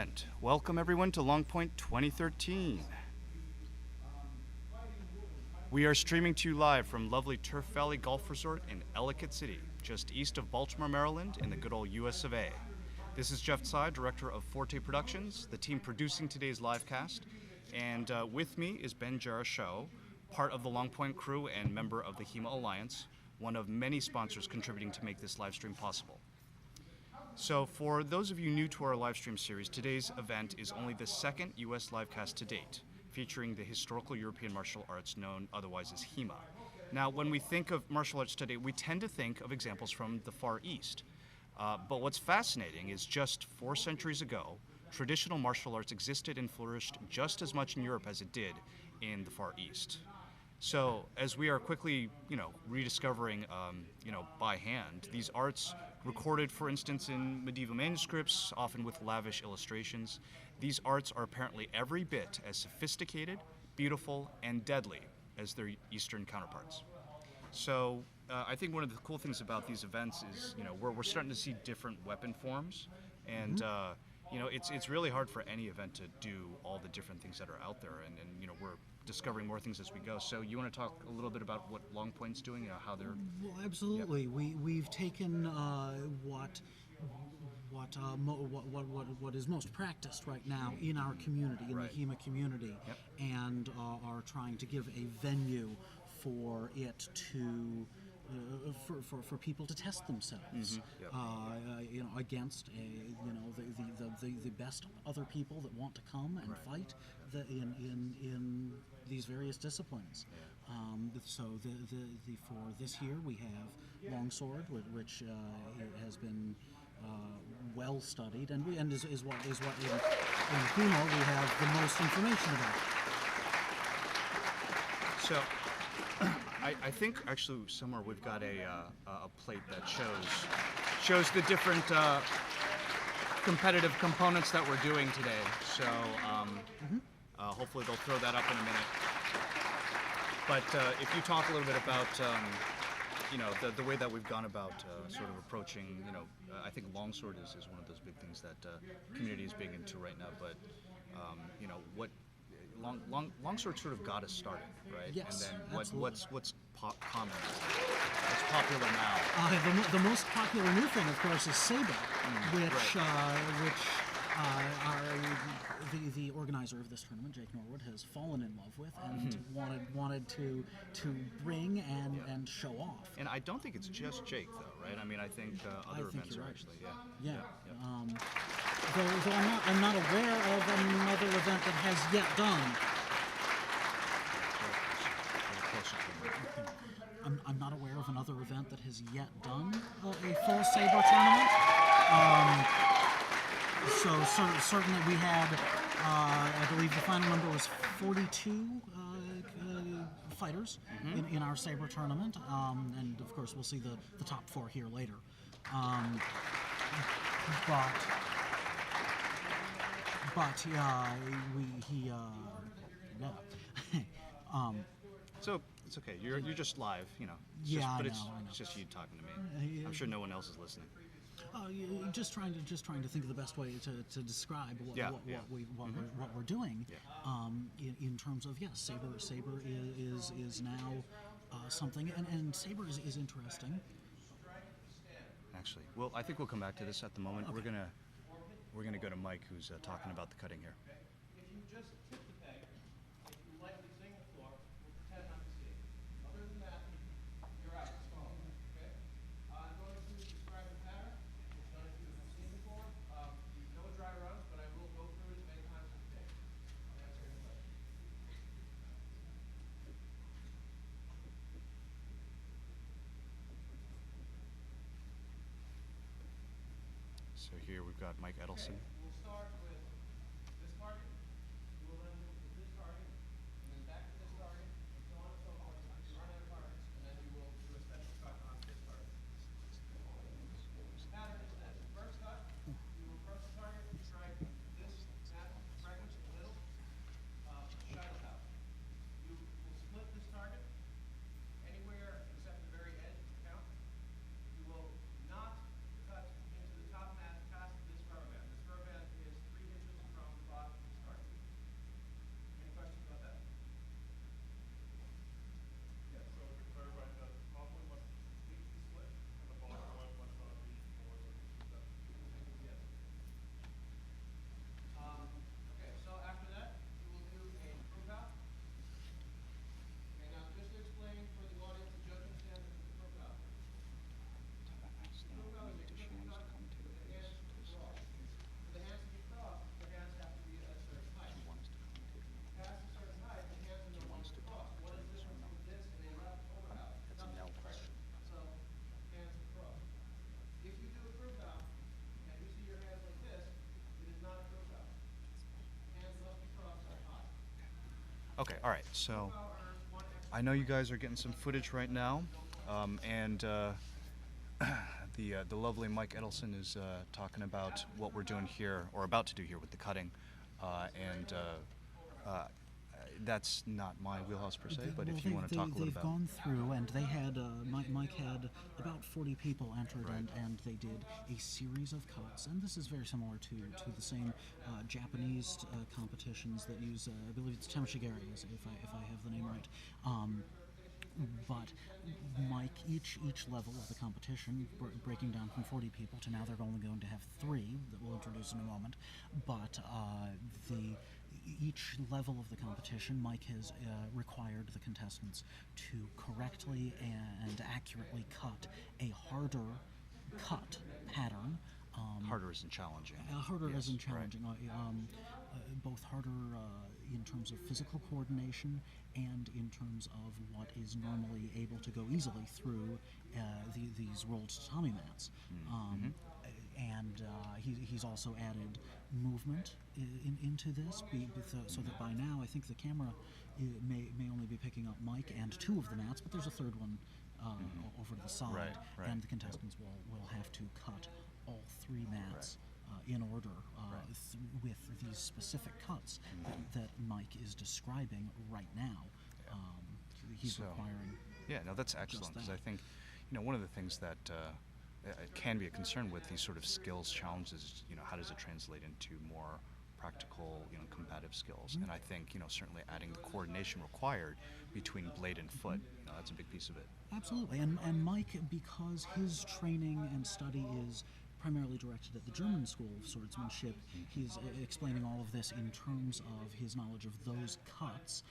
And welcome everyone to Longpoint 2013. We are streaming to you live from lovely Turf Valley Golf Resort in Ellicott City, just east of Baltimore, Maryland, in the good old US of A. This is Jeff Tsay, director of Forte Productions, the team producing today's livecast, and with me is Ben Jarashow, part of the Longpoint crew and member of the HEMA Alliance, one of many sponsors contributing to make this live stream possible. So for those of you new to our live stream series, today's event is only the second US livecast to date, featuring the historical European martial arts known otherwise as HEMA. Now, when we think of martial arts today, we tend to think of examples from the Far East. But what's fascinating is just 4 centuries ago, traditional martial arts existed and flourished just as much in Europe as it did in the Far East. So as we are quickly, rediscovering, by hand, these arts recorded, for instance, in medieval manuscripts, often with lavish illustrations, these arts are apparently every bit as sophisticated, beautiful, and deadly as their Eastern counterparts. So I think one of the cool things about these events is, we're starting to see different weapon forms, and it's really hard for any event to do all the different things that are out there, and we're discovering more things as we go. So you want to talk a little bit about what Longpoint's doing, how they're... Well, absolutely. Yep. We've taken what is most practiced right now in our community, in the HEMA community, yep, and are trying to give a venue for it to for people to test themselves, mm-hmm. Yep. Against the best other people that want to come and fight in these various disciplines. So for this year we have longsword, which has been well studied, and is what in HEMA we have the most information about. So I think actually somewhere we've got a plate that shows the different competitive components that we're doing today. So hopefully they'll throw that up in a minute. But if you talk a little bit about the way that we've gone about sort of approaching, I think longsword is one of those big things that community is big into right now. But what longsword sort of got us started, right? Yes, and then absolutely. what's common? What's popular now? The most popular new thing, of course, is Sabre, which the organizer of this tournament, Jake Norwood, has fallen in love with and wanted to bring and show off. And I don't think it's just Jake, though, right? I mean, I think other events are actually, yeah. Though I'm not aware of another event that has yet done. I'm not aware of another event that has yet done a full Sabre tournament. So certainly we had, I believe the final number was 42 fighters in our Sabre tournament, and of course we'll see the top 4 here later. So it's okay. You're just live, It's just you talking to me. I'm sure no one else is listening. Just trying to think of the best way to describe what we're doing. In terms of Sabre is now something, and Sabre is interesting. Actually, well, I think we'll come back to this at the moment. Okay. We're gonna go to Mike, who's talking about the cutting here. If you just tip the peg, if you lightly zing the floor, we'll pretend not to see it. Other than that, you're out. Okay? I'm going to describe the pattern, which none of you have seen before. You know what dry runs, but I will go through it as many times as it takes. I'll answer any questions. So here we've got Mike Edelson. Okay. We'll start with this target. You will then move to this target, and then back to this target, and so on and so forth. You run out of targets, and then you will do a special cut on this target. The pattern is this. First cut, you will approach the target, strike this fragment in the middle, shut it out. You will split this target anywhere except the very edge of the count. You will not cut into the top mat past this rubber band. This rubber band is 3 inches All right. So I know you guys are getting some footage right now, and the lovely Mike Edelson is talking about what we're doing here, or about to do here with the cutting, and that's not my wheelhouse per se. But if you want to talk a little they've about. gone through, and they had Mike had about 40 people entered, Right. and they did a series of cuts. And this is very similar to the same Japanese competitions that use, I believe it's Tamashigari, if I have the name right. But Mike, each level of the competition, breaking down from 40 people to now they're only going to have 3 that we'll introduce in a moment. But each level of the competition, Mike has required the contestants to correctly and accurately cut a harder cut pattern. Harder isn't challenging. Harder Yes, isn't right. challenging. Both harder in terms of physical coordination and in terms of what is normally able to go easily through these rolled tatami mats. And he's also added movement into this, so that by now I think the camera may only be picking up Mike and 2 of the mats, but there's a third one over to the side, Right. and the contestants will have to cut all 3 mats in order with these specific cuts that Mike is describing right now. He's So, requiring. Yeah, no, that's excellent, because I that. think, one of the things that it can be a concern with these sort of skills challenges, how does it translate into more practical, combative skills? And I think, certainly adding the coordination required between blade and foot, that's a big piece of it. Absolutely, and Mike, because his training and study is primarily directed at the German School of Swordsmanship, he's explaining all of this in terms of his knowledge of those cuts,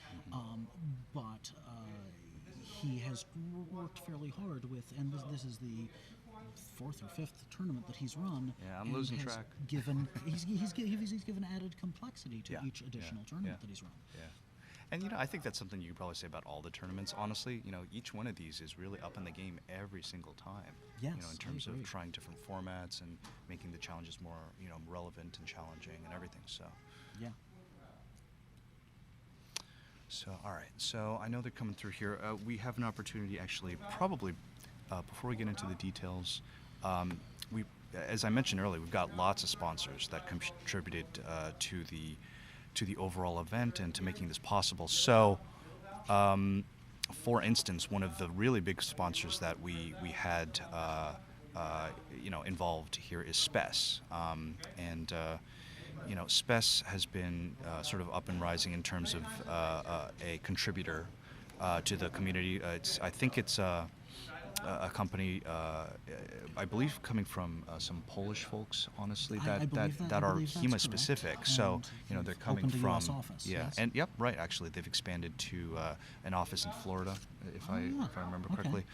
but he has worked fairly hard with, and this is the 4th or 5th tournament that he's run. Yeah, I'm and losing has track. He's given added complexity to each additional tournament that he's run. Yeah. And I think that's something you could probably say about all the tournaments. Honestly, each one of these is really up in the game every single time. Yes, in terms I of agree. trying different formats and making the challenges more, relevant and challenging and everything. So. Yeah. So, all right. So I know they're coming through here. We have an opportunity, actually, probably before we get into the details. As I mentioned earlier, we've got lots of sponsors that contributed to the overall event and to making this possible. So, for instance, one of the really big sponsors that we had involved here is Spes, and Spes has been sort of up and rising in terms of a contributor to the community. I think it's a company, I believe, coming from some Polish folks, honestly, I that believe are that's HEMA correct. specific. So, And they're coming opened a from US office, yes. and yep, right. Actually, they've expanded to an office in Florida, if I remember okay. correctly.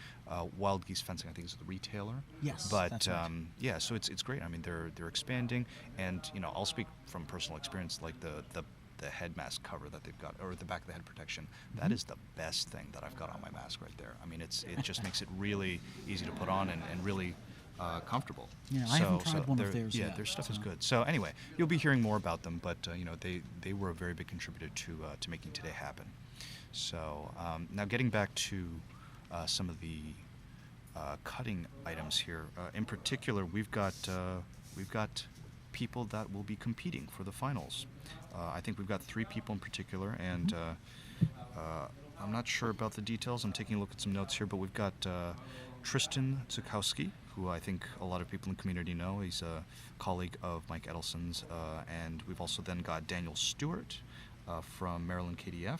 Wild Geese Fencing, I think, is the retailer. Yes, But that's right. yeah, so it's great. I mean, they're expanding, and I'll speak from personal experience, like the head mask cover that they've got, or the back of the head protection. That is the best thing that I've got on my mask right there. I mean, it just makes it really easy to put on and really comfortable. Yeah, I haven't tried one of theirs Yeah, yet, their stuff is so. good. So anyway, you'll be hearing more about them, but they were a very big contributor to making today happen. So now getting back to some of the cutting items here. In particular, we've got people that will be competing for the finals. I think we've got 3 people in particular, and I'm not sure about the details. I'm taking a look at some notes here, but we've got Tristan Zukowski, who I think a lot of people in the community know. He's a colleague of Mike Edelson's, and we've also then got Daniel Stuart from Maryland KDF,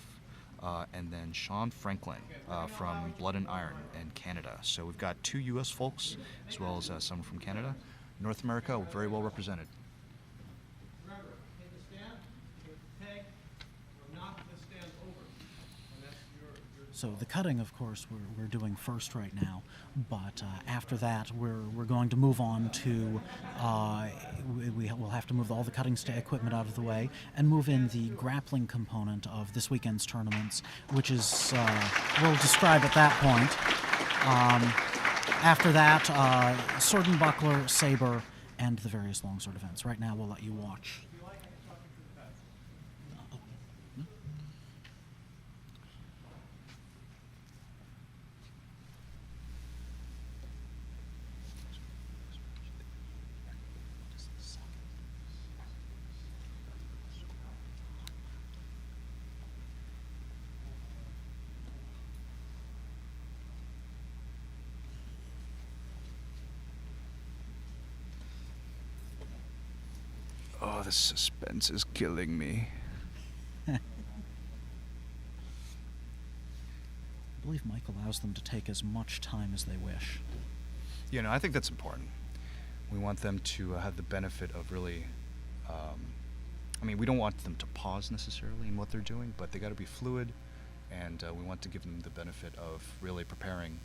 and then Sean Franklin from Blood and Iron in Canada. So we've got 2 U.S. folks, as well as someone from Canada. North America, very well represented. Remember, take a stand, take the peg, or knock the stand over. And that's your So the cutting, of course, we're doing first right now, but after that we're going to move on to we'll have to move all the cutting equipment out of the way and move in the grappling component of this weekend's tournaments, which is we'll describe at that point. After that, sword and buckler, saber, and the various longsword events. Right now, we'll let you watch. Oh, the suspense is killing me. I believe Mike allows them to take as much time as they wish. You know, I think that's important. We want them to have the benefit of really, I mean, we don't want them to pause necessarily in what they're doing, but they got to be fluid, and we want to give them the benefit of really preparing.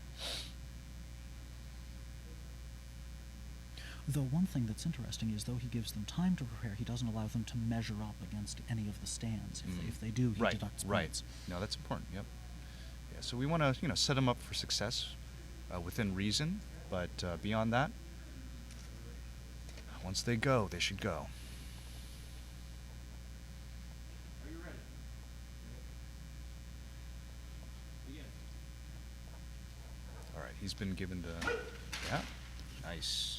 Though one thing that's interesting is, though he gives them time to prepare, he doesn't allow them to measure up against any of the stands. If they do, he deducts points. No, that's important. Yep. Yeah. So we want to, you know, set them up for success within reason, but beyond that, once they go, they should go. Are you ready? Begin. All right. He's been given the. Yeah. Nice.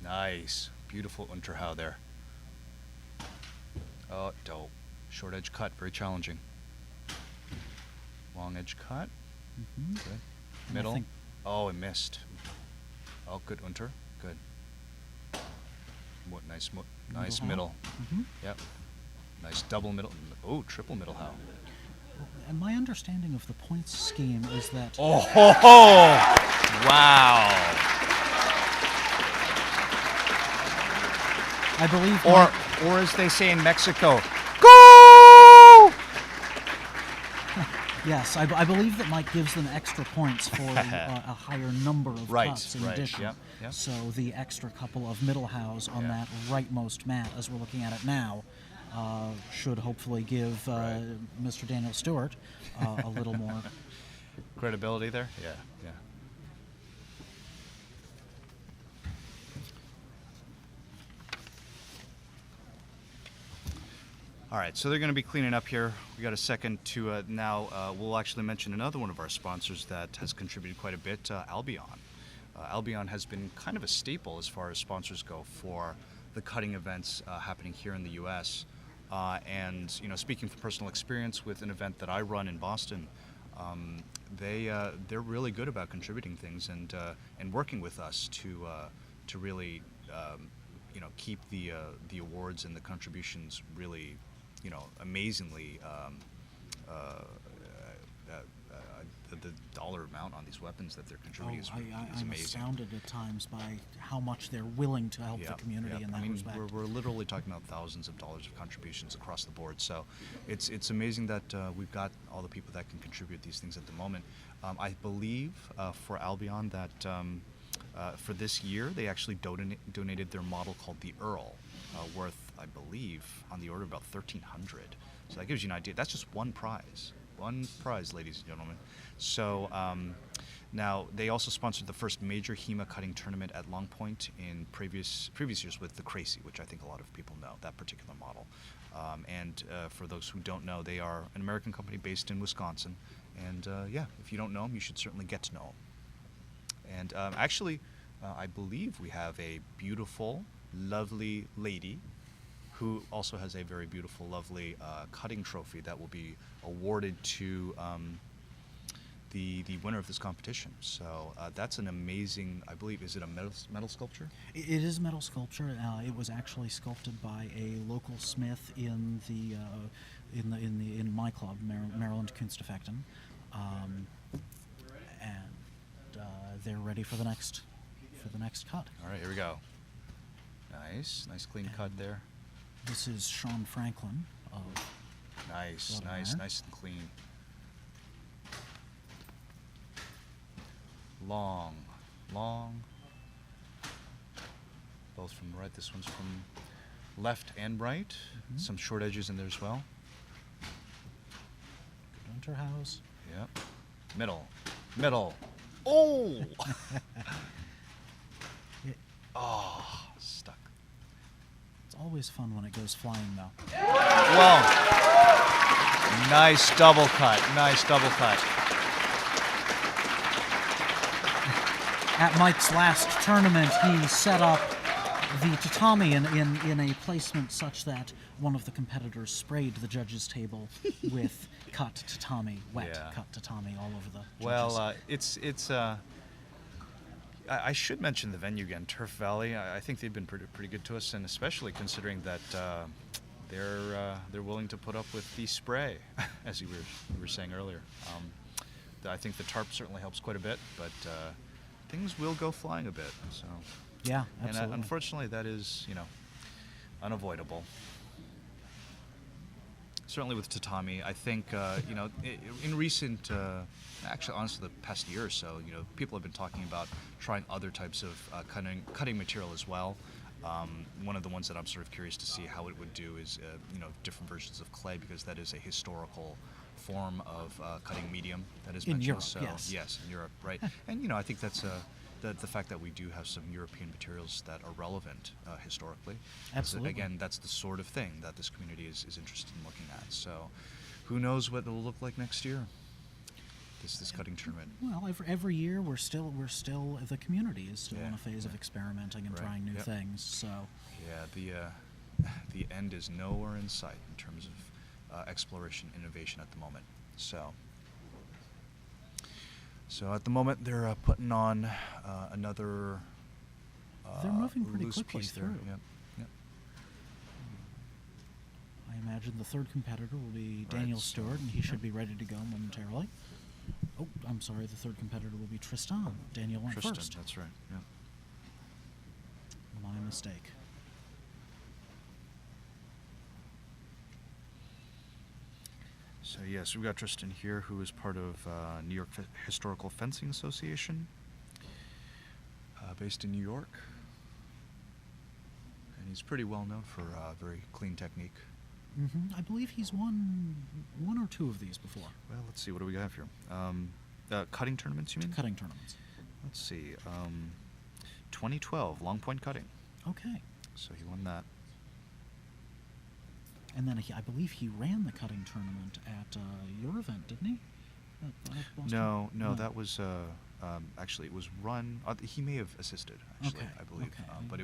Nice. Beautiful Unterhau there. Oh, dope. Short edge cut, very challenging. Long edge cut. Good. Middle. Oh, it missed. Oh, good Unter. Good. Nice middle. Yep. Nice double middle. Oh, triple middle how. And my understanding of the points scheme is that... Oh, ho, ho! Wow. I believe... Or as they say in Mexico, go! Yes, I believe that Mike gives them extra points for a higher number of cuts in addition. Yep. So the extra couple of middle hows on that rightmost mat, as we're looking at it now, should hopefully give Mr. Daniel Stuart a little more credibility there. Yeah. All right, so they're going to be cleaning up here. We got a second to now. We'll actually mention another one of our sponsors that has contributed quite a bit, Albion. Albion has been kind of a staple as far as sponsors go for the cutting events happening here in the U.S. And you know, speaking from personal experience with an event that I run in Boston, they're really good about contributing things and working with us to really you know, keep the awards and the contributions really, you know, amazingly the dollar amount on these weapons that they're contributing is I'm amazing. astounded at times by how much they're willing to help the community in that respect. We're literally talking about thousands of dollars of contributions across the board. So it's amazing that we've got all the people that can contribute these things at the moment. I believe for Albion that for this year they actually donated their model called the Earl, worth, I believe, on the order of about $1,300. So that gives you an idea. That's just one prize. One prize, ladies and gentlemen. So now they also sponsored the first major HEMA cutting tournament at Longpoint in previous years with the Crazy, which I think a lot of people know, that particular model. And for those who don't know, they are an American company based in Wisconsin. And yeah, if you don't know them, you should certainly get to know them. And actually, I believe we have a beautiful, lovely lady who also has a very beautiful, lovely cutting trophy that will be awarded to the winner of this competition. So that's an amazing, I believe, is it a metal sculpture? It is metal sculpture. It was actually sculpted by a local smith in my club, Maryland Kunst Fechtens, and they're ready for the next cut. All right, here we go. Nice clean cut there. This is Sean Franklin of nice and clean. Long. Both from right. This one's from left and right. Mm-hmm. Some short edges in there as well. Good Unterhaus. Yep. Middle. Oh! Oh, stuck. It's always fun when it goes flying, though. Well, nice double cut. At Mike's last tournament, he set up the tatami in a placement such that one of the competitors sprayed the judges' table with cut tatami, wet cut tatami all over the judges. Well, I should mention the venue again, Turf Valley. I think they've been pretty good to us, and especially considering that they're willing to put up with the spray, as you were saying earlier. I think the tarp certainly helps quite a bit, but things will go flying a bit. So Yeah, absolutely. And unfortunately, that is unavoidable. Certainly with tatami, I think in recent, actually honestly, the past year or so, people have been talking about trying other types of cutting material as well. One of the ones that I'm sort of curious to see how it would do is different versions of clay, because that is a historical form of cutting medium that is mentioned. In Europe, so, yes. In Europe, right? And I think that's the fact that we do have some European materials that are relevant historically. Absolutely. Again, that's the sort of thing that this community is interested in looking at. So, who knows what it'll look like next year? This cutting tournament. Well, every year we're still the community is still in a phase of yeah. experimenting and Right, trying new yep. things. So Yeah, the end is nowhere in sight in terms of exploration, innovation at the moment. So at the moment they're putting on another. they're moving pretty loose quickly piece through. there. Yep. I imagine the third competitor will be Right, Daniel so- Stuart, and he should be ready to go momentarily. Oh, I'm sorry. The third competitor will be Tristan. Daniel went Tristan, first. that's right. Yeah. My mistake. So yes, we've got Tristan here, who is part of New York Historical Fencing Association, based in New York, and he's pretty well known for very clean technique. I believe he's won one or two of these before. Well, let's see, what do we have here? Cutting tournaments, you mean? Cutting tournaments. Let's see, 2012 Longpoint cutting. Okay. So he won that. And then I believe he ran the cutting tournament at your event, didn't he? At Boston? No, that was actually it was run. He may have assisted, actually, Okay, I believe, okay. but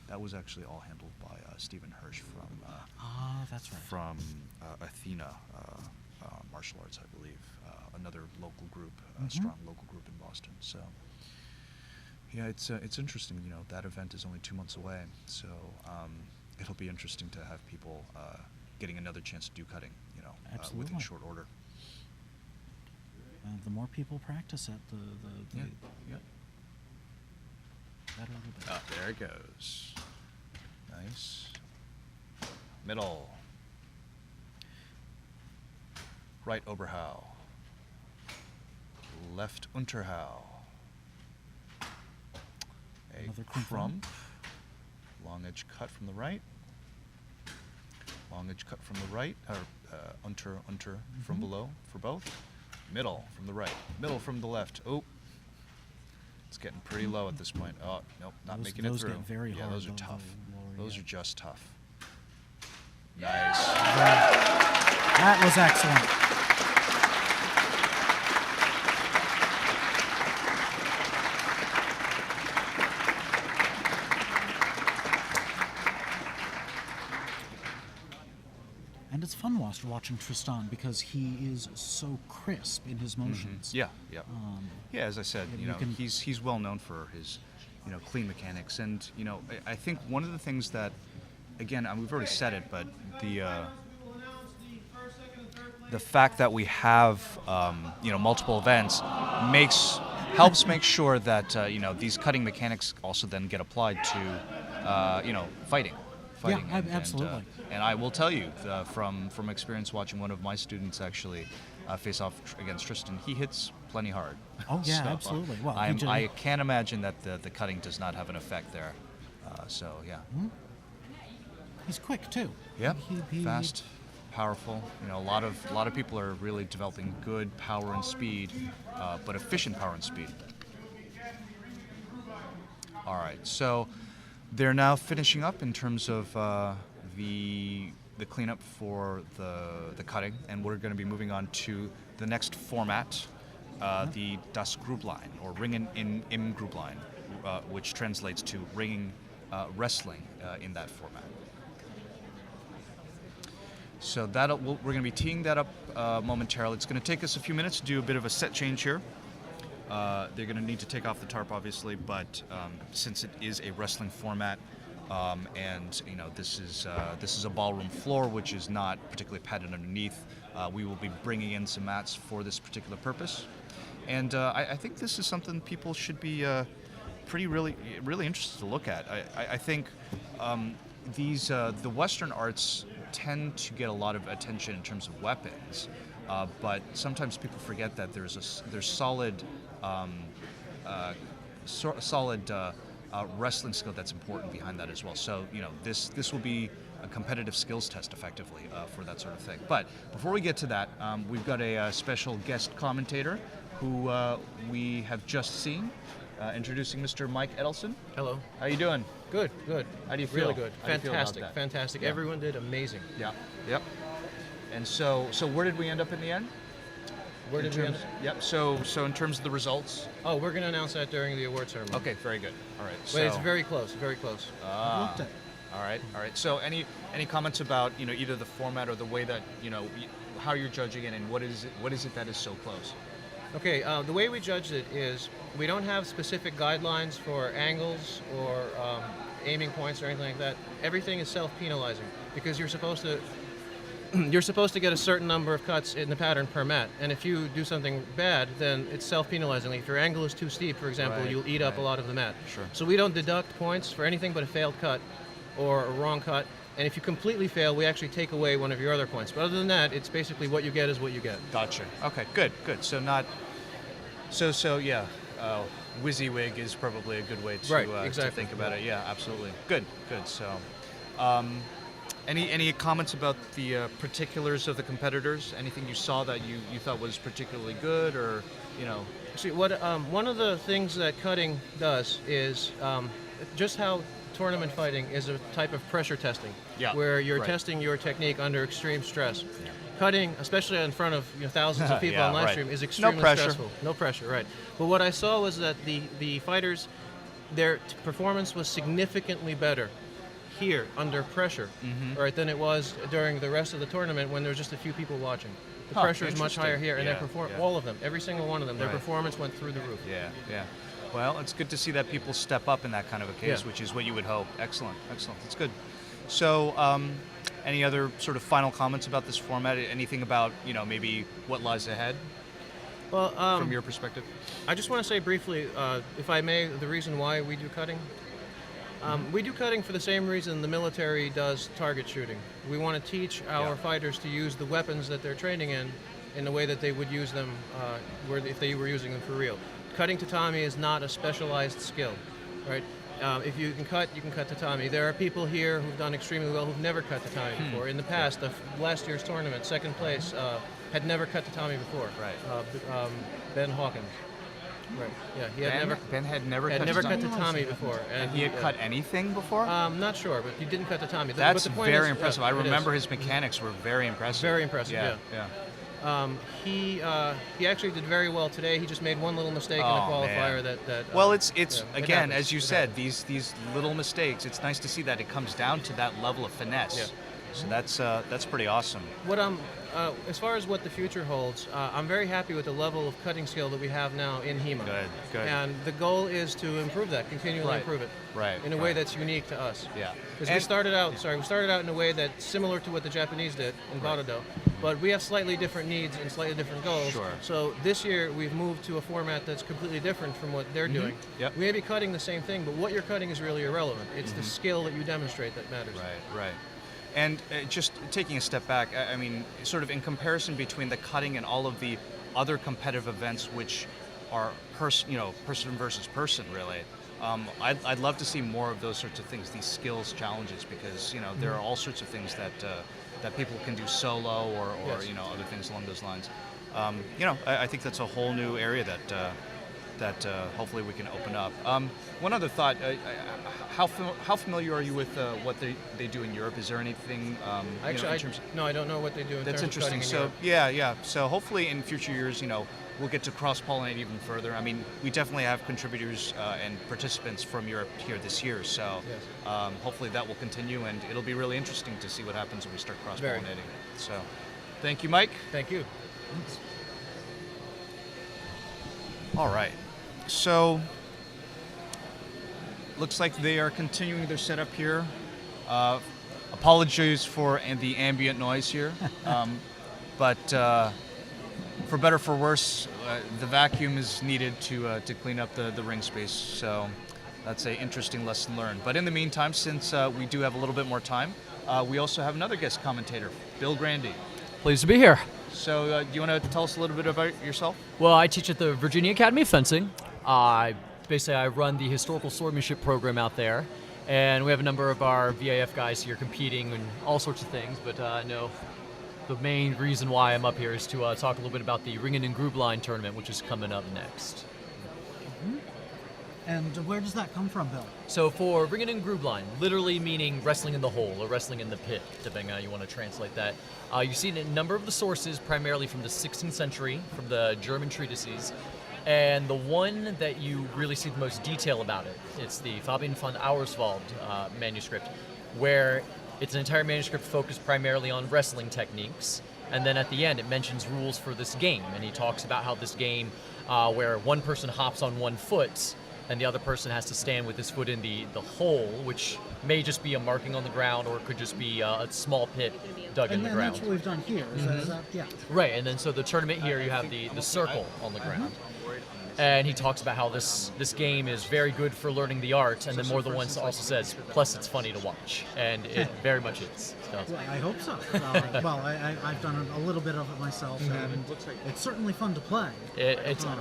that was actually all handled by Stephen Hirsch from That's right. from Athena Martial Arts, I believe, another local group, strong local group in Boston. So yeah, it's interesting. That event is only 2 months away, so it'll be interesting to have people getting another chance to do cutting, Absolutely. within short order. The more people practice it, the Yep. better it'll be. There it goes. Nice. Middle. Right Oberhau. Left Unterhau. A Another crump. crump. Long edge cut from the right. Long edge cut from the right. Or unter from below for both. Middle from the right. Middle from the left. Oh. It's getting pretty low at this point. Oh, nope, not making it those through. get very yeah, hard, those are the tough. lower Those you are get. just tough. Nice. That was excellent. And it's fun watching Tristan because he is so crisp in his motions. Yeah. Yeah, as I said, you can- he's well known for his, clean mechanics, and I think one of the things that, again, we've already said it, but the fact that we have multiple events helps make sure that these cutting mechanics also then get applied to fighting. Yeah, and, absolutely. And I will tell you from experience watching one of my students actually face off against Tristan, he hits plenty hard. Oh yeah, So, absolutely. Well, I can't imagine that the cutting does not have an effect there. So yeah. he's quick too. Yeah, He- fast, powerful. A lot of people are really developing good power and speed, but efficient power and speed. All right, so they're now finishing up in terms of the cleanup for the cutting, and we're going to be moving on to the next format, the Das Grublein, or Ringen im Grublein, which translates to ringing wrestling in that format. So we're going to be teeing that up momentarily. It's going to take us a few minutes to do a bit of a set change here. They're going to need to take off the tarp, obviously, but since it is a wrestling format, and this is a ballroom floor, which is not particularly padded underneath, we will be bringing in some mats for this particular purpose. And I think this is something people should be really interested to look at. I think the Western arts tend to get a lot of attention in terms of weapons, but sometimes people forget that there's solid wrestling skill that's important behind that as well. So this will be a competitive skills test effectively for that sort of thing. But before we get to that, we've got a special guest commentator who we have just seen. Introducing Mr. Mike Edelson. Hello. How you doing? Good. How do you feel? Really good. How do you feel about Fantastic. that? Fantastic. Yeah. Everyone did amazing. Yeah. Yep. And so where did we end up in the end? Where did we end up? Yep. So in terms of the results. Oh, we're going to announce that during the award ceremony. Okay. Very good. All right. But it's very close. Very close. Looked at. All right. So any comments about either the format or the way that how you're judging it, and what is it that is so close? Okay. The way we judged it is we don't have specific guidelines for angles or aiming points or anything like that. Everything is self-penalizing because you're supposed to get a certain number of cuts in the pattern per mat, and if you do something bad, then it's self-penalizing. If your angle is too steep, for example, Right, you'll eat up a lot of the mat. Sure. So we don't deduct points for anything but a failed cut or a wrong cut, and if you completely fail, we actually take away one of your other points. But other than that, it's basically what you get is what you get. Gotcha. Okay. Good. So not. So yeah. WYSIWYG is probably a good way to, Right, to exactly. think about it. Yeah, absolutely. Good. So, any comments about the particulars of the competitors? Anything you saw that you thought was particularly good, or See, what one of the things that cutting does is just how tournament fighting is a type of pressure testing, Yeah, where you're right. testing your technique under extreme stress. Cutting, especially in front of thousands of people Yeah, on live right. stream, is No extremely pressure. stressful. No pressure, right? But what I saw was that the fighters, their performance was significantly better here under pressure, right, than it was during the rest of the tournament when there was just a few people watching. The pressure is much higher here, and Yeah. all of them, every single one of them, their Right. performance went through the roof. Yeah. Well, it's good to see that people step up in that kind of a case, Yeah. which is what you would hope. Excellent. That's good. So, any other sort of final comments about this format? Anything about maybe what lies ahead Well, from your perspective? I just want to say briefly, if I may, the reason why we do cutting. We do cutting for the same reason the military does target shooting. We want to teach our fighters to use the weapons that they're training in the way that they would use them if they were using them for real. Cutting tatami is not a specialized skill, right? If you can cut tatami. There are people here who've done extremely well who've never cut tatami before. In the past, last year's tournament, second place, had never cut tatami before. Right. Ben Hawkins. Right. Yeah, he had Ben had never cut tatami. tatami before. And he had cut anything before? Not sure, but he didn't cut tatami. That's but the point very is, impressive. yeah, I it is. remember his mechanics were very impressive. Very impressive, yeah. He actually did very well today. He just made one little mistake in the qualifier. Man. That Well, it's it again, happens. as you said, these little mistakes. It's nice to see that it comes down to that level of finesse. Yeah. So that's pretty awesome. What as far as what the future holds, I'm very happy with the level of cutting skill that we have now in HEMA. Good. And the goal is to improve that, continually Right. improve it. Right, In a way right. that's unique to us. Yeah. Because we started out in a way that's similar to what the Japanese did in Cardozo, but we have slightly different needs and slightly different goals. Sure. So this year we've moved to a format that's completely different from what they're doing. Yep. We may be cutting the same thing, but what you're cutting is really irrelevant. It's the skill that you demonstrate that matters. Right. And just taking a step back, I mean, sort of in comparison between the cutting and all of the other competitive events, which are person versus person, really. I'd love to see more of those sorts of things, these skills challenges, because there are all sorts of things that people can do solo or Yes. Other things along those lines. I think that's a whole new area that hopefully we can open up. One other thought: how familiar are you with what they do in Europe? Is there anything? Actually, in terms I don't know what they do in that's terms interesting. of cutting in So Europe. yeah. So hopefully in future years, we'll get to cross-pollinate even further. I mean, we definitely have contributors and participants from Europe here this year. So Yes. hopefully that will continue, and it'll be really interesting to see what happens when we start Very. cross-pollinating. So, thank you, Mike. Thank you. All right. So, looks like they are continuing their setup here. Apologies for the ambient noise here, but for better or for worse, the vacuum is needed to clean up the ring space. So that's an interesting lesson learned. But in the meantime, since we do have a little bit more time, we also have another guest commentator, Bill Grandy. Pleased to be here. So do you want to tell us a little bit about yourself? Well, I teach at the Virginia Academy of Fencing. Basically, I run the historical swordsmanship program out there, and we have a number of our VAF guys here competing and all sorts of things. But no, the main reason why I'm up here is to talk a little bit about the Ringen and Grublein tournament, which is coming up next. And where does that come from, Bill? So for Ringen and Grublein, literally meaning wrestling in the hole or wrestling in the pit, depending on how you want to translate that. You see a number of the sources, primarily from the 16th century, from the German treatises. And the one that you really see the most detail about it, it's the Fabian von Auerswald manuscript, where it's an entire manuscript focused primarily on wrestling techniques. And then at the end, it mentions rules for this game. And he talks about how this game, where one person hops on one foot, and the other person has to stand with his foot in the hole, which may just be a marking on the ground, or it could just be a small pit dug in the ground. And that's what we've done here. Is that, yeah. Right, and then so the tournament here, you have the circle on the ground. And he talks about how this game is very good for learning the art, and then more than once also says, plus it's funny to watch, and it very much is. So. Well, I hope so. Well, I've done a little bit of it myself, and it's certainly fun to play. It's a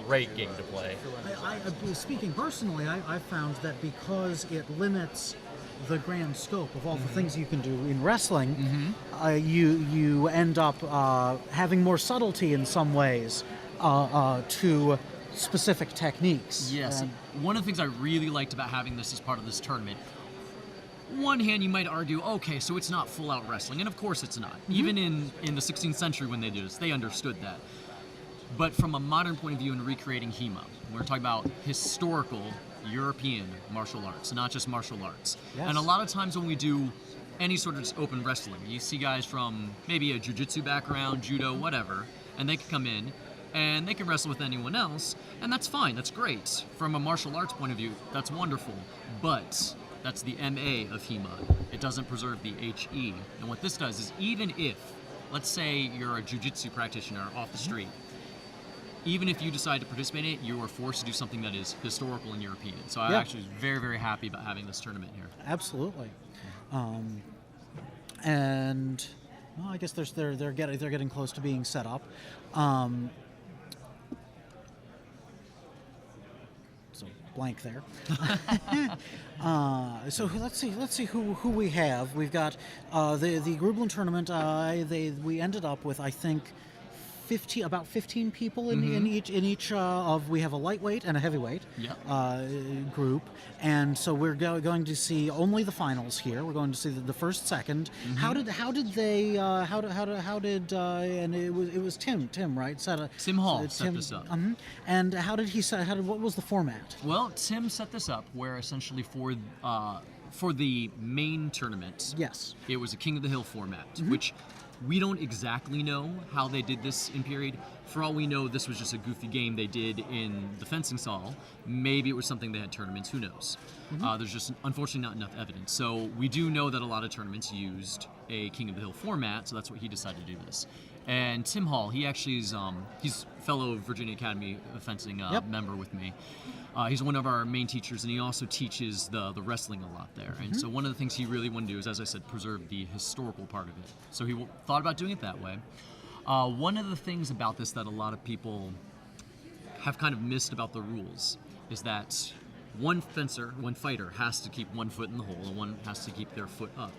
great game to play. Speaking personally, I found that because it limits the grand scope of all the things you can do in wrestling, you end up having more subtlety in some ways to specific techniques. Yes. One of the things I really liked about having this as part of this tournament, one hand you might argue, okay, so it's not full-out wrestling, and of course it's not. Even in the 16th century when they did this, they understood that. But from a modern point of view in recreating HEMA, we're talking about historical European martial arts, not just martial arts. Yes. And a lot of times when we do any sort of just open wrestling, you see guys from maybe a jiu-jitsu background, judo, whatever, and they can come in and they can wrestle with anyone else, and that's fine, that's great. From a martial arts point of view, that's wonderful, but that's the MA of HEMA. It doesn't preserve the HE. And what this does is even if, let's say you're a jiu-jitsu practitioner off the street, even if you decide to participate in it, you are forced to do something that is historical and European. So I actually was very, very happy about having this tournament here. Absolutely. And well, I guess they're getting close to being set up. So blank there. So let's see who we have. We've got the Grublein tournament. We ended up with, I think, about 15 people in each of. We have a lightweight and a heavyweight group, and so we're going to see only the finals here. We're going to see the first, second. How did and it was Tim, right? Tim Hall set this up. And how did he set? What was the format? Well, Tim set this up where essentially for the main tournament, Yes. it was a King of the Hill format, which we don't exactly know how they did this in period. For all we know, this was just a goofy game they did in the fencing hall. Maybe it was something they had tournaments, who knows? There's just unfortunately not enough evidence. So we do know that a lot of tournaments used a King of the Hill format, so that's what he decided to do this. And Tim Hall, he actually is, he's fellow Virginia Academy of Fencing member with me. He's one of our main teachers, and he also teaches the wrestling a lot there. And so one of the things he really wanted to do is, as I said, preserve the historical part of it. So he thought about doing it that way. One of the things about this that a lot of people have kind of missed about the rules is that one fighter has to keep one foot in the hole, and one has to keep their foot up.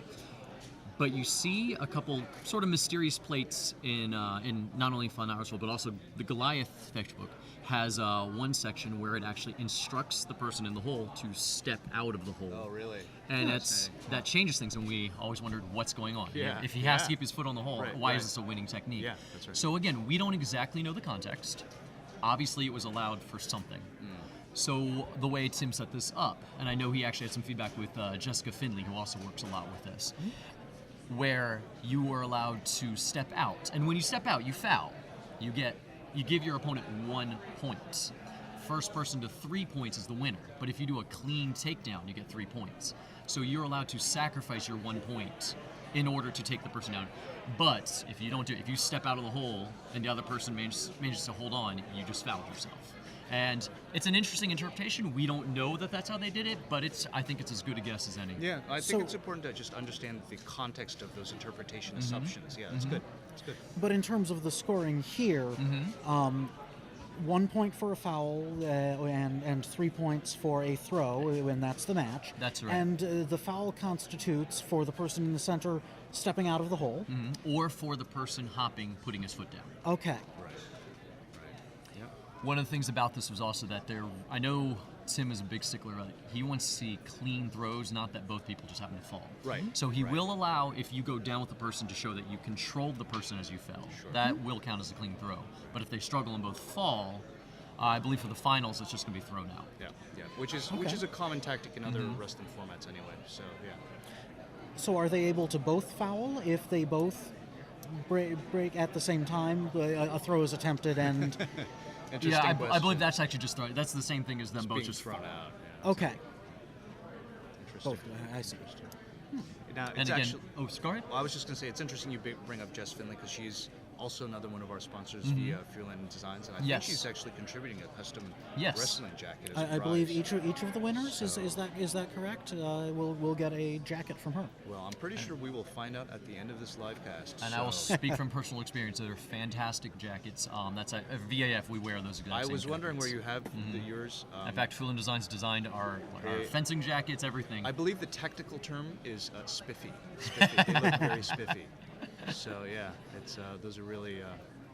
But you see a couple sort of mysterious plates in not only von Auerswald, but also the Goliath Fecht book has one section where it actually instructs the person in the hole to step out of the hole. Oh, really? And that changes things, and we always wondered what's going on. Yeah. If he has to keep his foot on the hole, Right, why right. is this a winning technique? Yeah, that's right. So again, we don't exactly know the context. Obviously, it was allowed for something. So the way Tim set this up, and I know he actually had some feedback with Jessica Finley, who also works a lot with this, where you were allowed to step out. And when you step out, you foul. You get you give your opponent 1 point. First person to 3 points is the winner. But if you do a clean takedown, you get 3 points. So you're allowed to sacrifice your 1 point in order to take the person down. But if you don't do it, if you step out of the hole and the other person manages to hold on, you just fouled yourself. And it's an interesting interpretation. We don't know that that's how they did it, but I think it's as good a guess as any. Yeah, I think it's important to just understand the context of those interpretation assumptions. Yeah, it's good. It's good. But in terms of the scoring here, 1 point for a foul and 3 points for a throw, and that's the match. That's right. And the foul constitutes for the person in the center stepping out of the hole. Or for the person hopping, putting his foot down. Okay. One of the things about this was also that I know Tim is a big stickler. He wants to see clean throws, not that both people just happen to fall. Right. So he will allow, if you go down with the person, to show that you controlled the person as you fell. Sure. That will count as a clean throw. But if they struggle and both fall, I believe for the finals, it's just going to be thrown out. Yeah, which is a common tactic in other wrestling formats anyway. So yeah. So are they able to both foul if they both break at the same time? A throw is attempted and... Yeah, I believe that's actually just thrown. That's the same thing as them It's both being just thrown fall. out. Yeah. Okay. Interesting. Both. I see. Now, And it's again, actually, go ahead. well, I was just going to say, it's interesting you bring up Jess Finley because she's also another one of our sponsors via Freeland Designs, and I think Yes. she's actually contributing a custom Yes. wrestling jacket. As a I believe prize. each of the winners is that correct? We'll get a jacket from her. Well, I'm pretty sure we will find out at the end of this live cast. And I will speak from personal experience. They're fantastic jackets. That's at VAF. We wear those exact I same was wondering where jackets. you have yours. In fact, Freeland Designs designed our fencing jackets, everything. I believe the technical term is spiffy. Spiffy. They look very spiffy. So yeah, it's those are really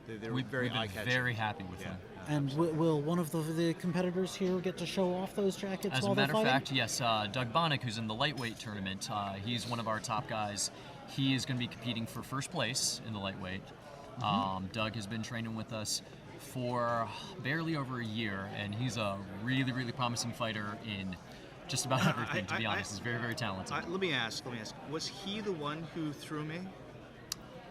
they're very We've been eye-catching. very happy with Yeah. them. And will one of the competitors here get to show off those jackets As while a they're matter of fighting? fact, yes, Doug Bahnick, who's in the lightweight tournament, he's one of our top guys. He is going to be competing for first place in the lightweight. Doug has been training with us for barely over a year, and he's a really, really promising fighter in just about everything, to be honest. He's very, very talented. Let me ask. Was he the one who threw me?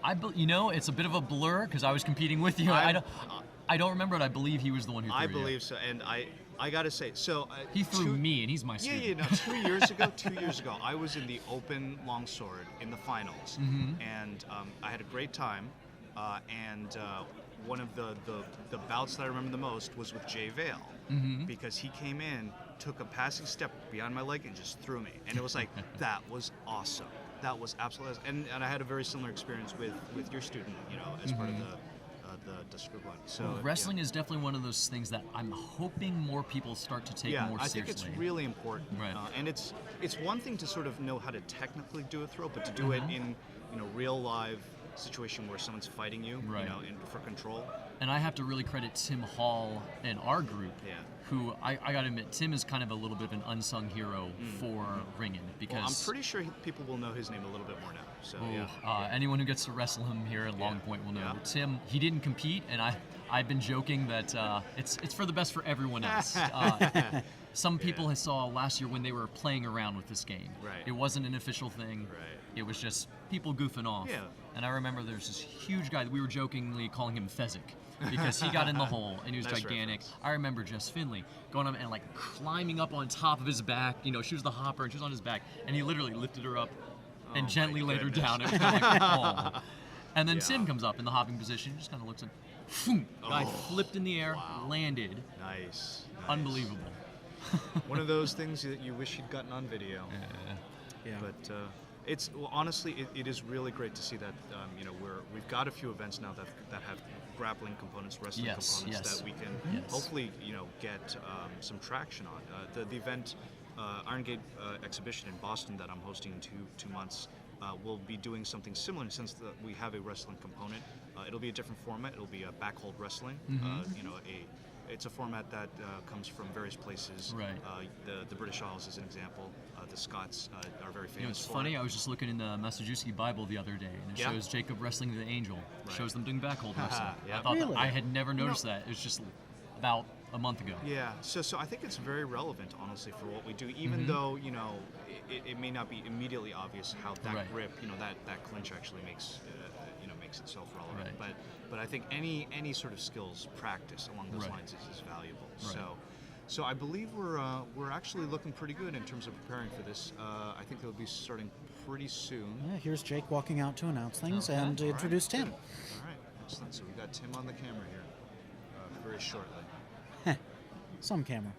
It's a bit of a blur because I was competing with you. I don't remember it. I believe he was the one who threw I you. believe so, and I gotta say, so He threw me, and he's my student. Yeah, no. 2 years ago, I was in the open longsword in the finals, and I had a great time. And one of the bouts that I remember the most was with Jay Vale, because he came in, took a passing step beyond my leg, and just threw me, and it was like that was awesome. That was absolutely awesome. And I had a very similar experience with your student, as part of the Grublein. So Wrestling is definitely one of those things that I'm hoping more people start to take more I seriously. think it's really important. Right. And it's one thing to sort of know how to technically do a throw, but to do it in real live situation where someone's fighting you, Right. for control. And I have to really credit Tim Hall and our group, who I got to admit, Tim is kind of a little bit of an unsung hero for ringing because Well, I'm pretty sure people will know his name a little bit more now. So anyone who gets to wrestle him here at Longpoint will know. Yeah. Tim, he didn't compete, and I've been joking that it's for the best for everyone else. Some people saw last year when they were playing around with this game. Right. It wasn't an official thing. Right. It was just people goofing off. Yeah. And I remember there's this huge guy that we were jokingly calling him Fezzik because he got in the hole and he was Nice gigantic. reference. I remember Jess Finley going up and climbing up on top of his back. She was the hopper and she was on his back, and he literally lifted her up and my gently laid her goodness. down. It was kind of like, oh. And then Yeah. Tim comes up in the hopping position, just kind of looks and guy flipped in the air, landed. Nice. Unbelievable. One of those things that you wish you'd gotten on video. Yeah. But honestly, it is really great to see that we've got a few events now that have grappling components, wrestling components that we can hopefully get some traction on. The event Iron Gate exhibition in Boston that I'm hosting in two months will be doing something similar in the sense that we have a wrestling component. It'll be a different format. It'll be a backhold wrestling. It's a format that comes from various places. Right. The British Isles is an example. The Scots are very famous. It's for funny. it. I was just looking in the Massachusetts Bible the other day, and it Yeah. shows Jacob wrestling the angel. Right. Shows them doing backhold wrestling. Yeah. I thought Really? I had never noticed that. It was just about a month ago. Yeah, so I think it's very relevant, honestly, for what we do. Even though it may not be immediately obvious how that Right. grip, that clinch actually makes makes itself relevant. Right. But I think any sort of skills practice along those Right. lines is valuable. Right. So I believe we're actually looking pretty good in terms of preparing for this. I think they'll be starting pretty soon. Yeah, here's Jake walking out to announce things Okay. and to All right, introduce Tim. good. All right, excellent. So we got Tim on the camera here very shortly. Some camera.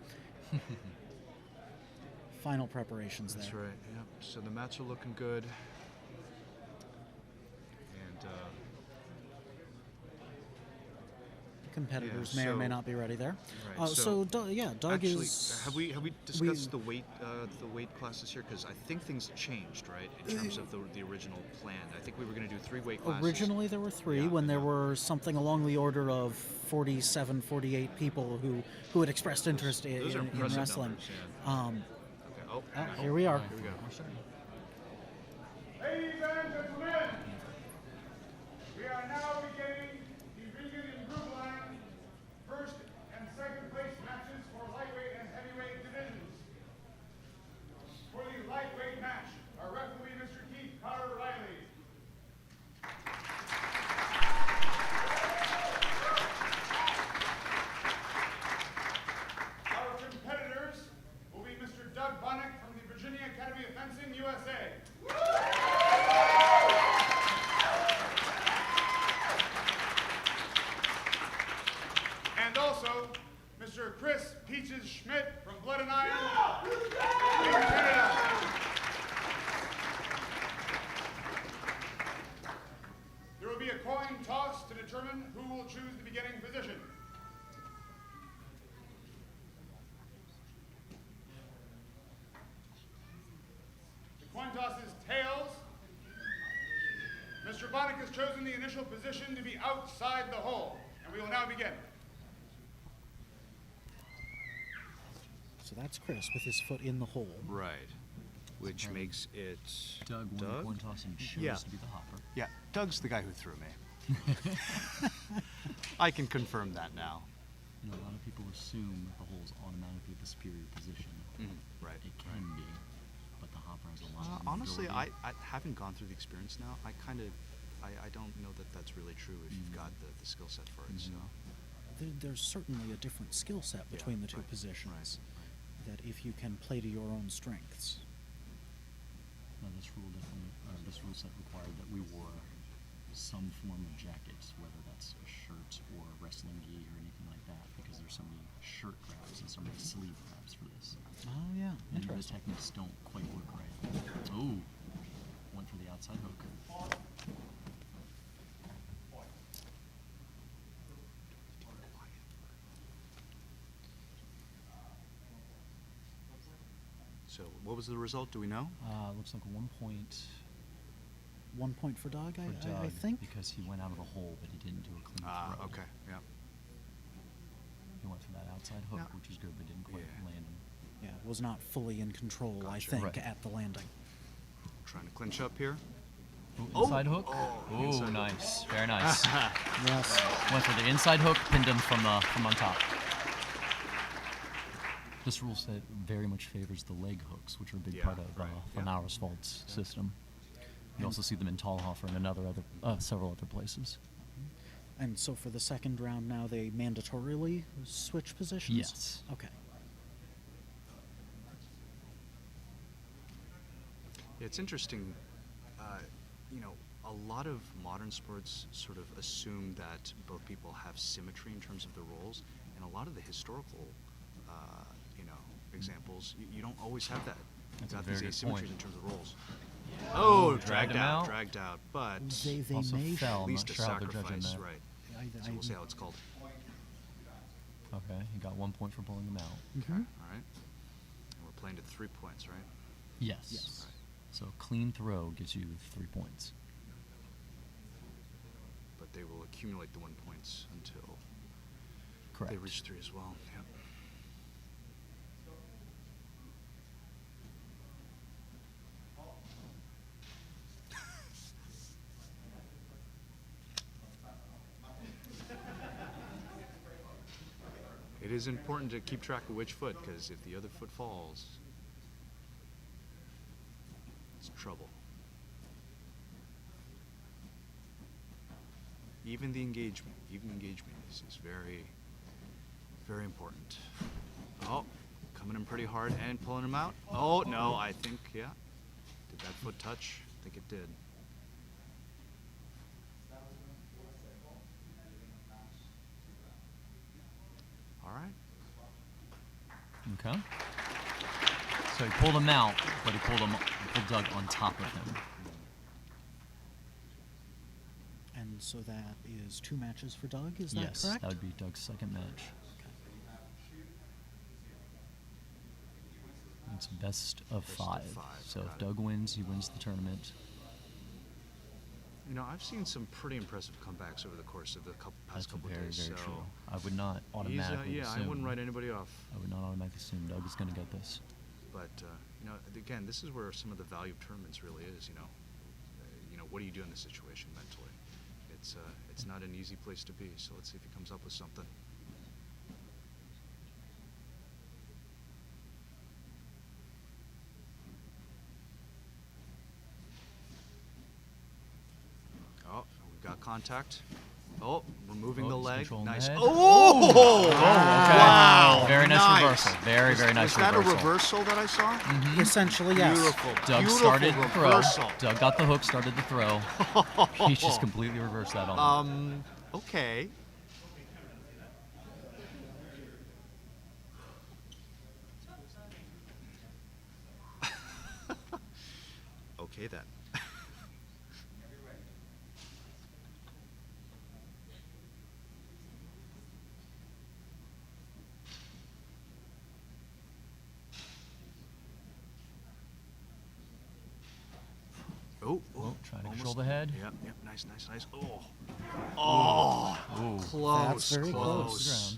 Final preparations That's there. right. Yep. So the mats are looking good. And Competitors Yeah, may or may so- not be ready there. Right, so Doug actually, is. have we discussed the weight classes here? Because I think things changed, right, in terms of the original plan. I think we were going to do 3 weight classes. Originally, there were 3 Yeah, when there yeah. were something along the order of 47, 48 people who had expressed interest Those are in impressive wrestling. numbers, yeah. Okay. Oh, Here we are. Here we go. Ladies and gentlemen, we are now beginning the Reagan and Grublein first and second place matches for lightweight and heavyweight divisions. For the lightweight match, our referee, Mr. Cotter-Reilly. Our competitors will be Mr. Doug Bahnick from the Virginia Academy of Fencing, USA. And also, Mr. Kris Peaches Schmidt from Blood and Iron in Canada. There will be a coin toss to determine who will choose the beginning position. The coin toss is tails. Mr. Bahnick has chosen the initial position to be outside the hole, and we will now begin. So that's Chris with his foot in the hole. Right. Which makes it Doug won the coin toss and chose Yeah. to be the hopper. Yeah, Doug's the guy who threw me. I can confirm that now. You know, a lot of people assume that the hole's automatically the superior position. Right. It can be, but the hopper has a lot of Honestly, I ability. having gone through the experience now, I don't know that that's really true if you've got the skill set for it. So There's certainly a different skill set between the two right, positions. That if you can play to your own strengths. No, this rule set required that we wore some form of jackets, whether that's a shirt or wrestling gi or anything like that, because there's so many shirt grabs and so many sleeve grabs for this. Oh yeah, And the interesting. techniques don't quite work right. Oh, went for the outside hook. So what was the result? Do we know? Looks like 1 point 1 point for Doug, for I Doug think. because he went out of the hole, but he didn't do a clean throw. Okay. Yeah. He went for that outside hook, Yeah. which was good, but didn't quite Yeah. land him. Yeah, was not fully in control, I Gotcha. think, Right. at the landing. Trying to clinch up here. Inside hook? Oh, inside hook. Nice. Very nice. Yes. Went for the inside hook, pinned him from on top. This rule set very much favors the leg hooks, which are a big Yeah, part of right, Van yeah. Aresvold's system. You also see them in Tallhofer and several other places. And so for the second round now, they mandatorily switch positions? Yes. Okay. It's interesting. A lot of modern sports sort of assume that both people have symmetry in terms of the roles, and a lot of the historical, examples, you don't always have that. That's a Got very these good point. asymmetries in terms of roles. Oh, dragged him out. dragged out. But They Also may fell. at I'm least not a sure how they're judging sacrifice, that. right? So we'll see how it's called. Okay, he got 1 point for pulling him out. Okay, all right. And we're playing to 3 points, right? Yes. Yes. So clean throw gives you 3 points. But they will accumulate the 1 points until Correct. they reach 3 as well. Yep. It is important to keep track of which foot, because if the other foot falls, it's trouble. even the engagement is very, very important. Oh, coming in pretty hard and pulling him out. Oh, no, I think, yeah. Did that foot touch? I think it did. All right. Okay. So he pulled him out, but he pulled Doug on top of him. And so that is 2 matches for Doug, is that Yes, correct? that would be Doug's second match. It's best of 5. So if Doug wins, he wins the tournament. You know, I've seen some pretty impressive comebacks over the course of the past couple very, days. very so true. I would not automatically yeah, assume. I wouldn't write anybody off. I would not automatically assume Doug is going to get this. But you know, again, this is where some of the value of tournaments really is. You know, what do you do in this situation mentally? It's not an easy place to be. So let's see if he comes up with something. Oh, we've got contact. Oh, removing the he's leg. controlling the Nice. head. Oh! Okay. Wow! Very nice reversal. Very, very nice Is that reversal. a reversal that I saw? Essentially, yes. Beautiful. Doug Beautiful started the throw. reversal. Doug got the hook, started the throw. He just completely reversed that on him. Okay. Okay then. Oh, Trying to control the head. Yep, nice. Oh. Oh, Ooh. close, That's very close.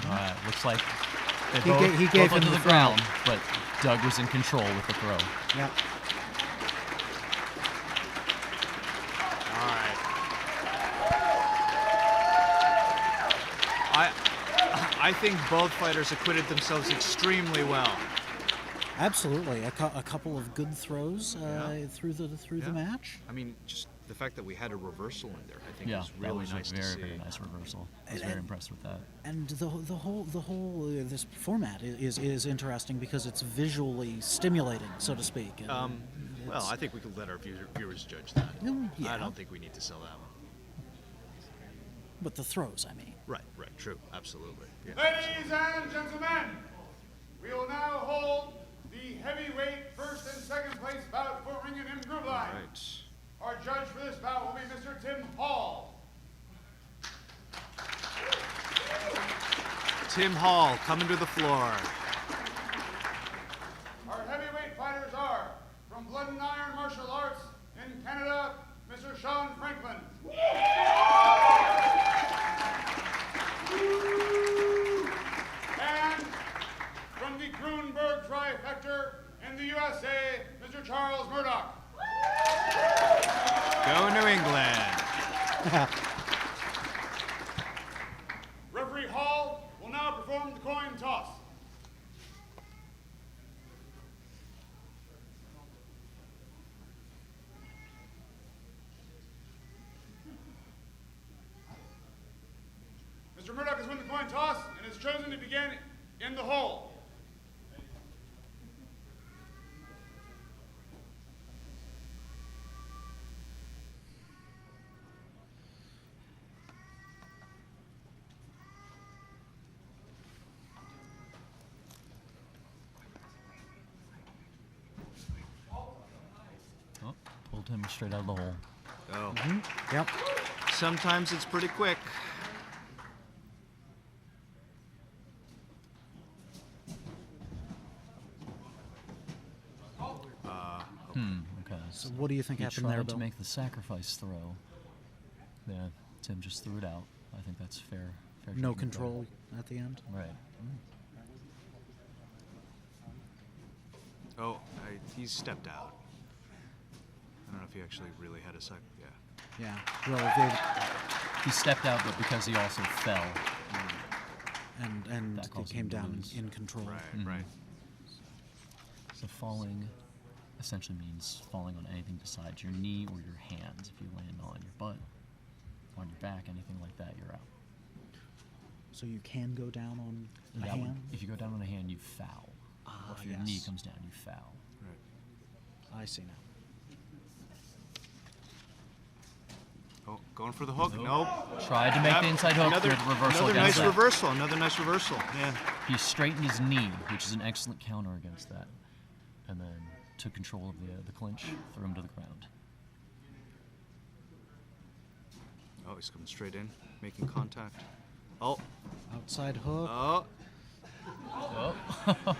All right, looks like they He both, ga- he gave both him onto the the ground, but Doug was in control with the throw. Yep. All right. I think both fighters acquitted themselves extremely well. Absolutely. A couple of good throws through the Yeah. match. I mean, just the fact that we had a reversal in there, I think Yeah, was that really was nice a very, to see. very nice reversal. I was very impressed with that. And the whole this format is interesting because it's visually stimulating, so to speak. And Well, I think we could let our viewers judge that. Yeah. I don't think we need to sell that one. but the throws, I mean. Right, true, absolutely. Yeah. Ladies and gentlemen, we will now hold the heavyweight first and second place bout for Ringen in Grublein. Right. Our judge for this bout will be Mr. Tim Hall. Tim Hall coming to the floor. Our heavyweight fighters are from Blood and Iron Martial Arts in Canada, Mr. Sean Franklin. And from the Grunberg Trifecta in the USA, Mr. Charles Murdock. Go New England. Referee Hall will now perform the coin toss. Mr. Murdock has won the coin toss and has chosen to begin in the hole. Oh, pulled him straight out of the hole. Oh. Yep. Sometimes it's pretty quick. Okay. So what do you think He happened there, tried Bill? to make the sacrifice throw. Yeah, Tim just threw it out. I think that's fair. Fair No judgment there. control at the end. Right. Oh, he's stepped out. I don't know if he actually really had a sec. Yeah. Yeah. Well, He stepped out, but because he also fell. and That it caused came him to down lose. in control. Right. So falling essentially means falling on anything besides your knee or your hands. If you land on your butt, on your back, anything like that, you're out. So you can go down on a That would- hand? if you go down on a hand, you foul. Ah, Or if your knee comes down, you foul. I see now. Oh, going for the hook. Nope. Tried to make the inside hook, Another, but reversal another against nice that. reversal. Another nice reversal. Yeah. He straightened his knee, which is an excellent counter against that, and then took control of the clinch, threw him to the ground. Oh, he's coming straight in, making contact. Oh, Outside hook. oh. Oh.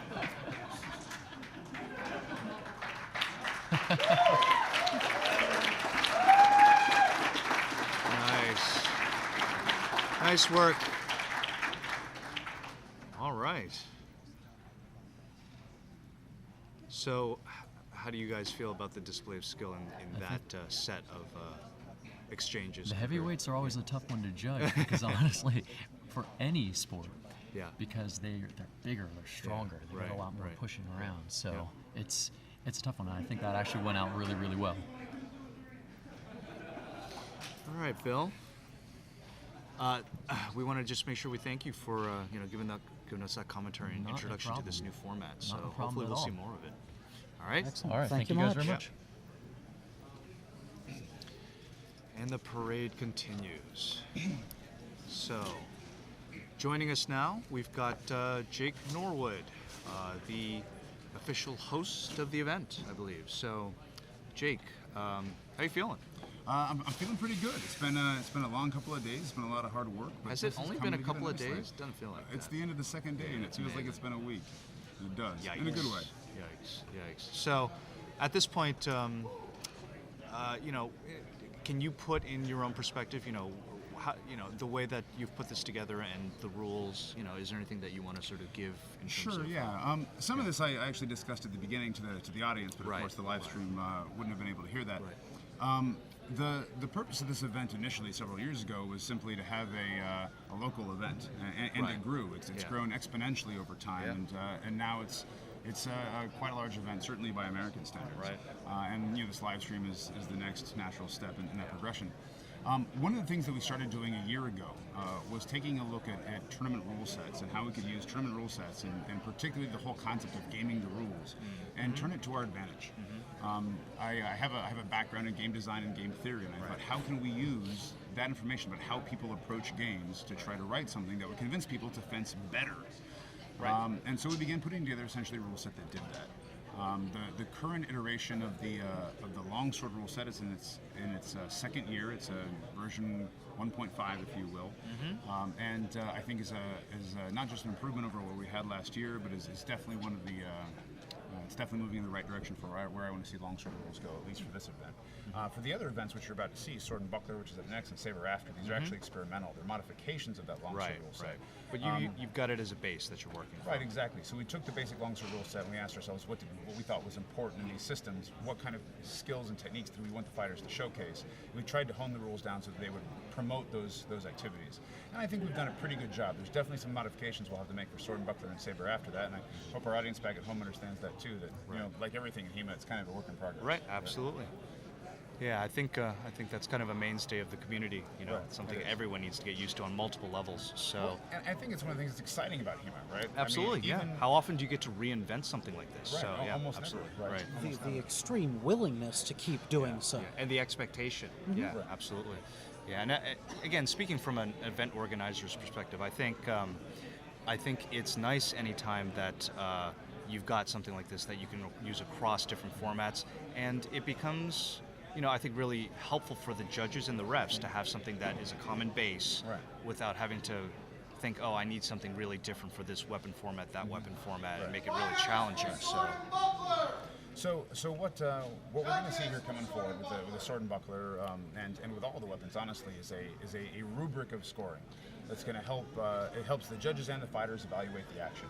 Nice. Nice work. All right. So, how do you guys feel about the display of skill in that set of exchanges? The heavyweights are always a tough one to judge because honestly, for any sport, Yeah. because they're bigger, they're stronger, they right, got a lot more right. pushing around. So Yeah. it's a tough one. And I think that actually went out really, really well. All right, Bill. We want to just make sure we thank you for giving us that commentary and Not a introduction to this new problem. format. Not So a problem hopefully at we'll see all. more of it. All right. Excellent. All right, Thank you guys very much. And the parade continues. So, joining us now, we've got Jake Norwood, the official host of the event, I believe. So, Jake, how you feeling? I'm feeling pretty good. It's been a long couple of days. It's been a lot of hard work. But Has this it is only coming been a couple of together nicely. days? Doesn't feel like It's that. the end of the second day, and it feels like it's been a week. It does, Yikes. in a good way. Yikes. So, at this point, can you put in your own perspective, how, the way that you've put this together and the rules, is there anything that you want to sort of give in terms Sure, of... yeah. Some of this I actually discussed at the beginning to the audience, but of Right. course the live stream wouldn't have been able to hear that. Right. The purpose of this event initially several years ago was simply to have a local event, and Right. it grew. It's Yeah. grown exponentially over time, and now it's quite a large event, certainly by American standards. Right. And this live stream is the next natural step in that progression. One of the things that we started doing a year ago was taking a look at tournament rule sets and how we could use tournament rule sets and particularly the whole concept of gaming the rules and turn it to our advantage. I have a background in game design and game theory, and I thought, how can we use that information about how people approach games to try to write something that would convince people to fence better? Right. And so we began putting together essentially a rule set that did that. The current iteration of the longsword rule set is in its second year. It's a version 1.5, if you will, and I think is not just an improvement over what we had last year, but is definitely one of the it's definitely moving in the right direction for where I want to see longsword rules go, at least for this event. For the other events, which you're about to see, Sword and Buckler, which is up next, and Sabre after, these are actually experimental. They're modifications of that longsword Right, rule set. right. But you've got it as a base that you're working from. Right, exactly. So we took the basic longsword rule set and we asked ourselves what we thought was important in these systems, what kind of skills and techniques do we want the fighters to showcase. We tried to hone the rules down so that they would promote those activities. And I think we've done a pretty good job. There's definitely some modifications we'll have to make for Sword and Buckler and Sabre after that, and I hope our audience back at home understands that too, that like everything in HEMA, it's kind of a work in progress. Right, absolutely. Yeah, I think that's kind of a mainstay of the community. Right. It's something It is. everyone needs to get used to on multiple levels. So, And I think it's one of the things that's exciting about HEMA, right? absolutely, I mean, yeah. even- How often do you get to reinvent something like this? Right, So, yeah, almost never, absolutely, right. right. Almost The never. extreme willingness to keep doing so. Yeah, and the expectation. Yeah, Right. absolutely. Yeah, and again, speaking from an event organizer's perspective, I think it's nice anytime that you've got something like this that you can use across different formats, and it becomes, I think really helpful for the judges and the refs to have something that is a common base, Right. without having to think, oh, I need something really different for this weapon format, that weapon format, and make it really challenging. So what we're going to see here coming forward with the Sword and Buckler and with all the weapons, honestly, is a rubric of scoring that's going to help. It helps the judges and the fighters evaluate the action.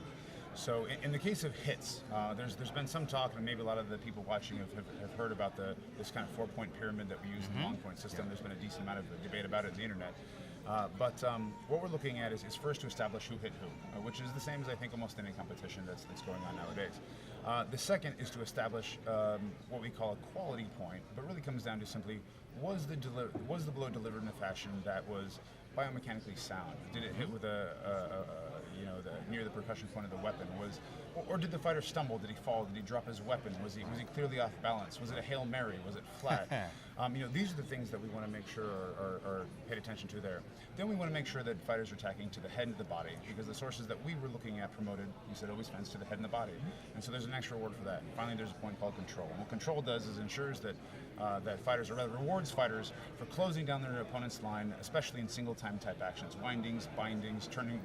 So in the case of hits, there's been some talk, and maybe a lot of the people watching have heard about this kind of 4-point pyramid that we use in the Longpoint system. There's been a decent amount of debate about it on the internet. But what we're looking at is first to establish who hit who, which is the same as I think almost any competition that's going on nowadays. The second is to establish what we call a quality point, but really comes down to simply was the blow delivered in a fashion that was biomechanically sound? Did it hit with near the percussion point of the weapon? Or did the fighter stumble? Did he fall? Did he drop his weapon? Was he clearly off balance? Was it a Hail Mary? Was it flat? These are the things that we want to make sure are paid attention to there. Then we want to make sure that fighters are attacking to the head and the body, because the sources that we were looking at promoted, you said always fence to the head and the body. And so there's an extra word for that. And finally, there's a point called control. And what control does is ensures that fighters, or rather rewards fighters, for closing down their opponent's line, especially in single-time type actions, windings, bindings, turning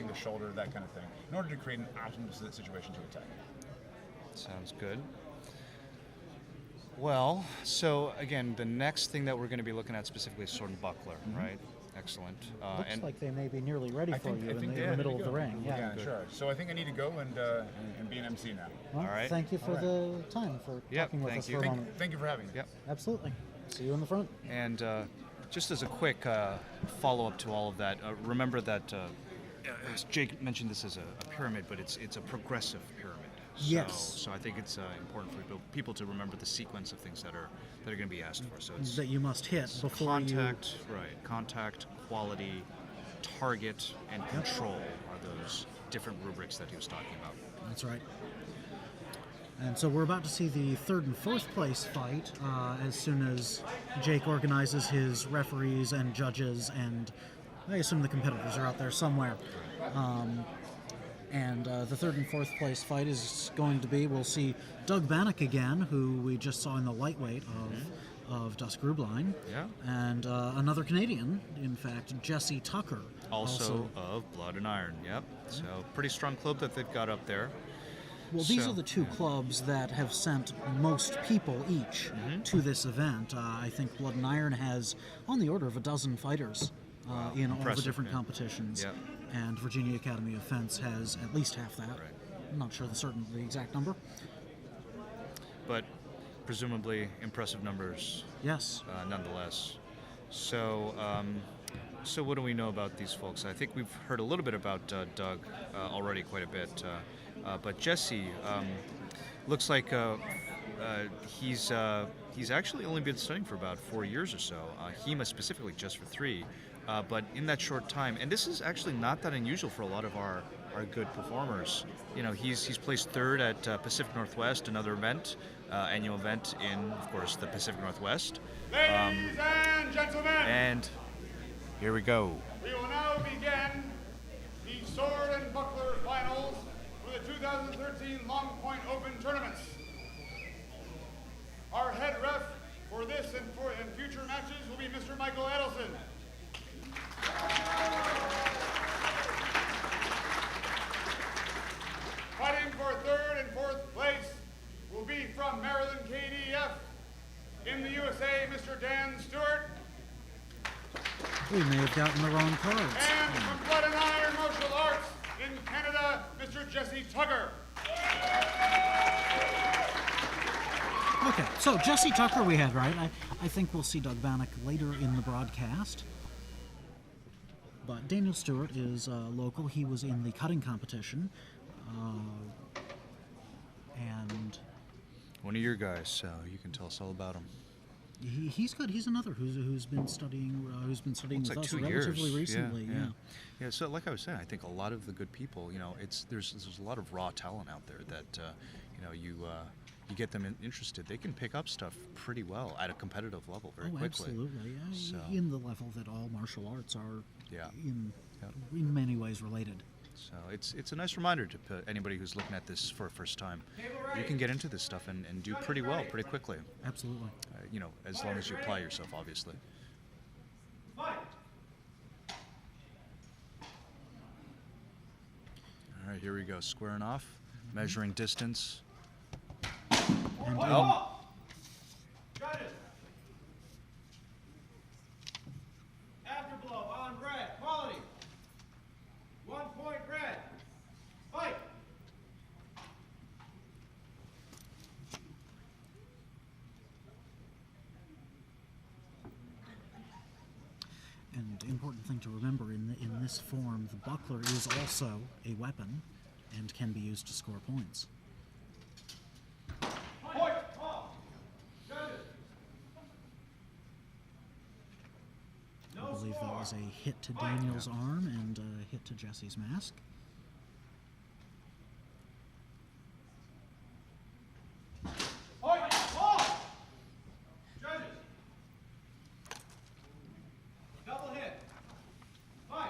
the shoulder, that kind of thing, in order to create an optimal situation to attack. Sounds good. Well, so again, the next thing that we're going to be looking at specifically is sword and buckler, right? Excellent. Looks like they may be nearly ready for you in the middle of the ring. Yeah, sure. So I think I need to go and be an MC now. Well, all right. Thank you for the time, for talking with us for a moment. Thank you for having me. Yep. Absolutely. See you in the front. And just as a quick follow-up to all of that, remember that as Jake mentioned, this is a pyramid, but it's a progressive pyramid. Yes. So I think it's important for people to remember the sequence of things that are going to be asked for. So it's that you must hit before contact, right? Contact, quality, target, and control are those different rubrics that he was talking about. That's right. And so we're about to see the third and fourth place fight as soon as Jake organizes his referees and judges, and I assume the competitors are out there somewhere. And the third and fourth place fight is going to be, we'll see Doug Bahnick again, who we just saw in the lightweight of Dus Grublein. Yeah. And another Canadian, in fact, Jesse Tucker. Also of Blood and Iron, yep. So pretty strong club that they've got up there. Well, these are the two clubs that have sent most people each to this event. I think Blood and Iron has on the order of a dozen fighters in all the different competitions. Yep. And Virginia Academy of Fence has at least half that. Right. I'm not sure the exact number. But presumably impressive numbers. Yes. Nonetheless. So what do we know about these folks? I think we've heard a little bit about Doug already quite a bit. But Jesse looks like he's actually only been studying for about 4 years or so. HEMA specifically just for 3. But in that short time, and this is actually not that unusual for a lot of our good performers. You know, he's placed third at Pacific Northwest, another event, annual event in, of course, the Pacific Northwest. Ladies and gentlemen, and here we go. we will now begin the sword and buckler finals for the 2013 Longpoint Open tournaments. Our head ref for this and future matches will be Mr. Michael Edelson. Fighting for third and fourth place will be from Maryland KDF. In the USA, Mr. Dan Stuart. We may have gotten the wrong cards. And from Blood and Iron Martial Arts in Canada, Mr. Jesse Tucker. Okay, so Jesse Tucker we had, right? I think we'll see Doug Bahnick later in the broadcast. But Daniel Stewart is local. He was in the cutting competition. And One of your guys, so you can tell us all about him. he's good. He's another who's been studying Looks with like us 2 relatively years. recently. Yeah. So like I was saying, I think a lot of the good people, there's a lot of raw talent out there that you get them interested. They can pick up stuff pretty well at a competitive level very quickly. Absolutely. So, in the level that all martial arts are Yeah. in many ways related. So it's a nice reminder to anybody who's looking at this for a first time. You can get into this stuff and do pretty well pretty quickly. Absolutely. As long as you apply yourself, obviously. All right, here we go. Squaring off, measuring distance. And Afterblow on red. Quality. 1 point red. Fight. And important thing to remember in this form, the buckler is also a weapon and can be used to score points. I believe that was a hit to Daniel's arm and a hit to Jesse's mask. Double hit. Fight.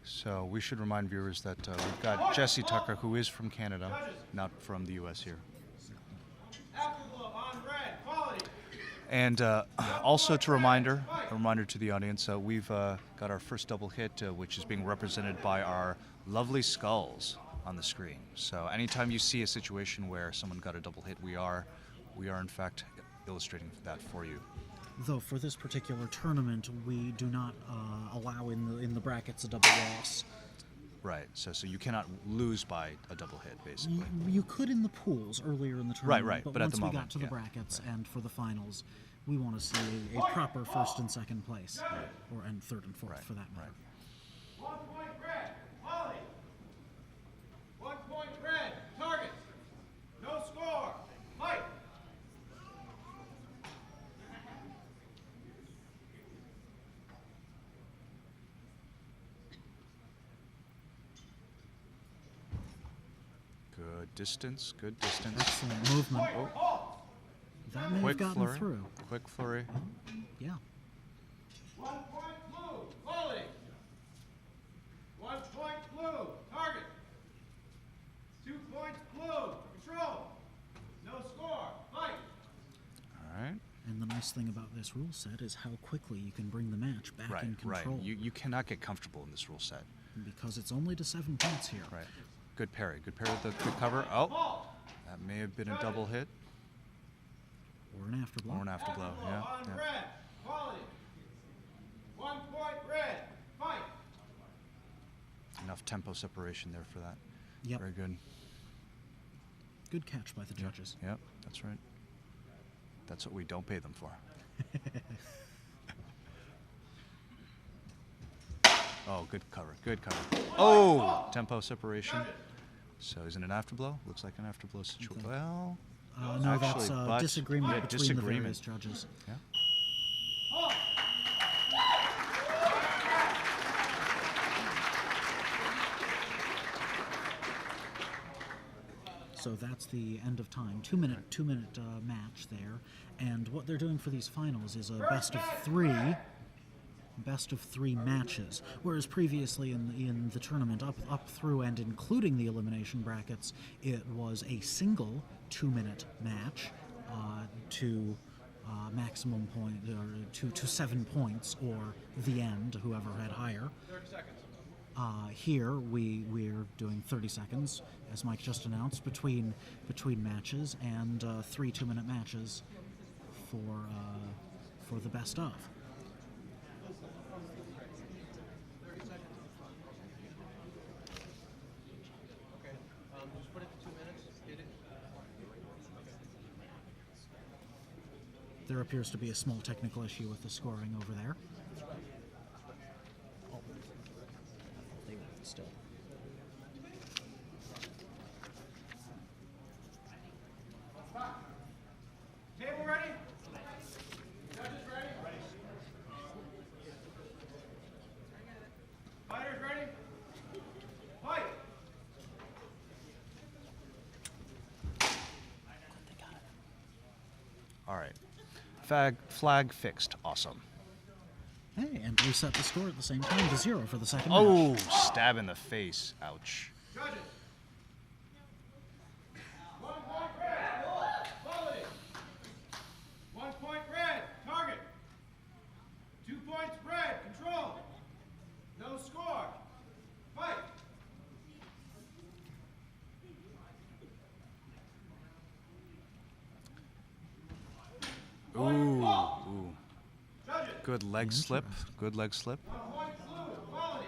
So we should remind viewers that we've got Jesse Tucker, who is from Canada, not from the U.S. here. Afterglow on red. Quality. And also a reminder to the audience, we've got our first double hit, which is being represented by our lovely skulls on the screen. So anytime you see a situation where someone got a double hit, we are in fact illustrating that for you. Though for this particular tournament, we do not allow in the brackets a double loss. Right. So you cannot lose by a double hit, basically. You could in the pools earlier in the tournament, Right. but But at once the we moment, got to the yeah. brackets and for the finals, we want to see a proper first and second place, and third and fourth for that matter. 1 point red. Quality. 1 point red. Target. No score. Fight. Good distance. Good distance. Excellent movement. That may have Quick gotten flurry. through. Quick flurry. Yeah. 1 point blue. Quality. 1 point blue. Target. 2 points blue. Control. No score. Fight. All right. And the nice thing about this rule set is how quickly you can bring the match back Right. in Right. control. You cannot get comfortable in this rule set. Because it's only to 7 points here. Right. Good parry. Good parry with the quick cover. Oh, that may have been a double hit Or an afterblow. or an afterblow. Yeah. On Yeah. red. Quality. 1 point red. Fight. Enough tempo separation there for that. Yep. Very good. Good catch by the judges. Yep, that's right. That's what we don't pay them for. Oh, good cover. Good cover. Oh, tempo separation. So is it an afterblow? Looks like an afterblow situation. Okay. Well, No, that's actually, but- disagreement yeah, between disagreement. the various judges. yeah. So that's the end of time. Two minute match there. And what they're doing for these finals is a best of three matches. Whereas previously in the tournament, up through and including the elimination brackets, it was a single 2-minute match to maximum point or to 7 points or the end, whoever had higher. 30 seconds. Here we're doing 30 seconds, as Mike just announced, between matches, and 3 2-minute matches for the best of. Just put it to 2 minutes. Hit it. There appears to be a small technical issue with the scoring over there. Oh, they win still. Table ready? Judges ready? Fighters ready? Fight! All right. Flag fixed. Awesome. Hey, and reset the score at the same time to 0 for the second match. Oh, stab in the face. Ouch. Judges. 1 point red. Quality. 1 point red. Target. 2 points red. Control. No score. Fight. Ooh. Judges. Good leg slip. Good leg slip. 1 point blue. Quality.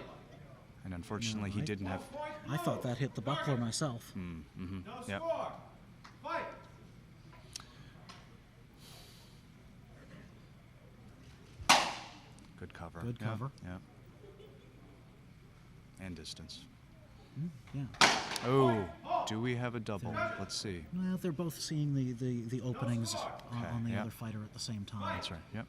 And unfortunately, he Right. didn't have. I thought that hit the buckler myself. No Yep. score. Fight. Good cover. Good cover. Yeah. And distance. Yeah. Oh, do we have a double? Let's see. Well, they're both seeing the openings on the yeah. other fighter at the same time. That's right. Yep.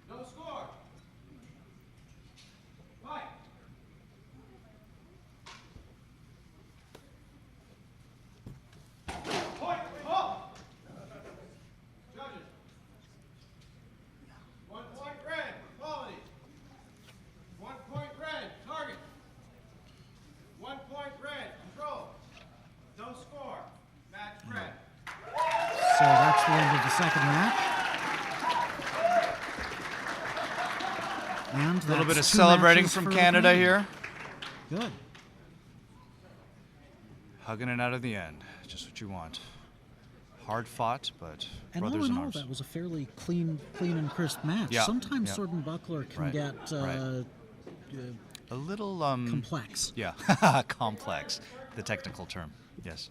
No score. Fight. Point. Halt. Judges. 1 point red. Quality. 1 point red. Target. 1 point red. Control. No score. Match red. So that's the end of the second match. And A little bit of that's 2 celebrating matches from for Canada Grandy. here. Good. Hugging it out of the end. Just what you want. Hard fought, but And all brothers in in all, arms. that was a fairly clean and crisp match. Yeah, Sometimes yeah. sword and buckler can Right, get right. A little complex. Yeah, complex. The technical term. Yes.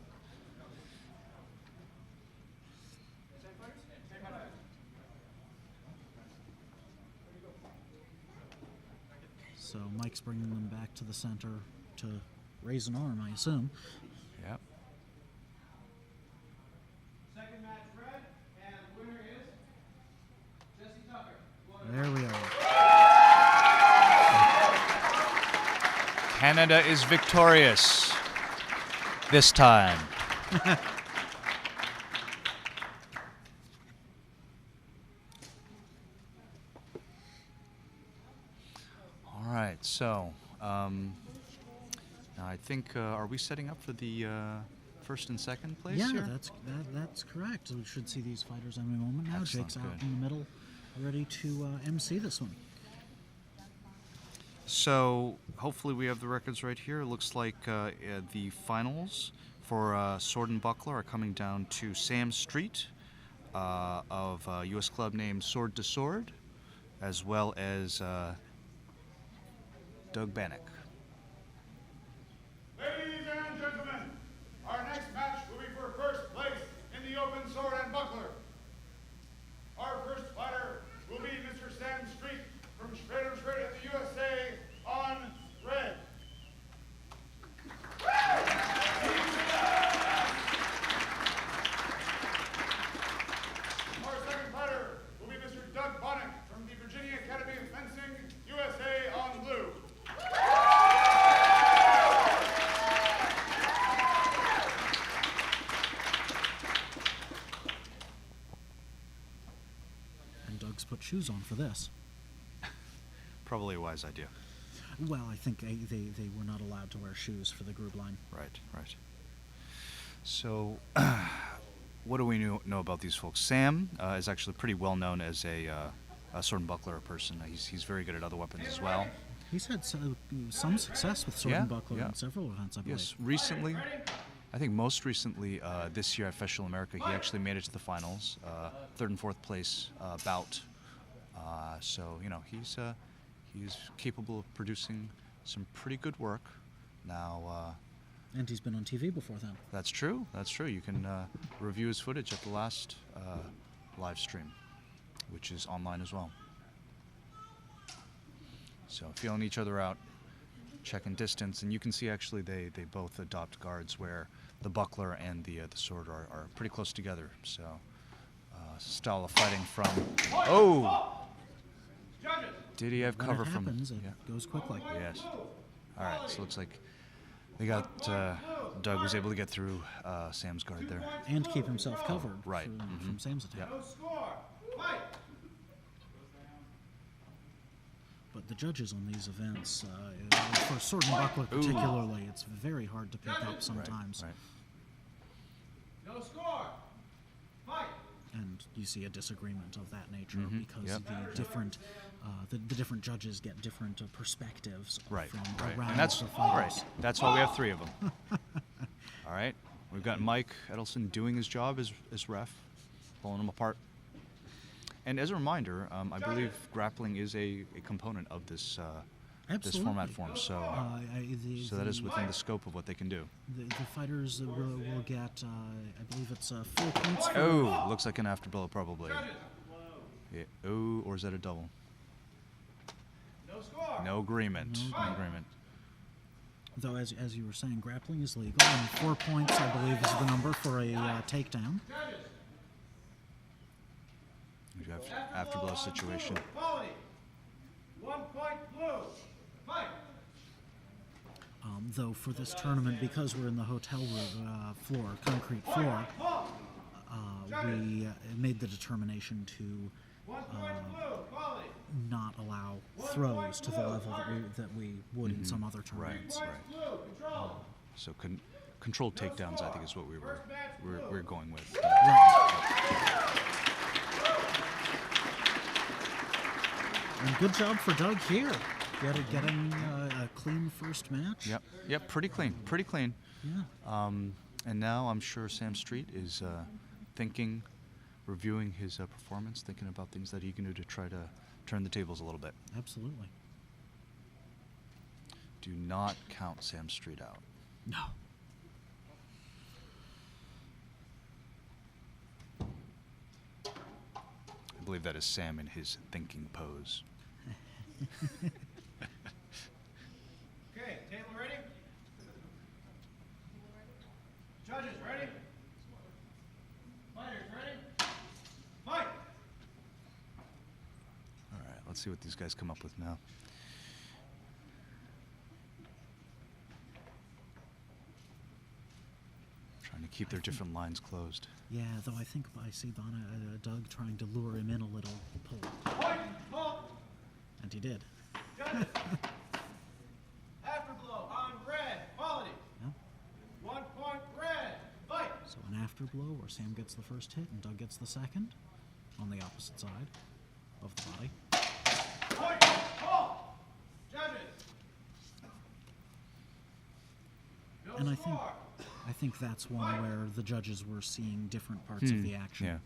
So Mike's bringing them back to the center to raise an arm, I assume. Yeah. Second match red, and the winner is Jesse Tucker. There we are. Canada is victorious this time. All right, so now I think are we setting up for the first and second place Yeah, here? that's correct. We should see these fighters any moment now. Excellent, Jake's out good. in the middle, ready to MC this one. So hopefully we have the records right here. It looks like the finals for Sword and Buckler are coming down to Sam Street of a U.S. club named Sword to Sword, as well as Doug Bahnick. Ladies and gentlemen, our next match will be for first place in the open sword and buckler. Our first fighter will be Mr. Sam Street from Schmidt at the USA on red. Our second fighter will be Mr. Doug Bahnick from the Virginia Academy of Fencing, USA on blue. And Doug's put shoes on for this. Probably a wise idea. Well, I think they were not allowed to wear shoes for the Grublein. Right, right. So, what do we know about these folks? Sam is actually pretty well known as a sword and buckler person. He's very good at other weapons as well. He's had some success with sword Yeah, and buckler yeah. in several events, I believe. Yes, recently, I think most recently this year at Festival America, he actually made it to the finals, third and fourth place bout. So he's capable of producing some pretty good work. Now, And he's been on TV before then. that's true. That's true. You can review his footage at the last live stream, which is online as well. So feeling each other out, checking distance, and you can see actually they both adopt guards where the buckler and the sword are pretty close together. So style of fighting from. Oh! Did he have When cover it from? happens, it Yeah. goes quickly. Yes. All right. So it looks like they got Doug was able to get through Sam's guard there. And keep himself covered Right, from Sam's attack. Yeah. No score. Fight. But the judges on these events, for sword and buckler particularly, it's very hard to pick up sometimes. Right. No score. Fight. And you see a disagreement of that nature because Yep. the different judges get different perspectives Right. from Right. around And that's the fighters. right. That's why we have three of them. All right. We've got Mike Edelson doing his job as ref, pulling them apart. And as a reminder, I believe grappling is a component of this format form. So, so that is within the scope of what they can do. The fighters will get, I believe it's 4 points. For Oh, looks like an afterblow probably. Yeah. Oh, or is that a double? No score. No agreement. No agreement. Though, as you were saying, grappling is legal, and 4 points, I believe, is the number for a takedown. We have afterblow situation. Quality. 1 point blue. Fight. Though for this tournament, because we're in the hotel room, concrete floor, we made the determination to 1 point blue. Quality. not allow throws to the level that we would in some other tournaments. Right. Blue. Control. So controlled takedowns, I think, is what we're going with. And good job for Doug here, getting a clean first match. Yep. Pretty clean. Yeah. And now I'm sure Sam Street is thinking, reviewing his performance, thinking about things that he can do to try to turn the tables a little bit. Absolutely. Do not count Sam Street out. No. I believe that is Sam in his thinking pose. Okay, table ready? Judges ready? Fighters ready? Fight! All right, let's see what these guys come up with now. Trying to keep their different lines closed. Yeah, though I think I see Doug trying to lure him in a little pull. Fight! Halt! And he did. Judges! Afterblow on red. Quality. Yeah. 1 point red. Fight! So an afterblow where Sam gets the first hit and Doug gets the second on the opposite side of the body. Point! Halt! Judges! No And score. I think that's one where the judges were seeing different parts of the action. Yeah.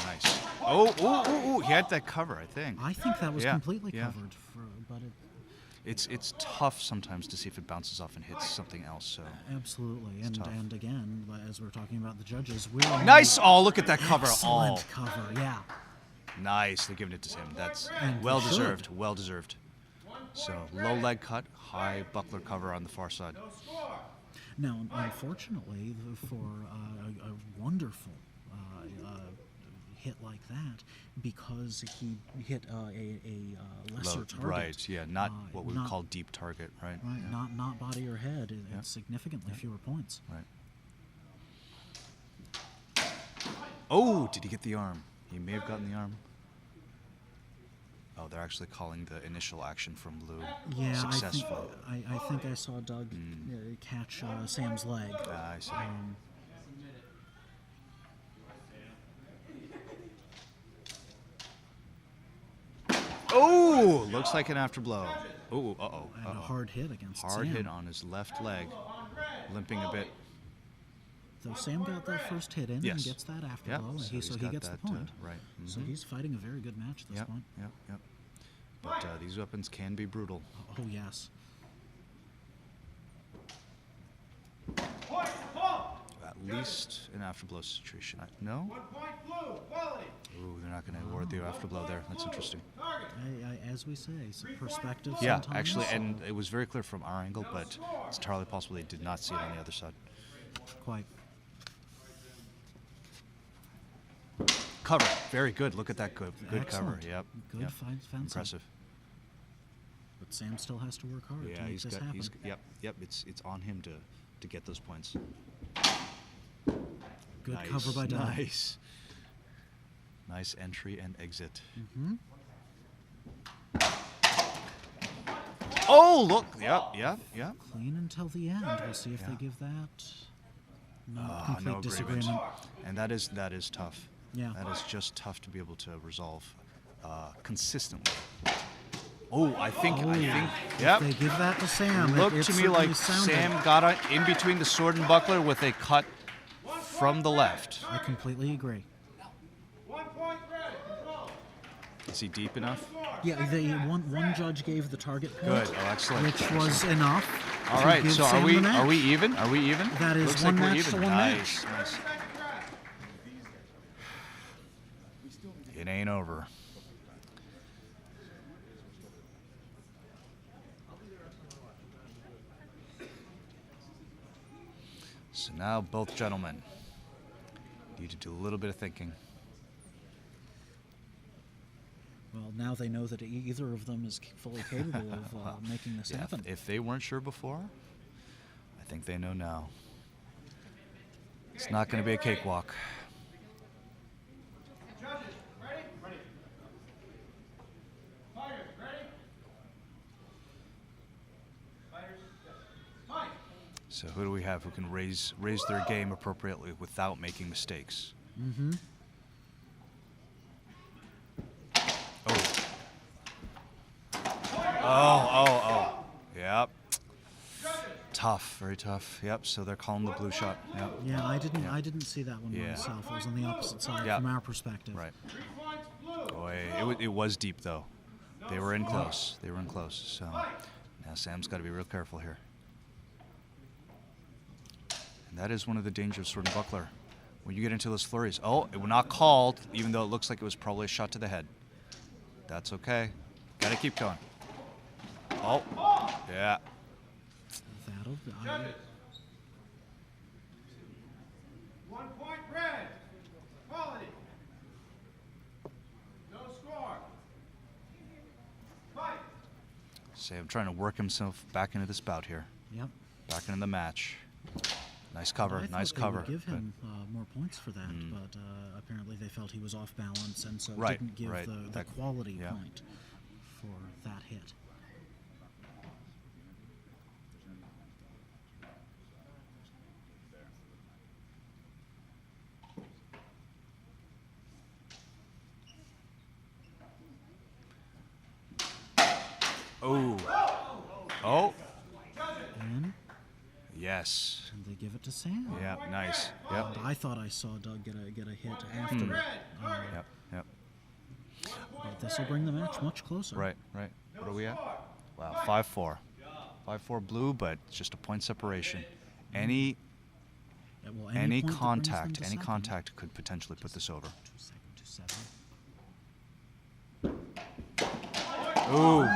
Nice. Oh, he had that cover, I think. I think that was Yeah, completely yeah. covered, but It's tough sometimes to see if it bounces off and hits something else. So absolutely. tough. And again, as we're talking about the judges, we're nice. Oh, look at that cover. excellent Oh, cover. Yeah. nice. They're giving it to him. That's And well they deserved. should. Well deserved. So low leg cut, high buckler cover on the far side. No score. Now, unfortunately, for a wonderful hit like that, because he hit a lesser Low, target. right. Yeah. Not what we would not- call deep target. Right. Right, Yeah. not body or head. Yeah. It's significantly fewer points. Right. Oh, did he get the arm? He may have gotten the arm. Oh, they're actually calling the initial action from blue Yeah, successful. I think I saw Doug catch Sam's leg. I see. Oh, looks like an afterblow. Oh, And a hard hit against Hard Sam. hit on his left leg, limping a bit. Though Sam got that first hit in and Yes. gets that afterblow, Yep, and so he he's got gets that, the point. right. So he's fighting a very good match at this point. Yep. But these weapons can be brutal. Oh, yes. Point! Halt! At least an afterblow situation. No? 1 point blue. Quality. Ooh, they're not going to award the afterblow there. That's interesting. Target. As we say, some perspective Yeah, sometimes. actually, and it was very clear from our angle, but it's entirely possible they did not see it on the other side. Quite. Cover, very good. Look at that good cover. Excellent. Yep. Good yep. fencing. Impressive. But Sam still has to work hard to Yeah, make this happen. Yep. It's on him to get those points. Good Nice, cover by Doug. Nice entry and exit. Mm-hmm. Oh, look. Yep. Clean until the end. We'll see if they Yeah. give that. No, No complete agreement. disagreement. And that is tough. Yeah. That is just tough to be able to resolve consistently. Oh, I think, yep. They give that to Sam. Looked it to me like sounded. Sam got in between the sword and buckler with a cut from the left. I completely agree. 1 point red. Control. Is he deep enough? Yeah, one judge gave the target point, Good. Oh, excellent. which was enough. All to right. give So Sam are we the match. even? Are we even? That is Looks one like we're match to even. one Nice. match. Nice. It ain't over. So now both gentlemen need to do a little bit of thinking. Well, now they know that either of them is fully capable of making this Yeah, happen. if they weren't sure before, I think they know now. It's not going to be a cakewalk. Judges, ready? Ready. Fighters, ready? Fighters, yes. Fight. So who do we have who can raise their game appropriately without making mistakes? Mm-hmm. Oh. Yep. Tough, very tough. Yep, so they're calling the blue shot. Yep. Yeah, I didn't see that one Yeah. myself. It was on the opposite side Yeah. from our perspective. Right. 3 points blue. Oh, it was deep though. They were in close. They were in close. So now Sam's got to be real careful here. And that is one of the dangers of sword and buckler. When you get into those flurries. Oh, it was not called, even though it looks like it was probably a shot to the head. That's okay. Got to keep going. Oh, yeah. That'll. Judges. 1 point red. Quality. No score. Fight. Sam trying to work himself back into this bout here. Yep. Back into the match. Nice cover. I Nice thought cover. They would give Good. him more points for that, but apparently they felt he was off balance, and so Right, didn't give right. the That- quality yeah. point for that hit. Oh. And Yes. they give it to Sam. Yeah. Nice. Yep. And I thought I saw Doug get a hit after, Yep. Yep. but this will bring the match much closer. Right. What are we at? Wow. 5-4. 5-4 blue, but it's just a point separation. Any Yeah, well, any point that brings them contact, to any second. contact could potentially put this over. 2-7. Ooh.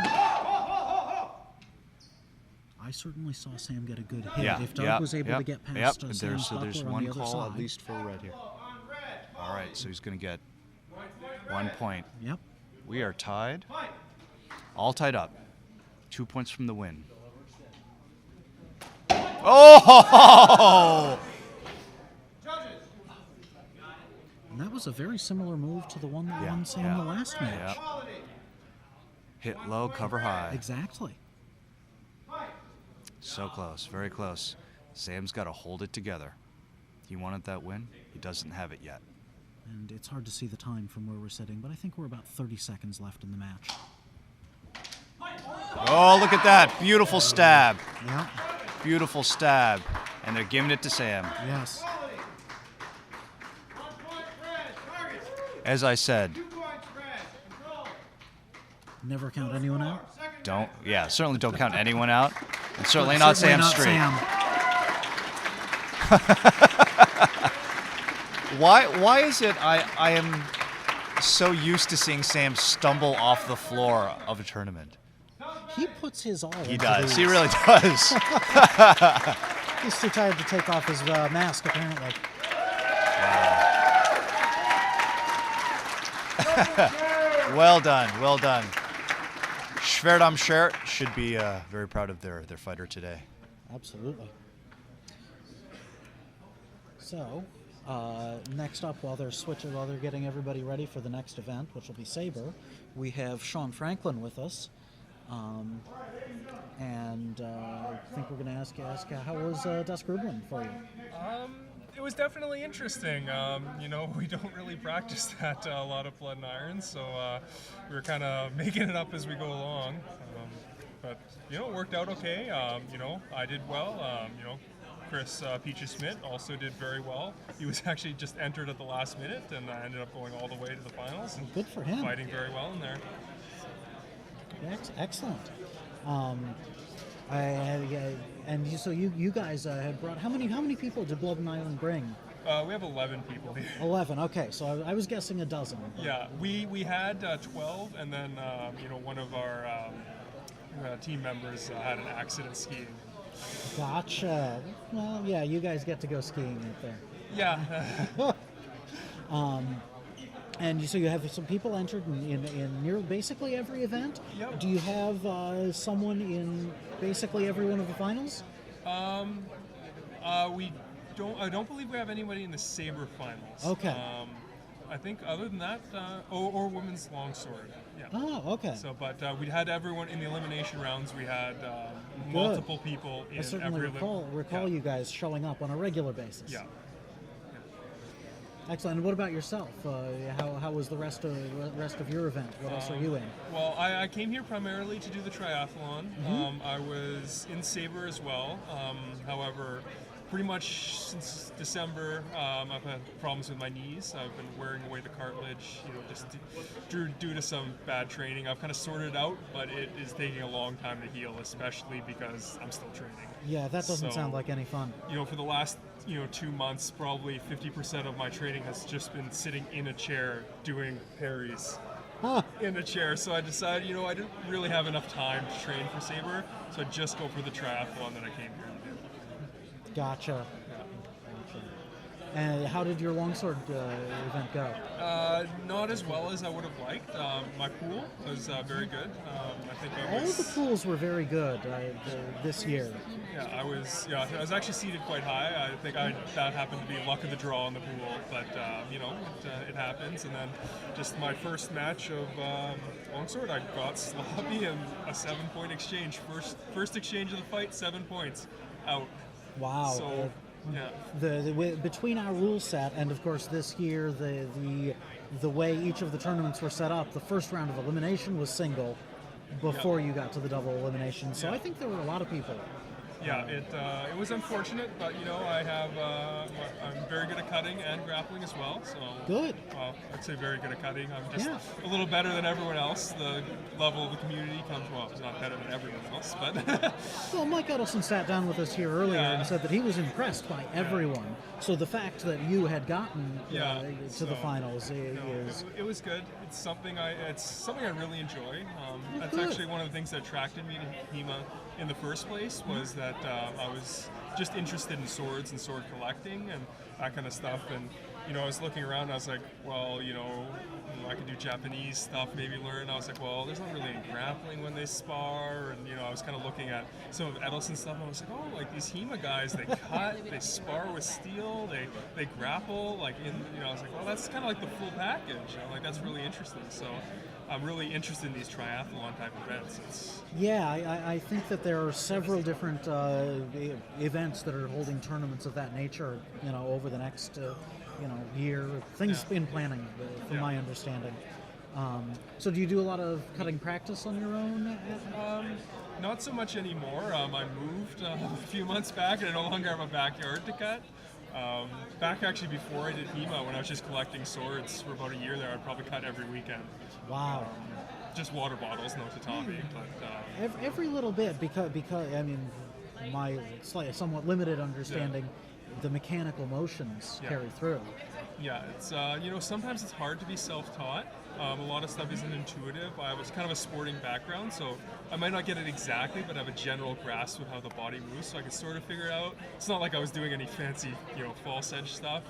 I certainly saw Sam get a good hit. Yeah. If Doug was able to get past Yep. Sam's So there's buckler on one the other call side. at least for red here. All right. So he's going to get 1 point. Yep. We are tied. All tied up. 2 points from the win. Oh! And that was a very similar move to the one that won Sam yeah, the last match. Yeah. Hit low, cover high. Exactly. So close, very close. Sam's got to hold it together. He wanted that win. He doesn't have it yet. And it's hard to see the time from where we're sitting, but I think we're about 30 seconds left in the match. Oh, look at that. Beautiful stab. Yeah. Beautiful stab. And they're giving it to Sam. Yes. As I said, Never count anyone out. certainly don't count anyone out. And certainly not Sam Street. Sam. Why is it I am so used to seeing Sam stumble off the floor of a tournament? He puts his all He into does. these. He really does. He's too tired to take off his mask, apparently. Well done. Well done. Schwerdam Schert should be very proud of their fighter today. Absolutely. So, next up, while they're getting everybody ready for the next event, which will be Sabre, we have Sean Franklin with us. And I think we're going to ask how was Dust Grublein for you? It was definitely interesting. You know, we don't really practice that a lot of blood and iron, so we were kind of making it up as we go along. But you know, it worked out okay. You know, I did well. You know, Kris Schmidt also did very well. He was actually just entered at the last minute, and I ended up going all the way to the finals. And good for him. Fighting very well in there. Excellent. And so you guys had brought how many people did Blood and Iron bring? We have 11 people here. 11. Okay, so I was guessing a dozen. Yeah, we had 12, and then you know, one of our team members had an accident skiing. Gotcha. Well, yeah, you guys get to go skiing right there. Yeah. And so you have some people entered in near basically every event. Yep. Do you have someone in basically every one of the finals? We don't. I don't believe we have anybody in the Sabre finals. Okay. I think other than that, or women's longsword. Yeah. Oh, okay. So, but we had everyone in the elimination rounds. We had multiple people in I certainly every recall you guys showing up on a regular basis. Yeah. Excellent. And what about yourself? How was the rest of your event? What else are you in? Well, I came here primarily to do the triathlon. Mm-hmm. I was in Sabre as well. However, pretty much since December, I've had problems with my knees. I've been wearing away the cartilage, you know, just due to some bad training. I've kind of sorted it out, but it is taking a long time to heal, especially because I'm still training. Yeah, that doesn't sound like any fun. You know, for the last 2 months, probably 50% of my training has just been sitting in a chair doing parries. In a chair, so I decided, you know, I didn't really have enough time to train for Sabre, so I just go for the triathlon that I came here to do. Gotcha. And how did your longsword event go? Not as well as I would have liked. My pool was very good. I think all of the pools were very good this year. Yeah, I was actually seated quite high. I think that happened to be luck of the draw in the pool, but you know, it happens. And then just my first match of longsword, I got sloppy and a 7-point exchange. First exchange of the fight, 7 points, out. Wow. So. Yeah. The between our rule set and of course this year the way each of the tournaments were set up, the first round of elimination was single before you got to the double elimination. So I think there were a lot of people. Yeah, it was unfortunate, but you know, I'm very good at cutting and grappling as well. So good. Well, I'd say very good at cutting. I'm just a little better than everyone else. The level of the community comes it's not better than everyone else, but. Well, Mike Edelson sat down with us here earlier and said that he was impressed by everyone. So the fact that you had gotten to the finals is it was good. It's something I really enjoy. That's actually one of the things that attracted me to HEMA in the first place was that I was just interested in swords and sword collecting and that kind of stuff. And you know, I was looking around. I was like, well, you know, I could do Japanese stuff, maybe learn. I was like, well, there's not really any grappling when they spar. And you know, I was kind of looking at some of Edelson stuff. And I was like, oh, like these HEMA guys, they cut, they spar with steel, they grapple. Like I was like, well, that's kind of like the full package. You know, like that's really interesting. So. I'm really interested in these triathlon type events. I think that there are several different events that are holding tournaments of that nature, you know, over the next, year. Things in planning, from my understanding. So do you do a lot of cutting practice on your own? Not so much anymore. I moved a few months back and I no longer have a backyard to cut. Back actually before I did HEMA, when I was just collecting swords for about a year there, I'd probably cut every weekend. Wow. Just water bottles, no tatami. But, every little bit, because I mean, my somewhat limited understanding, the mechanical motions carry through. Yeah, it's sometimes it's hard to be self-taught. A lot of stuff isn't intuitive. I was kind of a sporting background, so I might not get it exactly, but I have a general grasp of how the body moves, so I can sort of figure it out. It's not like I was doing any fancy, false edge stuff.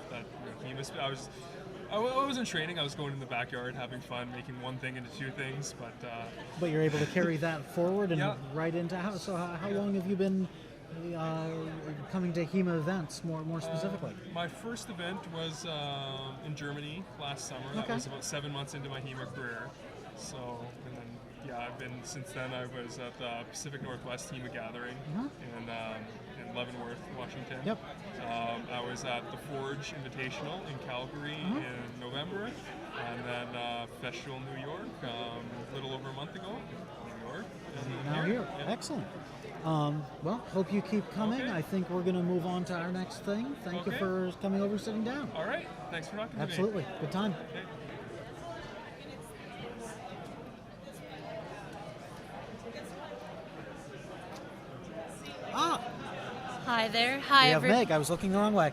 I wasn't training. I was going in the backyard, having fun, making one thing into two things. But you're able to carry that forward and right into how. So how long have you been coming to HEMA events more specifically? My first event was in Germany last summer. That was about 7 months into my HEMA career. So, and then I've been since then. I was at the Pacific Northwest HEMA gathering, and Leavenworth, Washington. Yep. I was at the Forge Invitational in Calgary in November, and then Festival New York a little over a month ago, New York. And Now here. Yeah. Excellent. Well, hope you keep coming. Okay. I think we're going to move on to our next thing. Thank you Okay. for coming over, sitting down. All right. Thanks for talking to me. Absolutely. Good time. Okay. Ah, Hi there. we Hi, have Meg. I was looking the wrong way.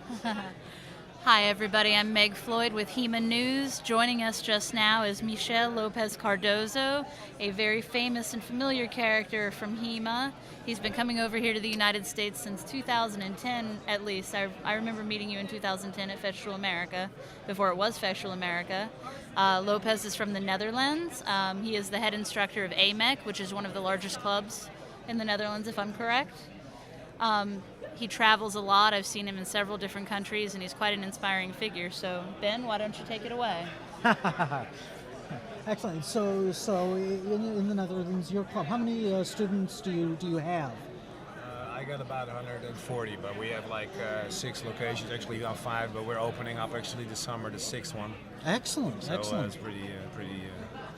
Hi, everybody. I'm Meg Floyd with HEMA News. Joining us just now is Mishael Lopez Cardozo, a very famous and familiar character from HEMA. He's been coming over here to the United States since 2010, at least. I remember meeting you in 2010 at Festival America, before it was Festival America. Lopez is from the Netherlands. He is the head instructor of AMEC, which is one of the largest clubs in the Netherlands, if I'm correct. He travels a lot. I've seen him in several different countries, and he's quite an inspiring figure. So, Ben, why don't you take it away? Excellent. So in the Netherlands, your club, how many students do you have? I got about 140, but we have like 6 locations. Actually, we have 5, but we're opening up actually this summer the 6th one. Excellent. So Excellent. it's pretty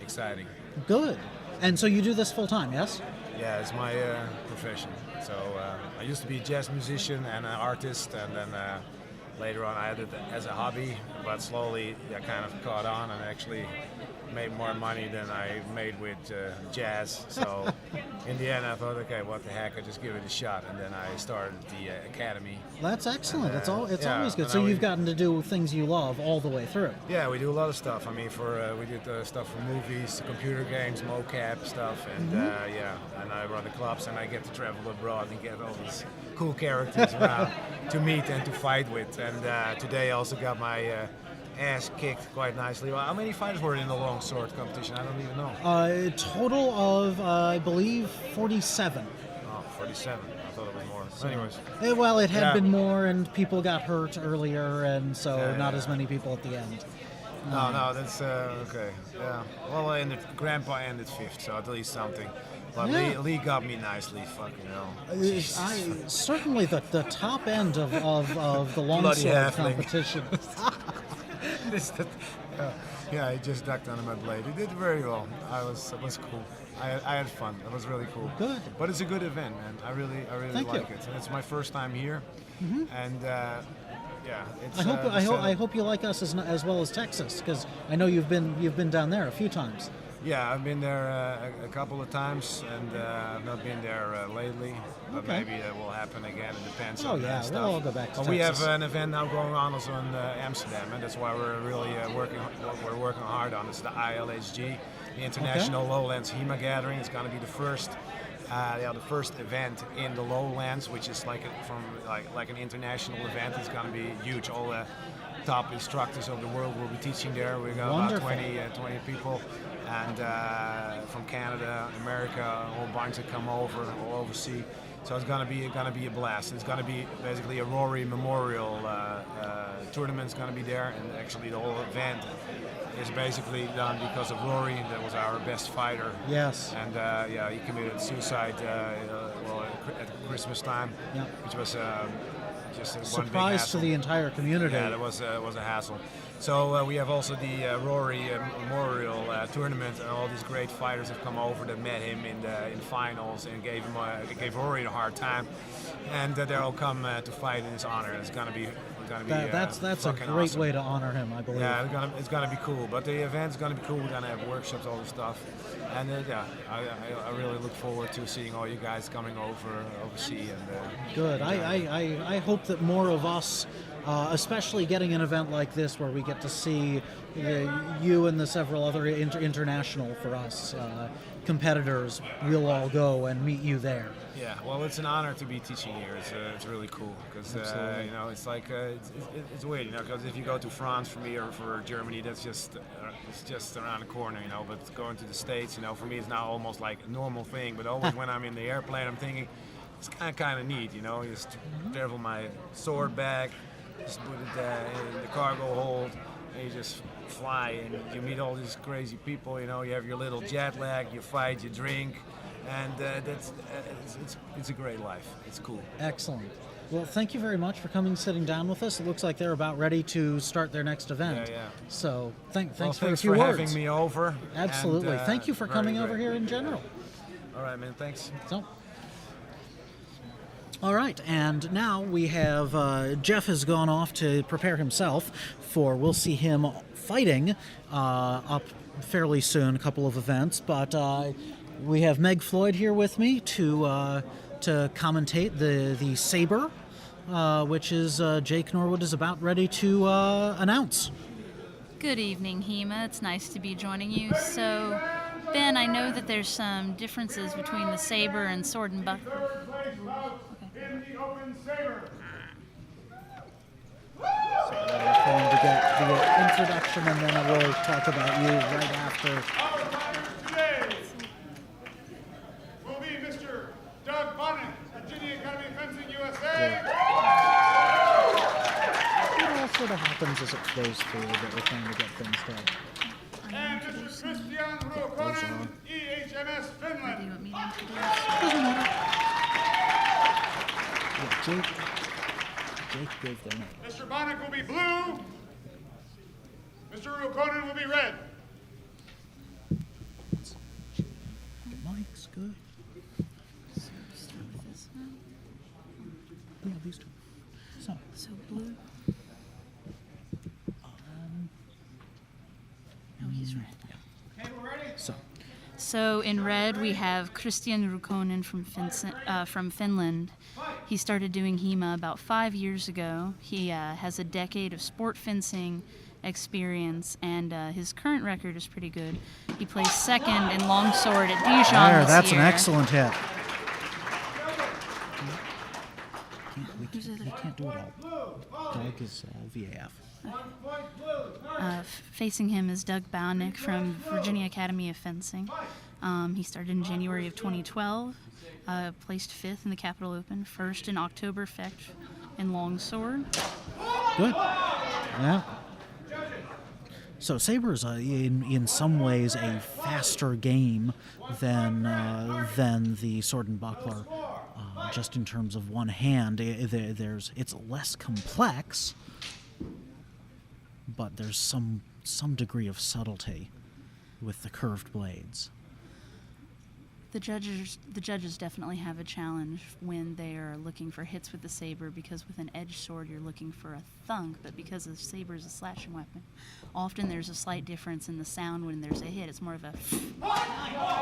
exciting. Good. And so you do this full time, yes? Yeah, it's my profession. So I used to be a jazz musician and an artist, and then later on I had it as a hobby, but slowly I kind of caught on and actually made more money than I made with jazz. So in the end I thought, okay, what the heck, I just give it a shot, and then I started the academy. That's excellent. It's always good. and So now you've gotten to do things you love all the way through. Yeah, we do a lot of stuff. I mean, we did stuff for movies, computer games, mocap stuff, and and I run the clubs, and I get to travel abroad and get all these cool characters around to meet and to fight with. And today I also got my ass kicked quite nicely. Well, how many fighters were in the longsword competition? I don't even know. A total of, I believe, 47. Oh, 47. I thought it was more. Anyways. Well, it had Yeah. been more, and people got hurt earlier, and so Yeah, not yeah. as many people at the end. No, that's okay. Yeah. Well, Grandpa ended 5th, so at least something. But Yeah. Lee got me nicely, fucking hell. Certainly the top end of the Bloody longsword halfling. competition. Yeah, he just ducked under my blade. He did very well. It was cool. I had fun. It was really cool. Good. But it's a good event, man. I really Thank like you. it. And it's my first time here, and yeah, it's. I hope you like us as well as Texas, because I know you've been down there a few times. Yeah, I've been there a couple of times, and I've not been there lately. But Okay. maybe that will happen again. It depends Oh, on yeah, stuff. we'll all go back to But we have Texas. an event now going on also in Amsterdam, and that's why we're really what we're working hard on. It's the ILHG, the International Lowlands HEMA Gathering. It's going to be the first event in the Lowlands, which is like an international event. It's going to be huge. All the top instructors of the world will be teaching there. We got Wonderful. about 20 people, and from Canada, America, a whole bunch that come over, all overseas. So it's gonna be a blast. It's gonna be basically a Rory Memorial tournament's gonna be there, and actually the whole event is basically done because of Rory. That was our best fighter. Yes. And he committed suicide at Christmas time, Yeah. which was just a one big Surprise to hassle. the entire community. Yeah, that was a hassle. So we have also the Rory Memorial tournament, and all these great fighters have come over that met him in finals and gave Rory a hard time, and they'll all come to fight in his honor. It's gonna be That's a fucking great awesome. way to honor him, I believe. Yeah, it's gonna be cool. But the event's gonna be cool. We're gonna have workshops, all this stuff, and I really look forward to seeing all you guys coming overseas. And Good. I hope that more of us, especially getting an event like this where we get to see you and the several other international for us competitors, we'll all go and meet you there. yeah, well, it's an honor to be teaching here. It's really cool because Absolutely. it's like it's weird, because if you go to France for me or for Germany, that's just it's just around the corner, But going to the States, for me, it's now almost like a normal thing. But always when I'm in the airplane, I'm thinking it's kind of neat, Just travel my sword bag, just put it in the cargo hold, and you just fly, and you meet all these crazy people. You have your little jet lag, you fight, you drink, and it's a great life. It's cool. Excellent. Well, thank you very much for coming, sitting down with us. It looks like they're about ready to start their next event. Yeah. So thanks for a Thanks few for words. having me over. Absolutely. And, thank you for coming over here in general. All right, man. Thanks. So. All right, and now we have Jeff has gone off to prepare himself for. We'll see him fighting up fairly soon, a couple of events. But we have Meg Floyd here with me to commentate the Sabre, which is Jake Norwood is about ready to announce. Good evening, HEMA. It's nice to be joining you. So, Ben, I know that there's some differences between the Sabre and sword and buckler. In the open saber. So we're going to get the introduction, and then we'll talk about you right after. Our fighter today will be Mr. Doug Bahnick, Virginia Academy of Fencing, USA. It all sort of happens as it flows through that we're trying to get things done. And Mr. Kristian Roukonen, EHMS Finland. Doesn't matter. Yeah, Jake gave their name. Mr. Bahnick will be blue. Mr. Roukonen will be red. Mike's good. Yeah, these two. So blue. Oh, he's red. Okay, we're ready? So in red we have Kristian Roukonen from Finland. He started doing HEMA about 5 years ago. He has a decade of sport fencing experience, and his current record is pretty good. He placed second in longsword at Dijon this That's year. an excellent hit. We can't do it all. Doug is VAF. Facing him is Doug Bahnick from Virginia Academy of Fencing. He started in January of 2012, placed 5th in the Capital Open, 1st in October Fecht in longsword. Good. Yeah. So Sabre is in some ways a faster game than the sword and buckler. Just in terms of one hand, it's less complex, but there's some degree of subtlety with the curved blades. The judges definitely have a challenge when they are looking for hits with the Sabre, because with an edged sword you're looking for a thunk, but because the Sabre is a slashing weapon, often there's a slight difference in the sound when there's a hit. It's more of a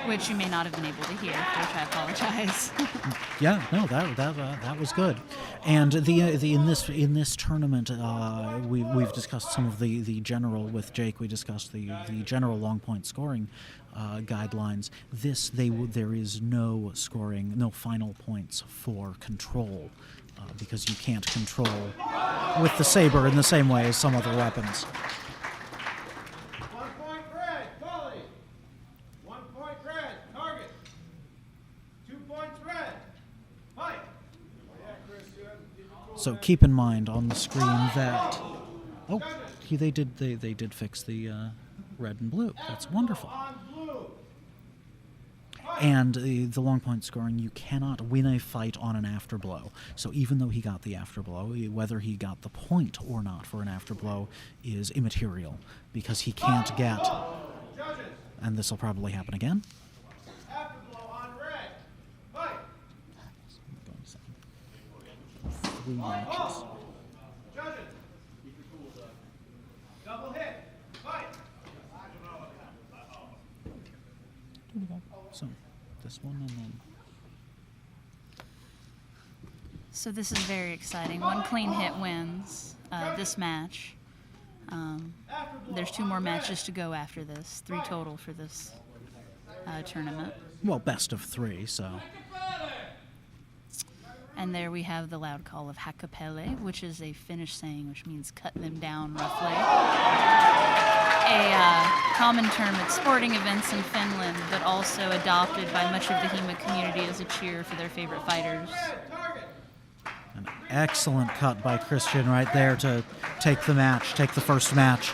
which you may not have been able to hear, for which I apologize. Yeah, no, that was good. And in this tournament, we've discussed some of the general with Jake. We discussed the general Longpoint scoring guidelines. There is no scoring, no final points for control, because you can't control with the Sabre in the same way as some other weapons. 1 point red, volley. 1 point red, target. 2 points red, fight. So keep in mind on the screen that they did fix the red and blue. That's wonderful. And the long point scoring, you cannot win a fight on an afterblow. So even though he got the afterblow, whether he got the point or not for an afterblow is immaterial, because he can't get, and this will probably happen again. Afterblow on red, fight. 3 matches. Judges. Double hit, fight. So this one and then. So this is very exciting. 1 clean hit wins this match. There's 2 more matches to go after this, 3 total for this tournament. Well, best of 3, so. And there we have the loud call of Hakapelle, which is a Finnish saying which means cut them down roughly. A common term at sporting events in Finland, but also adopted by much of the HEMA community as a cheer for their favorite fighters. An excellent cut by Kristian right there to take the first match.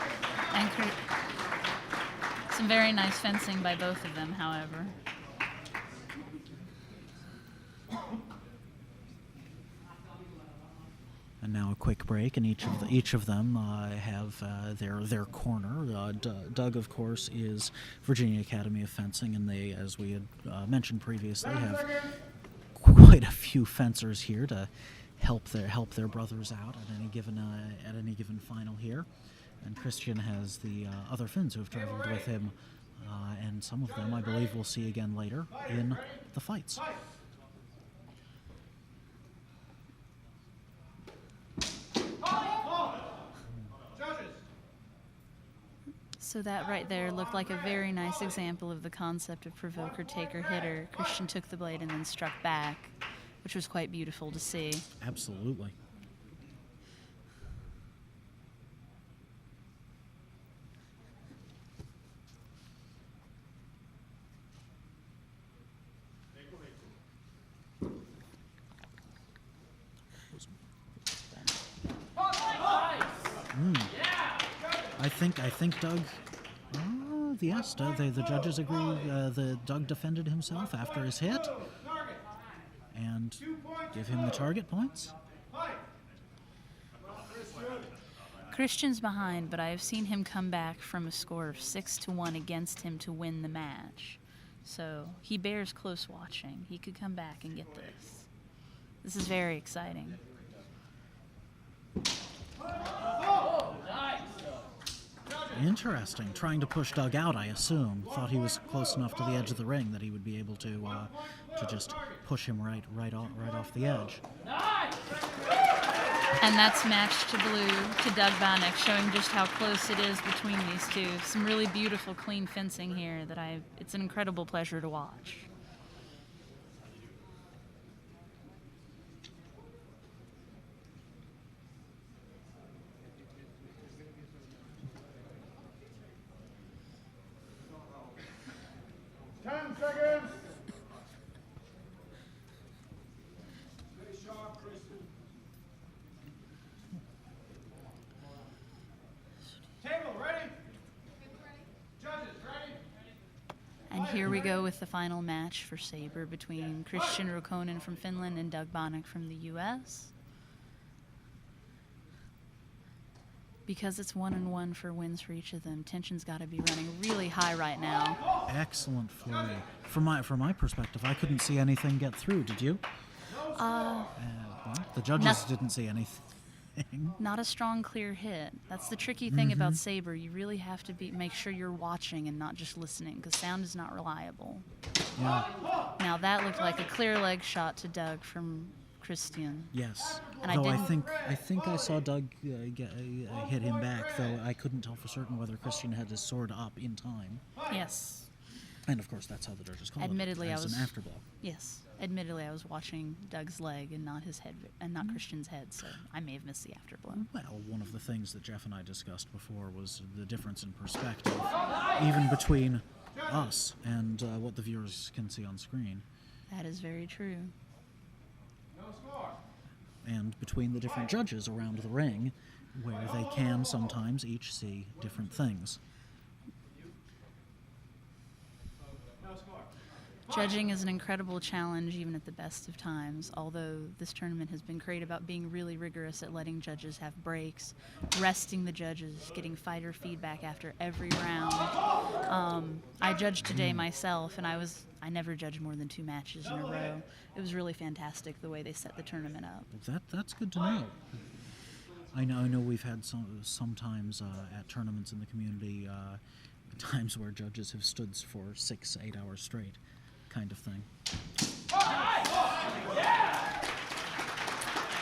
And some very nice fencing by both of them, however. And now a quick break, and each of them have their corner. Doug, of course, is Virginia Academy of Fencing, and they, as we had mentioned previously, have quite a few fencers here to help their brothers out at any given final here. And Kristian has the other Finns who have traveled with him, and some of them, I believe, we'll see again later in the fights. So that right there looked like a very nice example of the concept of provoker, taker, hitter. Kristian took the blade and then struck back, which was quite beautiful to see. Absolutely. I think Doug. Yes, the judges agree. The Doug defended himself after his hit, and give him the target points. Kristian's behind, but I have seen him come back from a score of 6-1 against him to win the match. So he bears close watching. He could come back and get this. This is very exciting. Interesting. Trying to push Doug out, I assume. Thought he was close enough to the edge of the ring that he would be able to just push him right off the edge. And that's match to blue to Doug Bahnick, showing just how close it is between these two. Some really beautiful, clean fencing here that it's an incredible pleasure to watch. Here we go with the final match for Sabre between Kristian Roukonen from Finland and Doug Bahnick from the U.S. Because it's 1-1 for wins for each of them, tension's got to be running really high right now. Excellent flurry. From my perspective, I couldn't see anything get through. Did you? Well, the judges didn't see anything. Not a strong, clear hit. That's the tricky thing about Sabre. You really have to make sure you're watching and not just listening, because sound is not reliable. Yeah. Now that looked like a clear leg shot to Doug from Kristian. Yes. And though I think I saw Doug hit him back, though I couldn't tell for certain whether Kristian had his sword up in time. Yes. And of course, that's how the judges call Admittedly, it. As an afterblow. Yes. Admittedly, I was watching Doug's leg and not his head, and not Kristian's head, so I may have missed the afterblow. Well, one of the things that Jeff and I discussed before was the difference in perspective, even between us and what the viewers can see on screen. That is very true. And between the different judges around the ring, where they can sometimes each see different things. Judging is an incredible challenge even at the best of times, although this tournament has been great about being really rigorous at letting judges have breaks, resting the judges, getting fighter feedback after every round. I judged today myself, and I never judged more than 2 matches in a row. It was really fantastic the way they set the tournament up. That's good to know. I know we've had sometimes at tournaments in the community times where judges have stood for 6-8 hours straight. Kind of thing.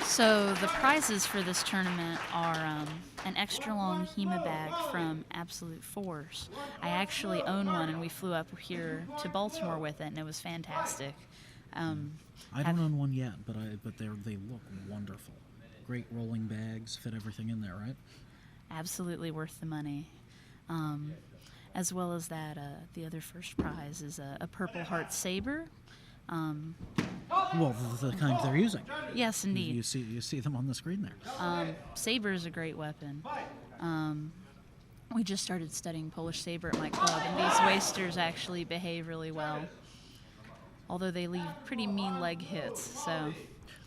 So the prizes for this tournament are an extra long HEMA bag from Absolute Force. I actually own one, and we flew up here to Baltimore with it, and it was fantastic. I don't own one yet, but they look wonderful. Great rolling bags, fit everything in there, right? Absolutely worth the money. As well as that, the other first prize is a Purple Heart Sabre. Well, the kind they're using. Yes, indeed. You see them on the screen there. Sabre is a great weapon. We just started studying Polish sabre at my club, and these wasters actually behave really well. Although they leave pretty mean leg hits, so.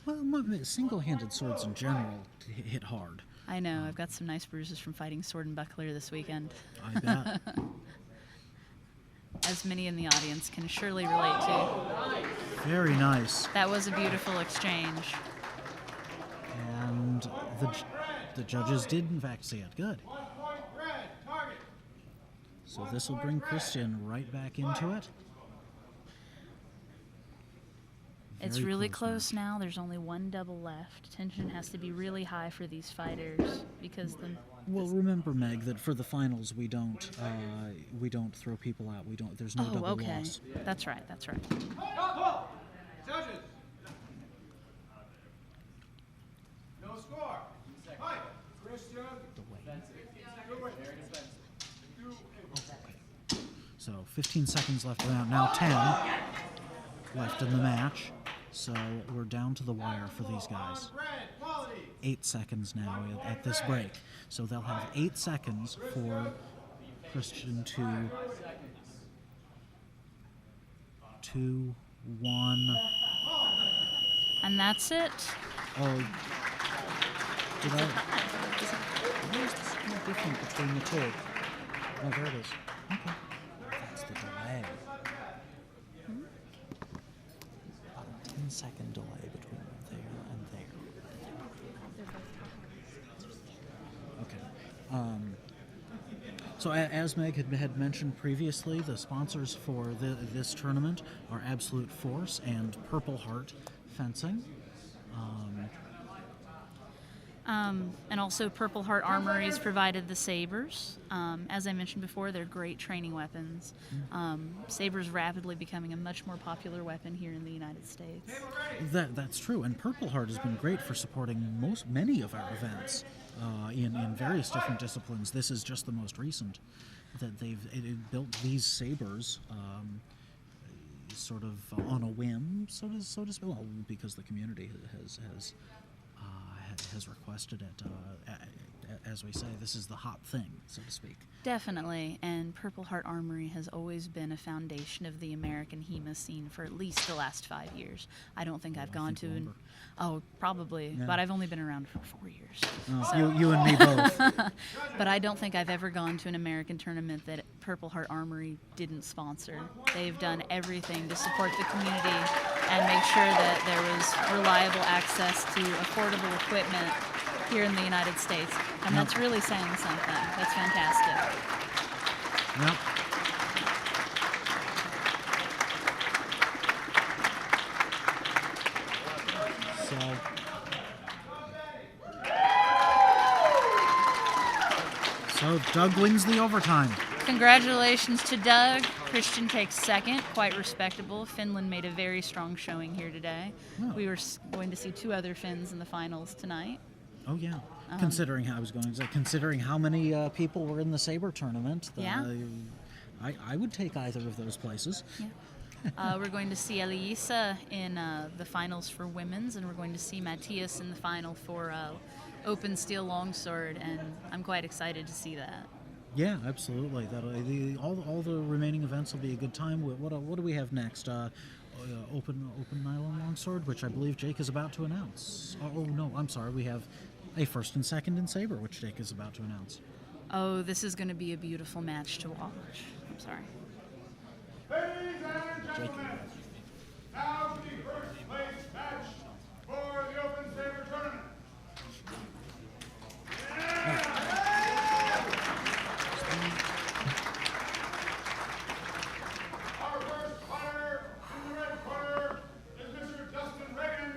Well, single-handed swords in general hit hard. I know. I've got some nice bruises from fighting sword and buckler this weekend. I bet. As many in the audience can surely relate to. Very nice. That was a beautiful exchange. And the judges did, in fact, see it. Good. So this will bring Kristian right back into it. It's Very really close close now. There's only one double left. Tension has to be really high for these fighters because the. Well, remember, Meg, that for the finals we don't throw people out. There's no double okay. loss. That's right. That's right. Judges. No score. Fight. Kristian. So 15 seconds left around. Now 10 left in the match. So we're down to the wire for these guys. 8 seconds now at this break. So they'll have 8 seconds for Kristian to 2, 1. And that's it. Oh, did I? Where's the signal different between the two? Oh, there it is. Okay. That's the delay. About a 10-second delay between there and there. Okay. So as Meg had mentioned previously, the sponsors for this tournament are Absolute Force and Purple Heart Fencing. And also Purple Heart Armories provided the sabers. As I mentioned before, they're great training weapons. Sabers rapidly becoming a much more popular weapon here in the United States. That's true, and Purple Heart has been great for supporting many of our events in various different disciplines. This is just the most recent that they've built these sabers sort of on a whim, so to speak, well, because the community has requested it. As we say, this is the hot thing, so to speak. Definitely, and Purple Heart Armory has always been a foundation of the American HEMA scene for at least the last 5 years. I don't think I've gone to an... Oh, probably, Yeah. but I've only been around for 4 years. Oh, So- you and me both. But I don't think I've ever gone to an American tournament that Purple Heart Armory didn't sponsor. They've done everything to support the community and make sure that there was reliable access to affordable equipment here in the United States. And Yep. that's really saying something. That's fantastic. Yep. So Doug wins the overtime. Congratulations to Doug. Kristian takes second, quite respectable. Finland made a very strong showing here today. Oh. We were going to see 2 other Finns in the finals tonight. Oh yeah. Considering how I was going to say, considering how many people were in the Sabre tournament, Yeah. I would take either of those places. Yeah. We're going to see Eliisa in the finals for women's, and we're going to see Matias in the final for open steel longsword, and I'm quite excited to see that. Yeah, absolutely. All the remaining events will be a good time. What do we have next? Open nylon longsword, which I believe Jake is about to announce. Oh no, I'm sorry. We have a first and second in Sabre, which Jake is about to announce. Oh, this is going to be a beautiful match to watch. I'm sorry. Ladies and gentlemen, now to the first place match for the Open Sabre Tournament. Our first fighter in the red corner is Mr. Dustin Reagan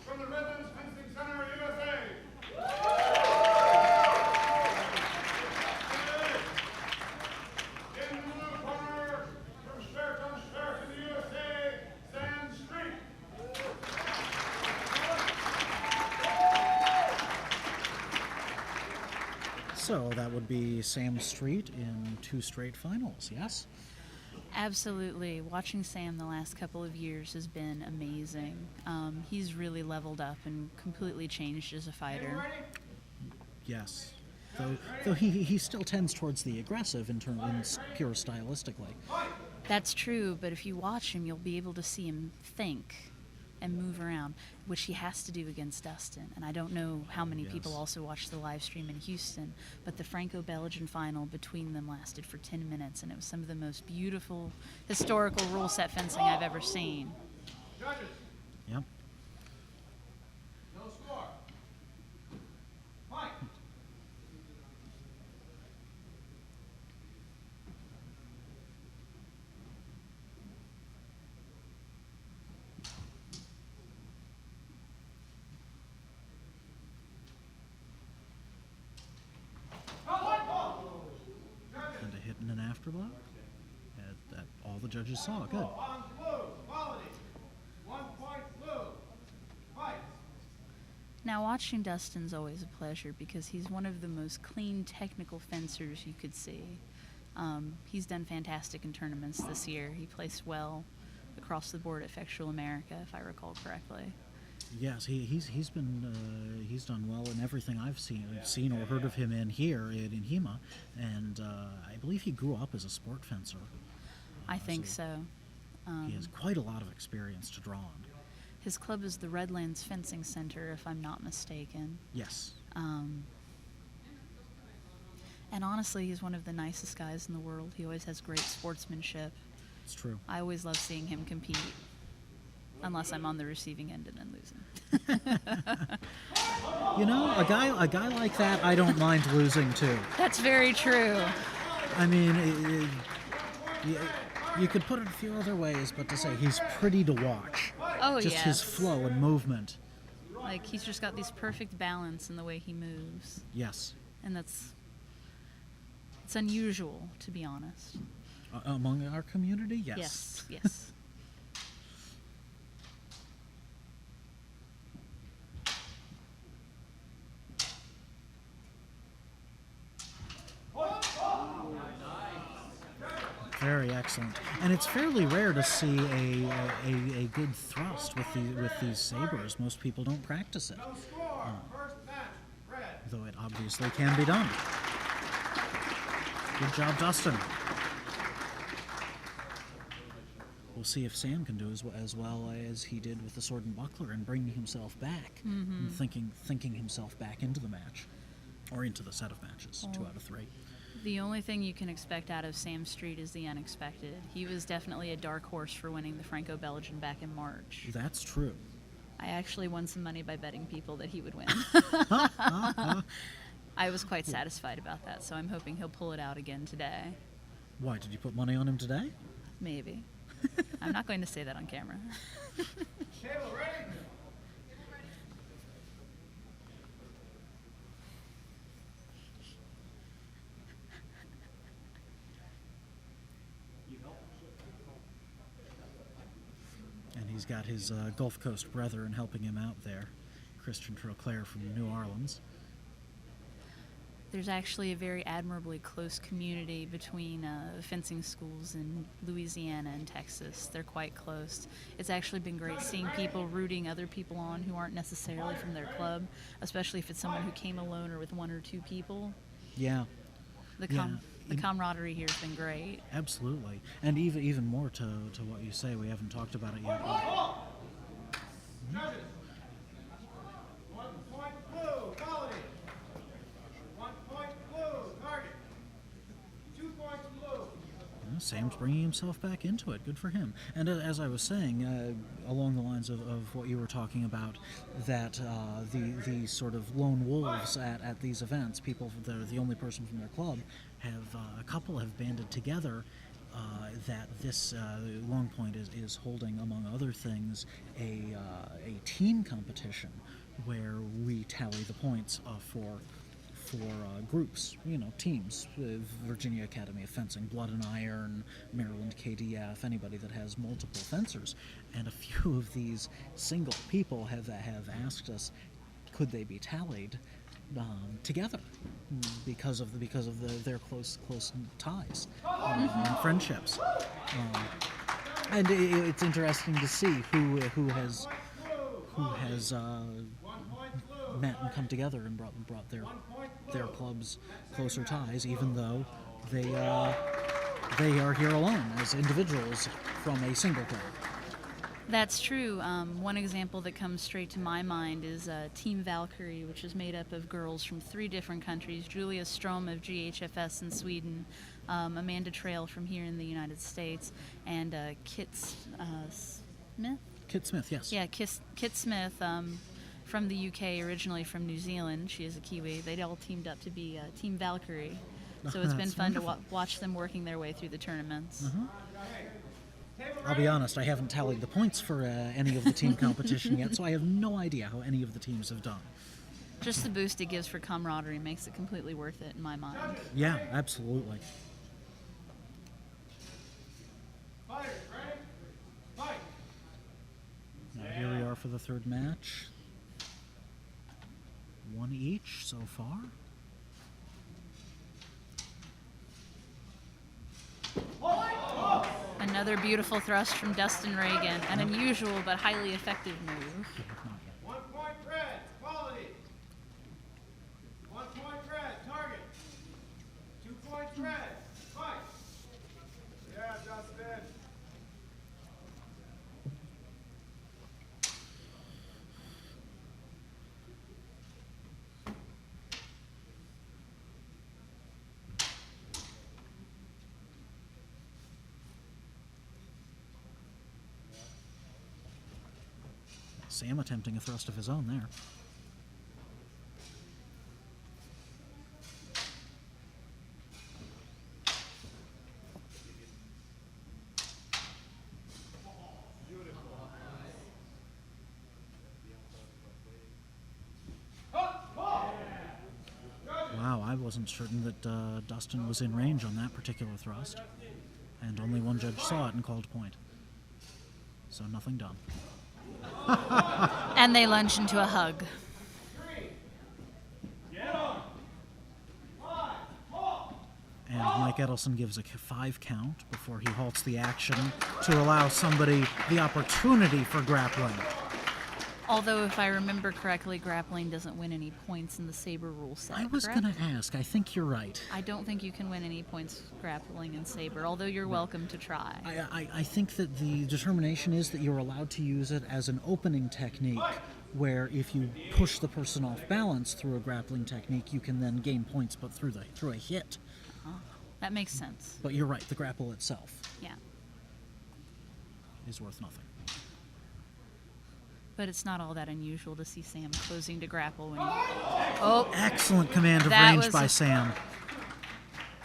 from the Redlands Fencing Center, USA. In the blue corner from Fechtens in the USA, Sam Street. So that would be Sam Street in 2 straight finals. Yes. Absolutely. Watching Sam the last couple of years has been amazing. He's really leveled up and completely changed as a fighter. Yes. Though he still tends towards the aggressive in pure stylistically. That's true, but if you watch him, you'll be able to see him think. and move around, which he has to do against Dustin. And I don't know how many people also watched the live stream in Houston, but the Franco-Belgian final between them lasted for 10 minutes, and it was some of the most beautiful historical rule set fencing I've ever seen. Judges, Yep. no score. Fight. And a hit and an afterblow. That all the judges saw. Good. On blue, quality. 1 point blue. Fight. Now, watching Dustin's always a pleasure because he's one of the most clean technical fencers you could see. He's done fantastic in tournaments this year. He placed well across the board at Fectual America, if I recall correctly. Yes, he's done well in everything I've seen or heard of him in here in HEMA, and I believe he grew up as a sport fencer. I think so. He has quite a lot of experience to draw on. His club is the Redlands Fencing Center, if I'm not mistaken. Yes. And honestly, he's one of the nicest guys in the world. He always has great sportsmanship. It's true. I always love seeing him compete, unless I'm on the receiving end and losing. You know, a guy like that, I don't mind losing too. That's very true. I mean, you could put it a few other ways, but to say he's pretty to watch. Oh, Just yes. his flow and movement. Like, he's just got this perfect balance in the way he moves. Yes. And it's unusual, to be honest. Among our community, yes. Yes, yes. Very excellent. And it's fairly rare to see a good thrust with these sabers. Most people don't practice it. No score. First match, red. Though it obviously can be done. Good job, Dustin. We'll see if Sam can do as well as he did with the sword and buckler and bringing himself back, and thinking himself back into the match, or into the set of matches, 2 out of 3. The only thing you can expect out of Sam Street is the unexpected. He was definitely a dark horse for winning the Franco-Belgian back in March. That's true. I actually won some money by betting people that he would win. I was quite satisfied about that, so I'm hoping he'll pull it out again today. Why, did you put money on him today? Maybe. I'm not going to say that on camera. Table ready? And he's got his Gulf Coast brethren helping him out there. Kristian Roukonen from New Orleans. There's actually a very admirably close community between fencing schools in Louisiana and Texas. They're quite close. It's actually been great seeing people rooting other people on who aren't necessarily from their club, especially if it's someone who came alone or with 1 or 2 people. Yeah. The camaraderie here has been great. Absolutely. And even more to what you say, we haven't talked about it yet. Judges. 1 point blue, quality. 1 point blue, target. 2 points blue. Sam's bringing himself back into it. Good for him. And as I was saying, along the lines of what you were talking about, that the sort of lone wolves at these events, people that are the only person from their club, have a couple have banded together. That this Longpoint is holding, among other things, a team competition where we tally the points for groups, teams, Virginia Academy of Fencing, Blood and Iron, Maryland KDF, anybody that has multiple fencers. And a few of these single people have asked us, could they be tallied together because of their close ties and friendships. And it's interesting to see who has met and come together and brought their clubs closer ties, even though they are here alone as individuals from a single club. That's true. One example that comes straight to my mind is Team Valkyrie, which is made up of girls from 3 different countries. Julia Strom of GHFS in Sweden, Amanda Trail from here in the United States, and Kit Smith? Kit Smith, yes. Yeah, Kit Smith from the UK, originally from New Zealand. She is a Kiwi. They all teamed up to be Team Valkyrie. So it's been That's fun to wonderful. watch them working their way through the tournaments. I'll be honest, I haven't tallied the points for any of the team competition yet, so I have no idea how any of the teams have done. Just the boost it gives for camaraderie makes it completely worth it in my mind. Yeah, absolutely. Fighters, ready? Fight! Now here we are for the third match. 1 each so far. Another beautiful thrust from Dustin Reagan, an unusual but highly effective move. 1 point red, quality. 1 point red, target. 2 points red, fight. Yeah, Dustin. Sam attempting a thrust of his own there. Wow, I wasn't certain that Dustin was in range on that particular thrust. And only one judge saw it and called point. So nothing done. And they lunge into a hug. And Mike Edelson gives a 5 count before he halts the action to allow somebody the opportunity for grappling. Although, if I remember correctly, grappling doesn't win any points in the Sabre rule set. I was correct? going to ask. I think you're right. I don't think you can win any points grappling in Sabre, although you're welcome to try. I think that the determination is that you're allowed to use it as an opening technique, where if you push the person off balance through a grappling technique, you can then gain points, but through a hit. That makes sense. But you're right. The grapple itself Yeah. is worth nothing. But it's not all that unusual to see Sam closing to grapple when he... Oh! Excellent command of That range was by a- Sam.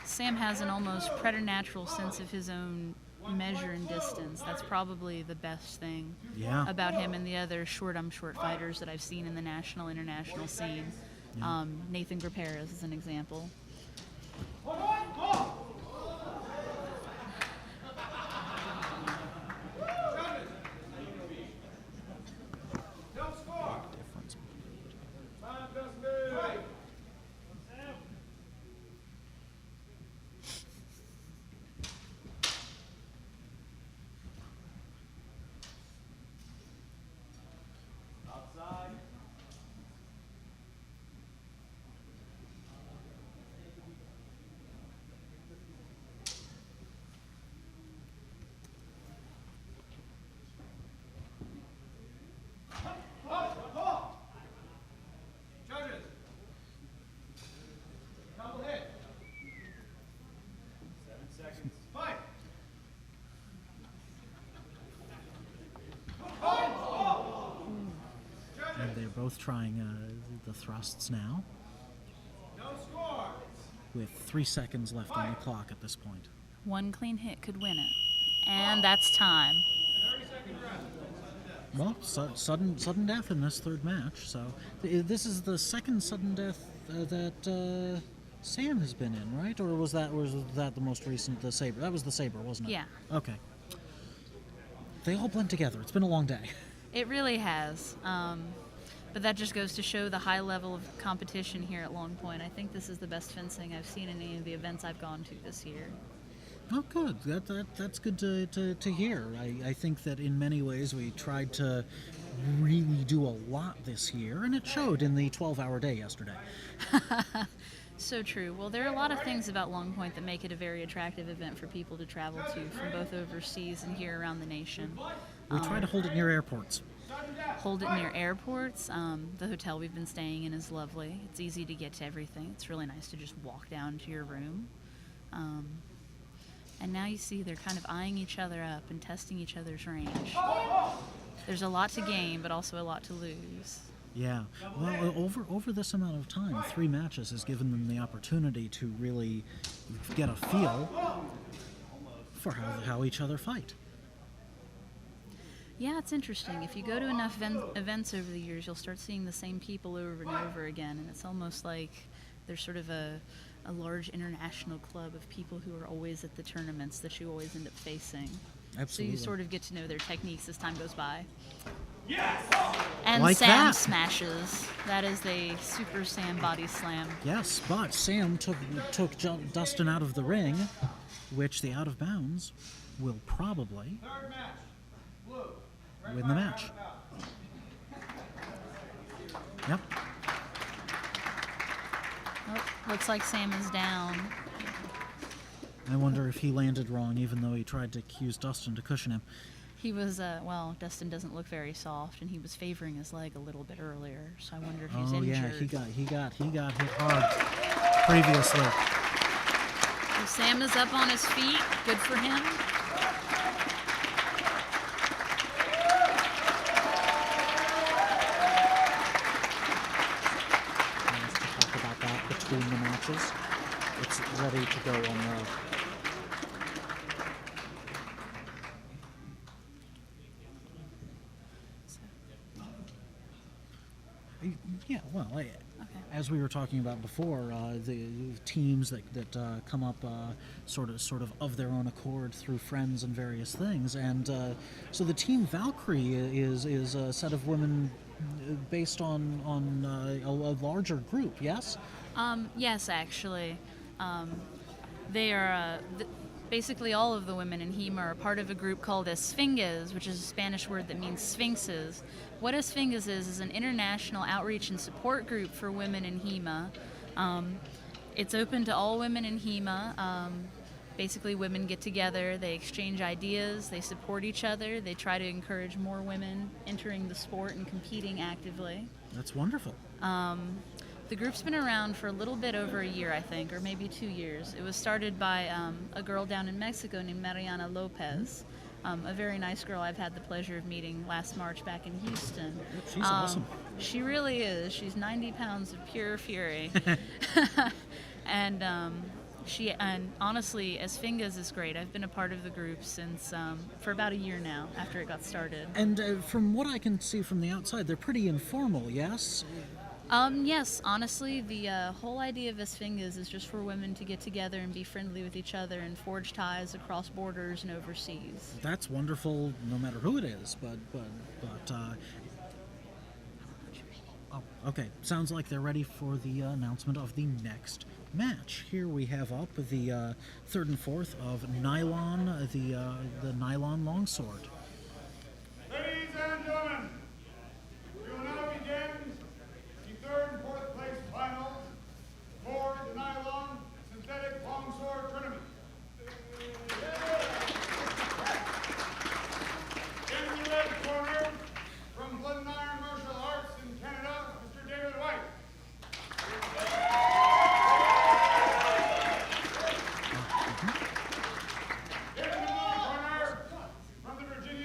Sam has an almost preternatural sense of his own measure and distance. That's probably the best thing Yeah. about him and the other short fighters that I've seen in the national, international scene. Nathan Graperas is an example. No score. Difference. Time, Dustin. Fight. Outside. Judges. Double hit. 7 seconds. Fight. And they're both trying the thrusts now, No score. with 3 seconds left on the clock at this point. One clean hit could win it. And that's time. 30-second rest. Well, sudden death in this third match. So this is the second sudden death that Sam has been in, right? Or was that the most recent? The Sabre. That was the Sabre, wasn't it? Yeah. Okay. They all blend together. It's been a long day. It really has. But that just goes to show the high level of competition here at Longpoint. I think this is the best fencing I've seen in any of the events I've gone to this year. Oh, good. That's good to hear. I think that in many ways we tried to really do a lot this year, and it showed in the 12-hour day yesterday. So true. Well, there are a lot of things about Longpoint that make it a very attractive event for people to travel to from both overseas and here around the nation. We try to hold it near airports. Hold it near airports. The hotel we've been staying in is lovely. It's easy to get to everything. It's really nice to just walk down to your room. And now you see they're kind of eyeing each other up and testing each other's range. There's a lot to gain, but also a lot to lose. Yeah. Well, over this amount of time, 3 matches has given them the opportunity to really get a feel for how each other fight. Yeah, it's interesting. If you go to enough events over the years, you'll start seeing the same people over and over again, and it's almost like there's sort of a large international club of people who are always at the tournaments that you always end up facing. Absolutely. So you sort of get to know their techniques as time goes by. And Like Sam that. smashes. That is a Super Sam body slam. Yes, but Sam took Dustin out of the ring, which the out of bounds will probably win the match. Yep. Oh, looks like Sam is down. I wonder if he landed wrong, even though he tried to use Dustin to cushion him. He was, well, Dustin doesn't look very soft, and he was favoring his leg a little bit earlier, so I wonder if he's Oh injured. yeah, he got hit hard previously. So Sam is up on his feet. Good for him. Nice to talk about that between the matches. It's ready to go on the. Yeah, well, as we were talking about before, the teams that come up sort of their own accord through friends and various things, and so the team Valkyrie is a set of women based on a larger group. Yes. Yes, actually. They are basically all of the women in HEMA are part of a group called Esfinges, which is a Spanish word that means sphinxes. What Esfinges is an international outreach and support group for women in HEMA. It's open to all women in HEMA. Basically, women get together, they exchange ideas, they support each other, they try to encourage more women entering the sport and competing actively. That's wonderful. The group's been around for a little bit over a year, I think, or maybe 2 years. It was started by a girl down in Mexico named Mariana Lopes, a very nice girl I've had the pleasure of meeting last March back in Houston. She's awesome. She really is. She's 90 pounds of pure fury. And honestly, Esfinges is great. I've been a part of the group since for about a year now, after it got started. And from what I can see from the outside, they're pretty informal, yes? Yes, honestly, the whole idea of Esfinges is just for women to get together and be friendly with each other and forge ties across borders and overseas. That's wonderful, no matter who it is. But oh, okay. Sounds like they're ready for the announcement of the next match. Here we have up the third and fourth of Nylon, the Nylon Longsword. Ladies and gentlemen, we will now begin the third and fourth place finals for the Nylon Synthetic Longsword Tournament. In the red corner, from Blood and Iron Martial Arts in Canada, Mr. David White. In the blue corner, from the Virginia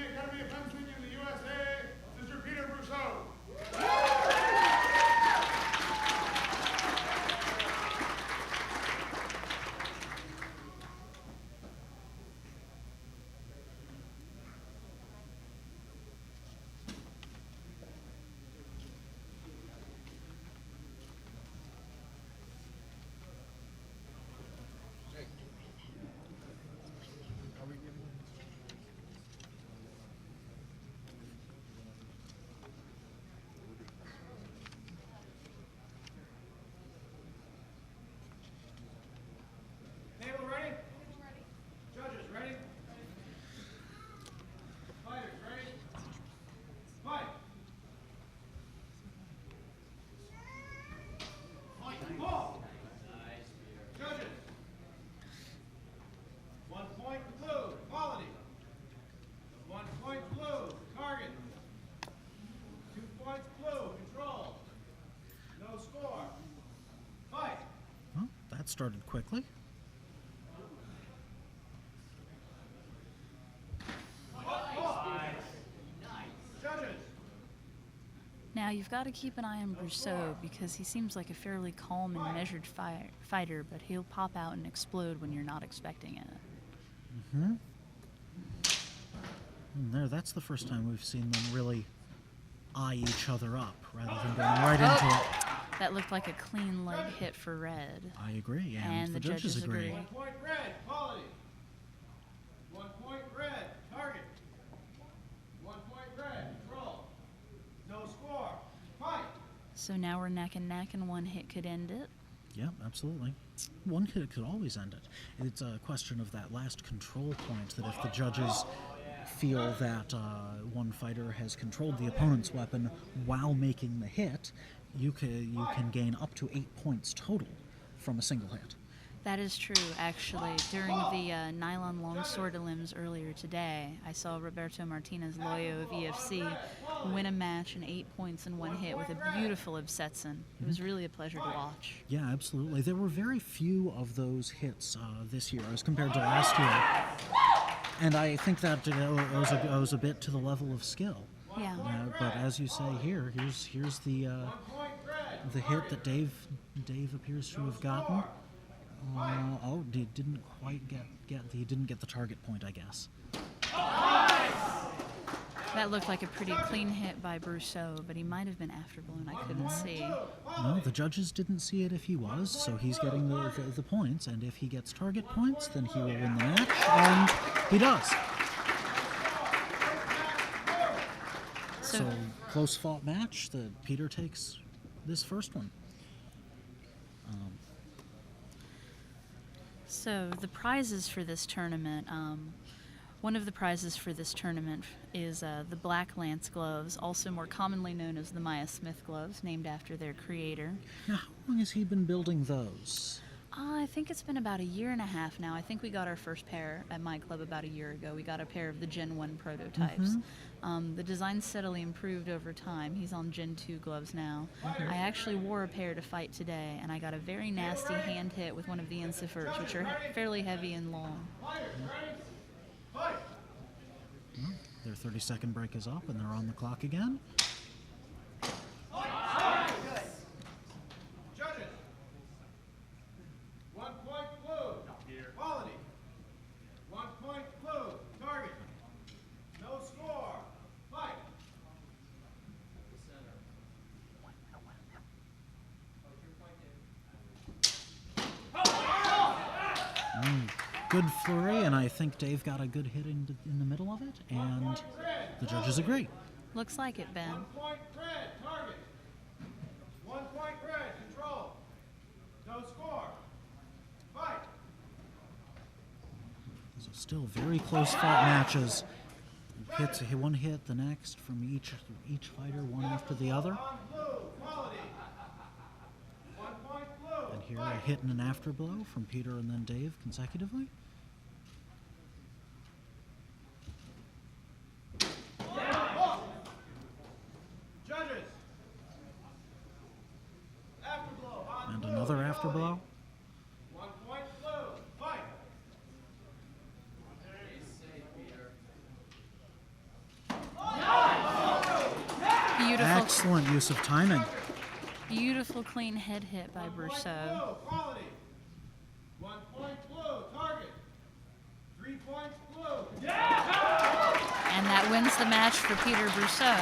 started quickly. Now, you've got to keep an eye on Brusseau because he seems like a fairly calm and measured fighter, but he'll pop out and explode when you're not expecting it. Mm-hmm. And there, that's the first time we've seen them really eye each other up rather than going right into it. That looked like a clean leg hit for red. I agree, and the judges agree. 1 point red, quality. 1 point red, target. 1 point red, control. No score. Fight. So now we're neck and neck, and one hit could end it. Yeah, absolutely. One hit could always end it. It's a question of that last control point, that if the judges feel that one fighter has controlled the opponent's weapon while making the hit, you can gain up to 8 points total from a single hit. That is true, actually. During the nylon longsword limbs earlier today, I saw Roberto Martinez Loyo of EFC win a match in 8 points in one hit with a beautiful Obsetson. It was really a pleasure to watch. Yeah, absolutely. There were very few of those hits this year as compared to last year. And I think that owes a bit to the level of skill. Yeah. But as you say here, here's the hit that Dave appears to have gotten. He didn't quite he didn't get the target point, I guess. That looked like a pretty clean hit by Brusseau, but he might have been afterblown. I couldn't see. No, the judges didn't see it if he was, so he's getting the points, and if he gets target points, then he will win the match, and he does. So close fought match. Peter takes this first one. So the prizes for this tournament, one of the prizes for this tournament is the Black Lance gloves, also more commonly known as the Maya Smith gloves, named after their creator. Now, how long has he been building those? I think it's been about 1.5 years now. I think we got our first pair at my club about 1 year ago. We got a pair of the Gen 1 prototypes. The design steadily improved over time. He's on Gen 2 gloves now. I actually wore a pair to fight today, and I got a very nasty hand hit with one of the Incifers, which are fairly heavy and long. Well, their 30-second break is up, and they're on the clock again. Judges. 1 point blue. Quality. 1 point blue. Target. No score. Fight. Good flurry, and I think Dave got a good hit in the middle of it, and the judges agree. Looks like it, Ben. 1 point red. Target. 1 point red. Control. No score. Fight. So still very close fought matches. One hit, the next from each fighter, one after the other. And here a hit and an afterblow from Peter and then Dave consecutively. Judges. Afterblow. And another afterblow. 1 point blue. Fight. Beautiful. Excellent use of timing. Beautiful clean head hit by Brusseau. Quality. 1 point blue. Target. 3 points blue. And that wins the match for Peter Brusseau.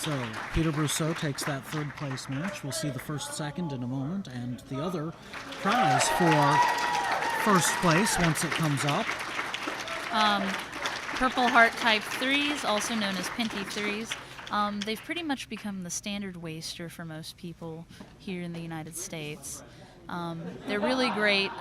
So Peter Brusseau takes that third place match. We'll see the first, second in a moment, and the other prize for first place once it comes up. Purple Heart Type 3s, also known as Pinty 3s. They've pretty much become the standard waster for most people here in the United States. They're really great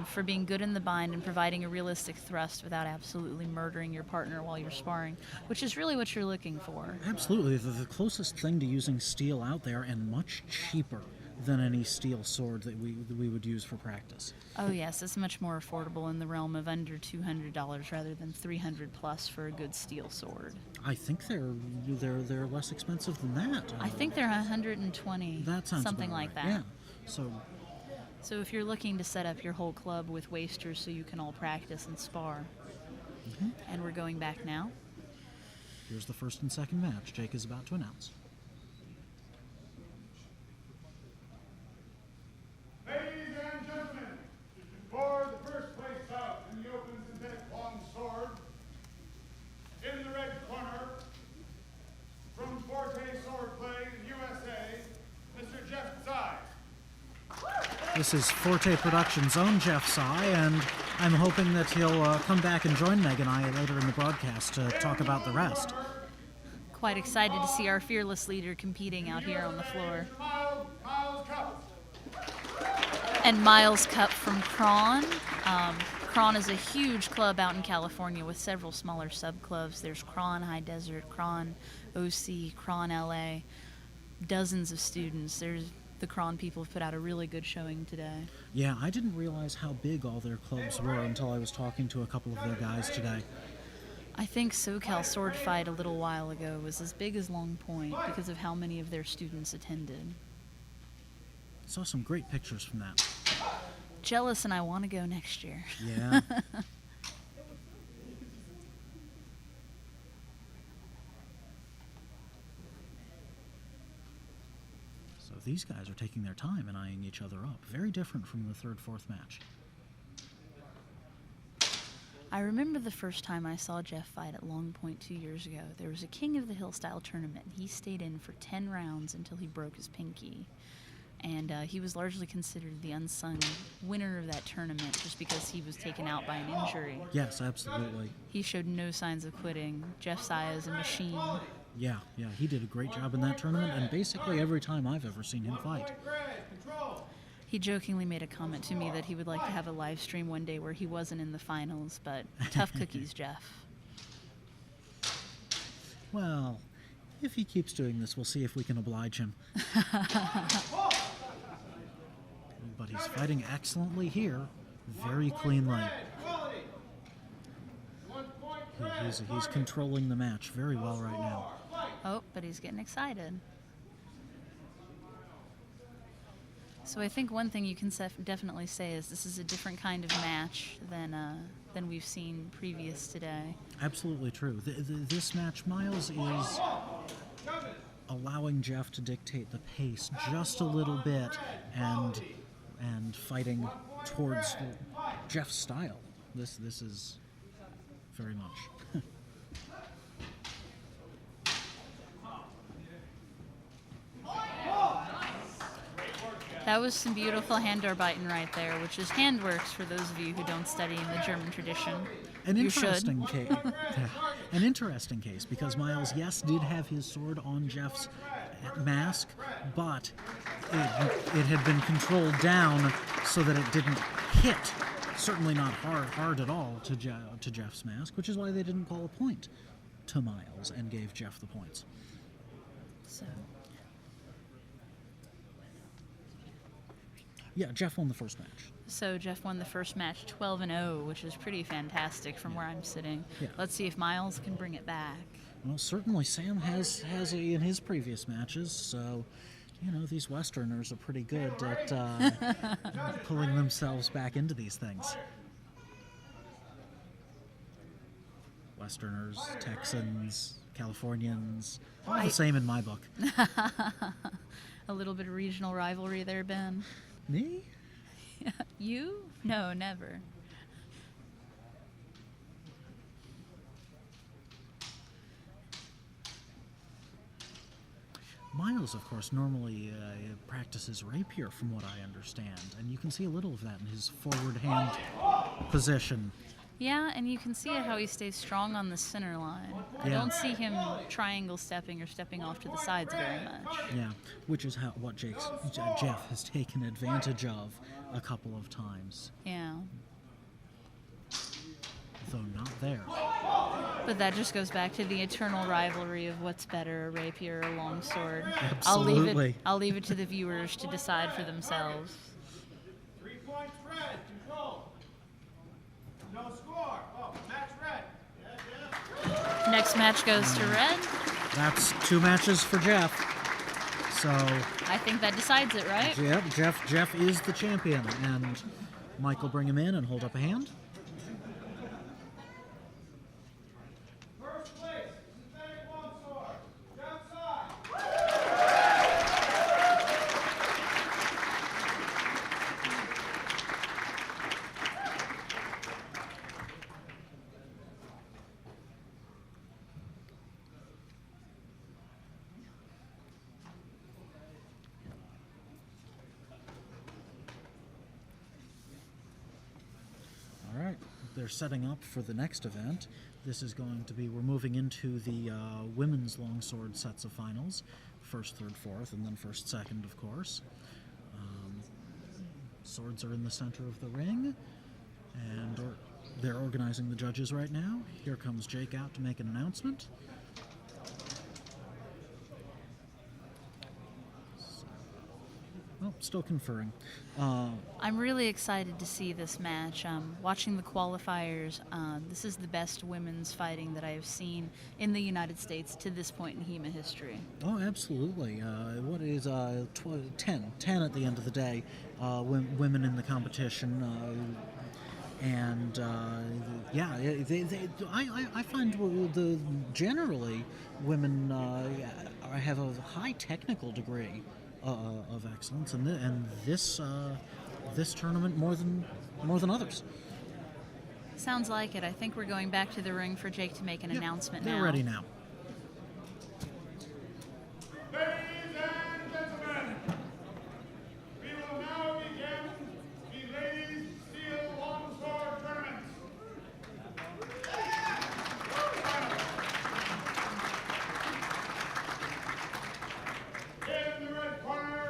for being good in the bind and providing a realistic thrust without absolutely murdering your partner while you're sparring, which is really what you're looking for. Absolutely. The closest thing to using steel out there, and much cheaper than any steel sword that we would use for practice. Oh yes, it's much more affordable, in the realm of under $200 rather than $300 plus for a good steel sword. I think they're less expensive than that. I think they're $120. That sounds something about like right. that. Yeah. So if you're looking to set up your whole club with wasters so you can all practice and spar, and we're going back now. Here's the first and second match Jake is about to announce. Ladies and gentlemen, for the first place bout in the open synthetic long sword, in the red corner, from Forte Swordplay, USA, Mr. Jeff Tsay. This is Forte Productions' own Jeff Tsay, and I'm hoping that he'll come back and join Meg and I later in the broadcast to talk about the rest. Quite excited to see our fearless leader competing out here on the floor. Myles Cupp. And Myles Cupp from Kron. Kron is a huge club out in California with several smaller sub-clubs. There's Kron High Desert, Kron OC, Kron LA. Dozens of students. The Kron people have put out a really good showing today. Yeah, I didn't realize how big all their clubs were until I was talking to a couple of their guys today. I think SoCal Sword Fight a little while ago was as big as Longpoint because of how many of their students attended. Saw some great pictures from that. Jealous, and I want to go next year. Yeah. So these guys are taking their time and eyeing each other up. Very different from the third, fourth match. I remember the first time I saw Jeff fight at Longpoint 2 years ago. There was a King of the Hill style tournament. He stayed in for 10 rounds until he broke his pinky. And he was largely considered the unsung winner of that tournament just because he was taken out by an injury. Yes, absolutely. He showed no signs of quitting. Jeff Tsay is a machine. Yeah, he did a great job in that tournament, and basically every time I've ever seen him fight. He jokingly made a comment to me that he would like to have a live stream one day where he wasn't in the finals, but tough cookies, Jeff. Well, if he keeps doing this, we'll see if we can oblige him. But he's fighting excellently here. Very cleanly. He's controlling the match very well right now. Oh, but he's getting excited. So I think one thing you can definitely say is this is a different kind of match than we've seen previous today. Absolutely true. This match, Myles is allowing Jeff to dictate the pace just a little bit and fighting towards Jeff's style. This is very much. That was some beautiful Handarbeiten right there, which is handworks for those of you who don't study in the German tradition. An you interesting should. case. An interesting case, because Myles, yes, did have his sword on Jeff's mask, but it had been controlled down so that it didn't hit. Certainly not hard at all to Jeff's mask, which is why they didn't call a point to Myles and gave Jeff the points. So. Yeah, Jeff won the first match. So Jeff won the first match 12-0, which is pretty fantastic from where I'm sitting. Yeah. Let's see if Myles can bring it back. Well, certainly Sam has in his previous matches, so, these Westerners are pretty good at pulling themselves back into these things. Westerners, Texans, Californians, all the same in my book. A little bit of regional rivalry there, Ben. Me? You? No, never. Myles, of course, normally practices rapier, from what I understand, and you can see a little of that in his forward hand position. Yeah, and you can see how he stays strong on the center line. I Yeah. don't see him triangle stepping or stepping off to the sides very much. Yeah, which is what Jeff has taken advantage of a couple of times. Yeah. though not there. But that just goes back to the eternal rivalry of what's better, a rapier or a longsword. Absolutely. I'll leave it to the viewers to decide for themselves. 3 points red, control. No score. Oh, match red. Next match goes to red. That's 2 matches for Jeff. So, I think that decides it, right? yep, Jeff is the champion, and Mike will bring him in and hold up a hand. First place, synthetic longsword. Outside. All right, they're setting up for the next event. This is going to be, we're moving into the women's longsword sets of finals. First, third, fourth, and then first, second, of course. Swords are in the center of the ring, and they're organizing the judges right now. Here comes Jake out to make an announcement. Oh, still conferring. I'm really excited to see this match. Watching the qualifiers, this is the best women's fighting that I have seen in the United States to this point in HEMA history. Oh, absolutely. What is 10 at the end of the day, women in the competition. And yeah, I find generally women have a high technical degree of excellence, and this tournament more than others. Sounds like it. I think we're going back to the ring for Jake to make an announcement now. They're ready now. Ladies and gentlemen, we will now begin the Ladies Steel Longsword Tournament. In the red corner,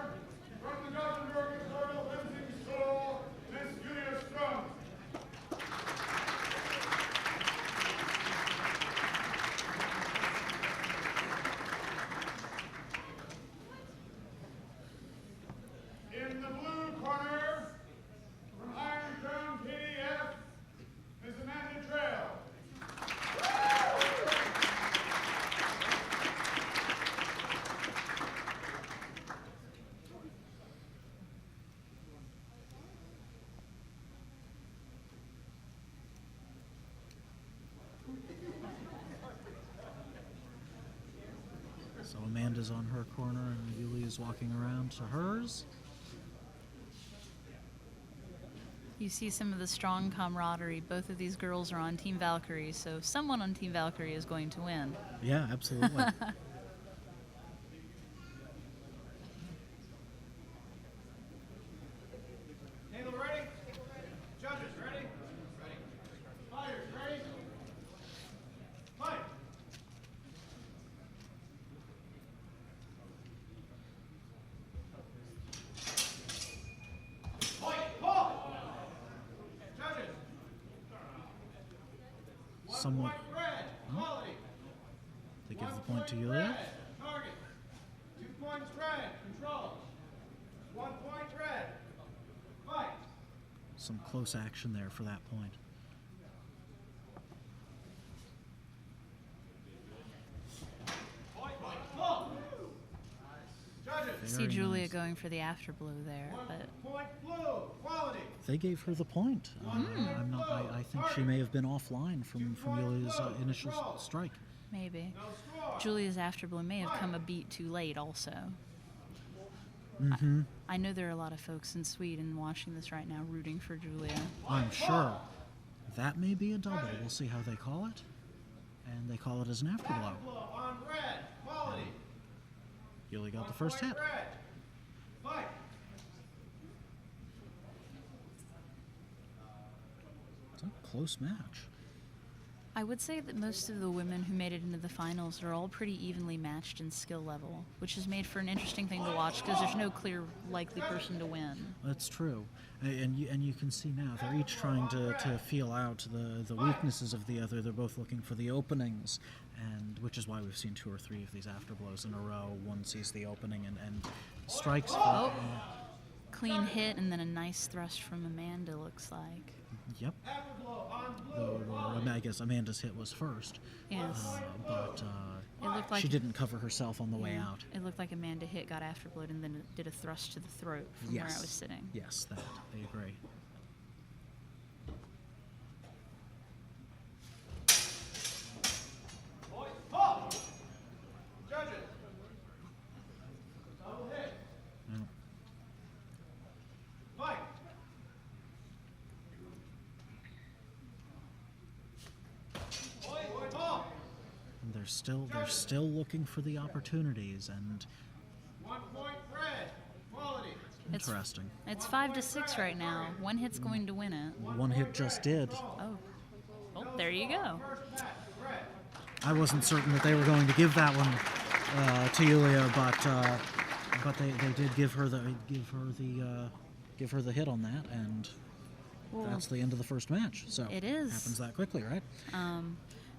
from the Gothenburg Historical Fencing School, Miss Julia Strom. In the blue corner, from Iron Crown PDF, Ms. Amanda Trail. So Amanda's on her corner, and Yulia's walking around to hers. You see some of the strong camaraderie. Both of these girls are on Team Valkyrie, so someone on Team Valkyrie is going to win. Yeah, absolutely. Table ready? Judges ready? Ready. Fighters ready? Fight! Fight! Ball! Judges! Somewhat. Point red, quality. They give the 1 point to point Yulia. red, target. 2 points red, control. 1 point red. Fight! Some close action there for that point. Ball! Judges! See Very Julia nice. going for the afterblow there, 1 but point blue, quality. They gave her the point. I'm not. I think she may have been offline from Yulia's initial strike. maybe. No score. Julia's afterblow may have come a beat too late also. Mm-hmm. I know there are a lot of folks in Sweden watching this right now rooting for Julia. I'm sure. That may be a double. We'll see how they call it. And they call it as an afterblow. Blow on red, quality. Yulia got the first hit. Red. Fight! It's a close match. I would say that most of the women who made it into the finals are all pretty evenly matched in skill level, which has made for an interesting thing to watch because there's no clear likely person to win. That's true, and you can see now they're each trying to feel out the weaknesses of the other. They're both looking for the openings, and which is why we've seen 2 or 3 of these afterblows in a row. One sees the opening and strikes. Clean hit and then a nice thrust from Amanda, looks like. Yep. I guess Amanda's hit was first. Yes. But it looked like she didn't cover herself on the way out. It looked like Amanda hit, got afterblowed, and then did a thrust to the throat from where I was sitting. Yes, that I agree. Judges. Double hit. No. Fight. And they're still looking for the opportunities, and 1 point Fred. Quality. interesting. It's 5-6 right now. One hit's going to win it. One hit just did. Oh, there you go. I wasn't certain that they were going to give that one to Yulia, but they did give her the hit on that, and that's the end of the first match. So it is. Happens that quickly, right?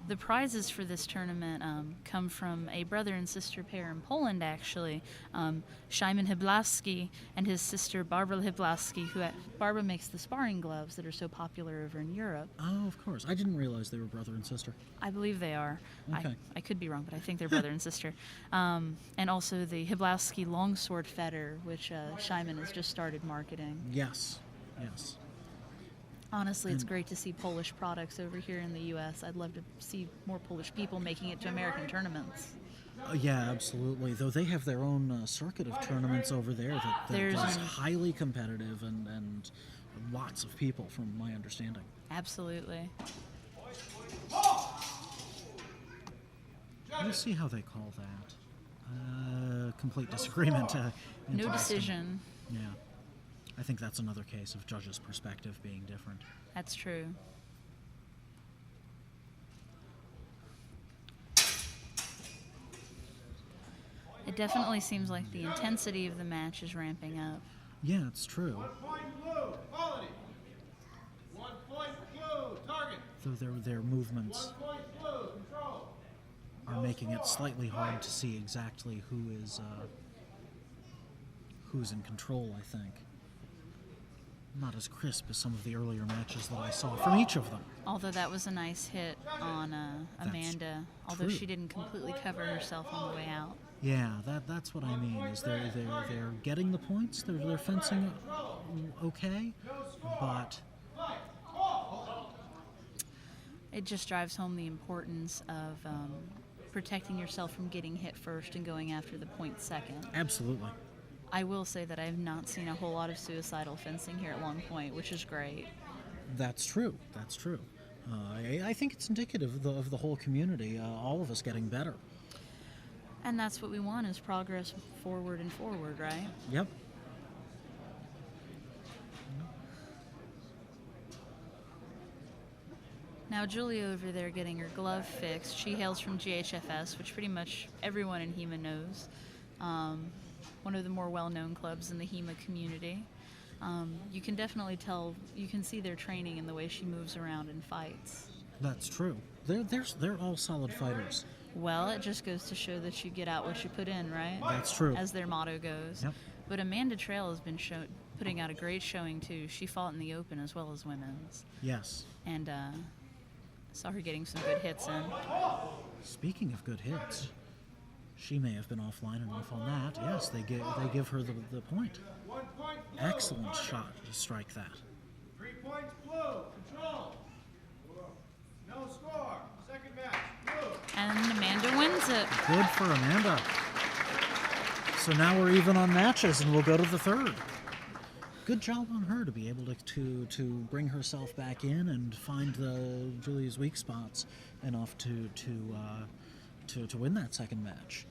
The prizes for this tournament come from a brother and sister pair in Poland, actually. Szymon Hyblaski and his sister Barbara Hyblaski, Barbara makes the sparring gloves that are so popular over in Europe. Oh, of course. I didn't realize they were brother and sister. I believe they are. Okay. I could be wrong, but I think they're brother and sister. And also the Hyblaski longsword fetter, which Szymon has just started marketing. Yes. Honestly, it's great to see Polish products over here in the U.S. I'd love to see more Polish people making it to American tournaments. Yeah, absolutely. Though they have their own circuit of tournaments over there that is highly competitive and lots of people, from my understanding. Absolutely. Let's see how they call that. Complete disagreement. No decision. Yeah. I think that's another case of judges' perspective being different. That's true. It definitely seems like the intensity of the match is ramping up. Yeah, it's true. 1 point blue. Quality. 1 point blue. Target. Though their movements 1 point blue. Control. are making it slightly hard to see exactly who's in control, I think. Not as crisp as some of the earlier matches that I saw from each of them. Although that was a nice hit on Amanda, although she didn't completely cover herself on the way out. Yeah, that's what I mean. Is they're getting the points. They're fencing okay, but it just drives home the importance of protecting yourself from getting hit first and going after the point second. Absolutely. I will say that I have not seen a whole lot of suicidal fencing here at Longpoint, which is great. That's true. I think it's indicative of the whole community, all of us getting better. And that's what we want, is progress forward and forward, right? Yep. Now, Julia over there getting her glove fixed. She hails from GHFS, which pretty much everyone in HEMA knows. One of the more well-known clubs in the HEMA community. You can definitely tell, you can see their training in the way she moves around and fights. That's true. They're all solid fighters. Well, it just goes to show that you get out what you put in, right? That's true. As their motto goes. Yep. But Amanda Trail has been putting out a great showing, too. She fought in the open as well as women's. Yes. And saw her getting some good hits in. Speaking of good hits, she may have been offline enough on that. Yes, they give her the point. 1 point blue. Excellent shot to strike that. 3 points blue. Control. No score. Second match. Blue. And Amanda wins it. Good for Amanda. So now we're even on matches, and we'll go to the third. Good job on her to be able to bring herself back in and find Julia's weak spots enough to win that second match.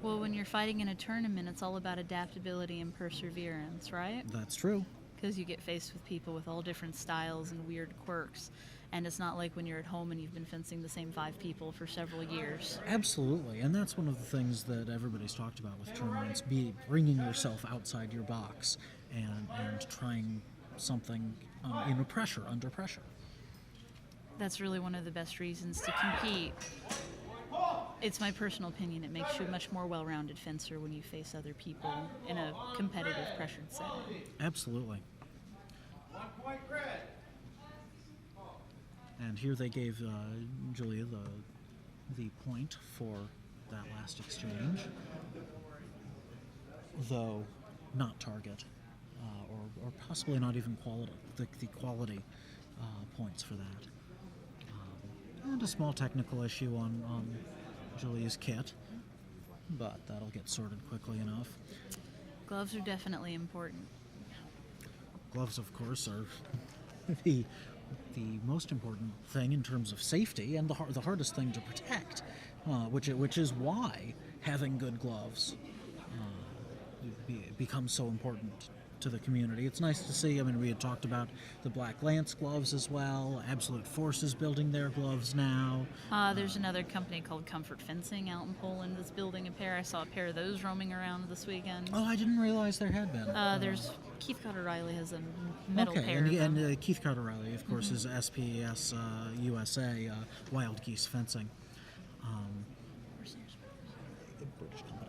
Well, when you're fighting in a tournament, it's all about adaptability and perseverance, right? That's true. because you get faced with people with all different styles and weird quirks. And it's not like when you're at home and you've been fencing the same 5 people for several years. Absolutely, and that's one of the things that everybody's talked about with tournaments, be bringing yourself outside your box and trying something under pressure. That's really one of the best reasons to compete. It's my personal opinion. It makes you a much more well-rounded fencer when you face other people in a competitive, pressured setting. Absolutely. 1 point red. And here they gave Julia the point for that last exchange, though not target, or possibly not even quality. The quality points for that, and a small technical issue on Julia's kit, but that'll get sorted quickly enough. Gloves are definitely important. Gloves, of course, are the most important thing in terms of safety and the hardest thing to protect, which is why having good gloves becomes so important to the community. It's nice to see. I mean, we had talked about the Black Lance gloves as well. Absolute Force is building their gloves now. There's another company called Comfort Fencing out in Poland that's building a pair. I saw a pair of those roaming around this weekend. Oh, I didn't realize there had been. There's Keith Cotter-Reilly has a metal okay, pair. and Keith Cardozo, of course, is SPS USA Wild Geese Fencing. British company.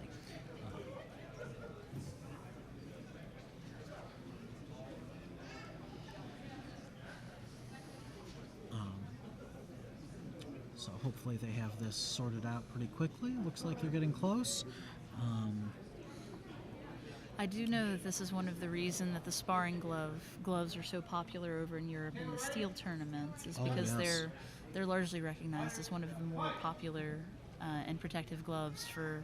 So hopefully they have this sorted out pretty quickly. Looks like they're getting close. I do know that this is one of the reasons that the sparring gloves are so popular over in Europe in the steel tournaments, is because yes. they're largely recognized as one of the more popular and protective gloves for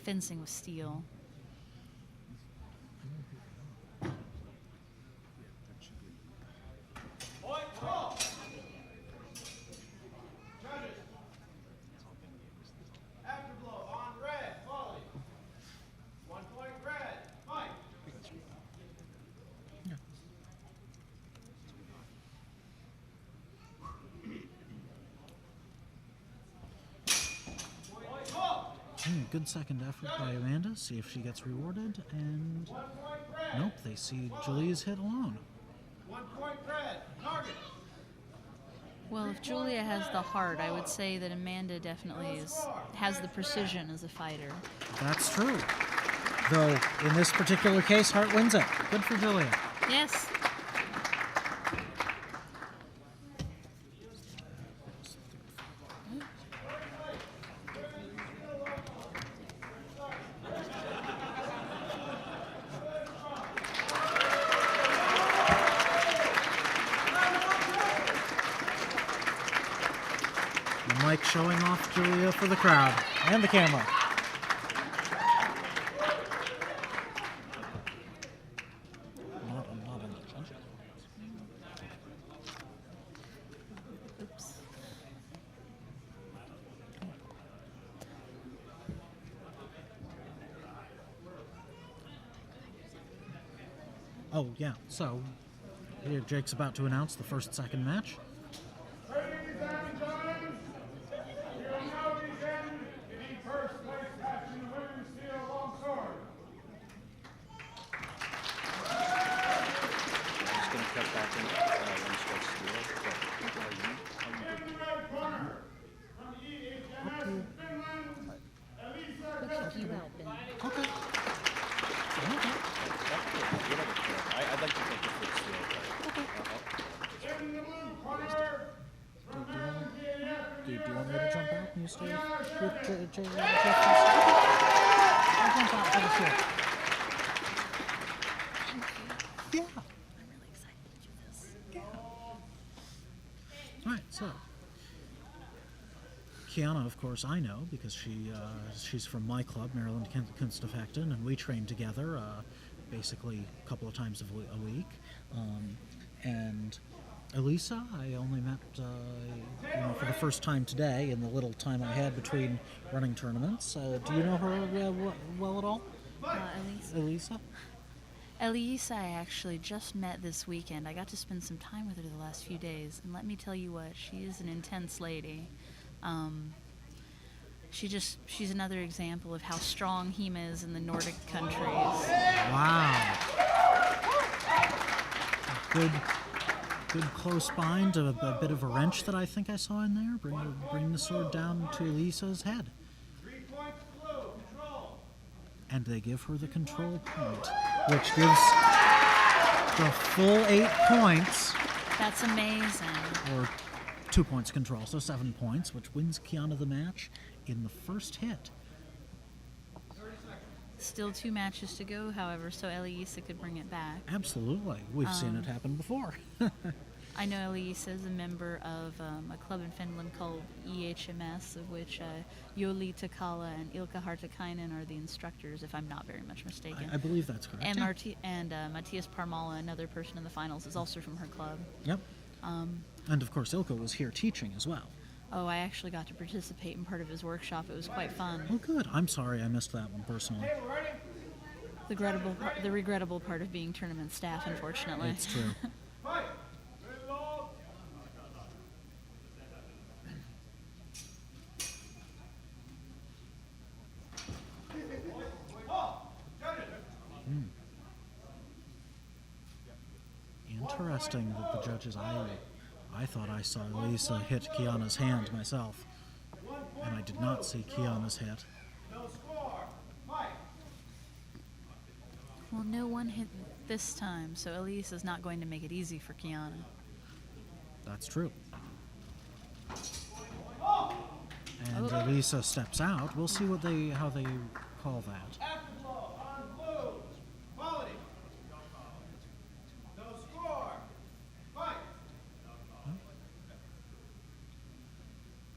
fencing with steel. Point call. Judges. Afterblow on red. Volley. 1 point red. Fight. Point call. Good second effort by Amanda. See if she gets rewarded. And 1 point red. nope, they see Julia's hit alone. 1 point red. Target. Well, if Julia has the heart, I would say that Amanda definitely has the precision as a fighter. That's true. Though, in this particular case, Hart wins it. Good for Julia. Yes. Mike showing off Julia for the crowd and the camera. Not on the judge. Oops. Oh, yeah. So, here Jake's about to announce the second match. Ladies and gentlemen, we will now begin the first place match in the women's steel long sword. Just going to cut back in when it starts steel. In the red corner, from the EHMS Finland, Eliisa Keskinen. Okay. I'd like to take the foot steel. In the blue corner, from Maryland Do you want me to jump out and you stay with Jeff? I'll jump out for the show. Yeah. I'm really excited to do this. All right, so Kiana, of course, I know because she's from my club, Maryland Kunst Fechtens, and we train together basically a couple of times a week. And Eliisa, I only met for the first time today in the little time I had between running tournaments. Do you know her well at all? Elise? Eliisa? Eliisa I actually just met this weekend. I got to spend some time with her the last few days, and let me tell you what, she is an intense lady. She's another example of how strong HEMA is in the Nordic countries. Wow. Good close bind, a bit of a wrench that I think I saw in there. Bring the sword down to Eliisa's head. 3 points blue, control. And they give her the control point, which gives the full 8 points. That's amazing. Or 2 points control, so 7 points, which wins Kiana the match in the first hit. Still 2 matches to go, however, so Eliisa could bring it back. Absolutely. We've seen it happen before. I know Eliisa is a member of a club in Finland called EHMS, of which Jouli Takala and Ilkka Hartikainen are the instructors, if I'm not very much mistaken. I believe that's correct. And Matias Parmala, another person in the finals, is also from her club. Yep. And of course, Ilkka was here teaching as well. Oh, I actually got to participate in part of his workshop. It was quite fun. Oh, good. I'm sorry I missed that one personally. Okay, we're ready? The regrettable part of being tournament staff, unfortunately. It's true. Fight. Reload. Interesting that the judges, I thought I saw Eliisa hit Kiana's hand myself, and I did not see Kiana's hit. No score. Fight. Well, no one hit this time, so Eliisa's not going to make it easy for Kiana. That's true. And Eliisa steps out. We'll see how they call that. Afterblow on blue. Quality. No score. Fight.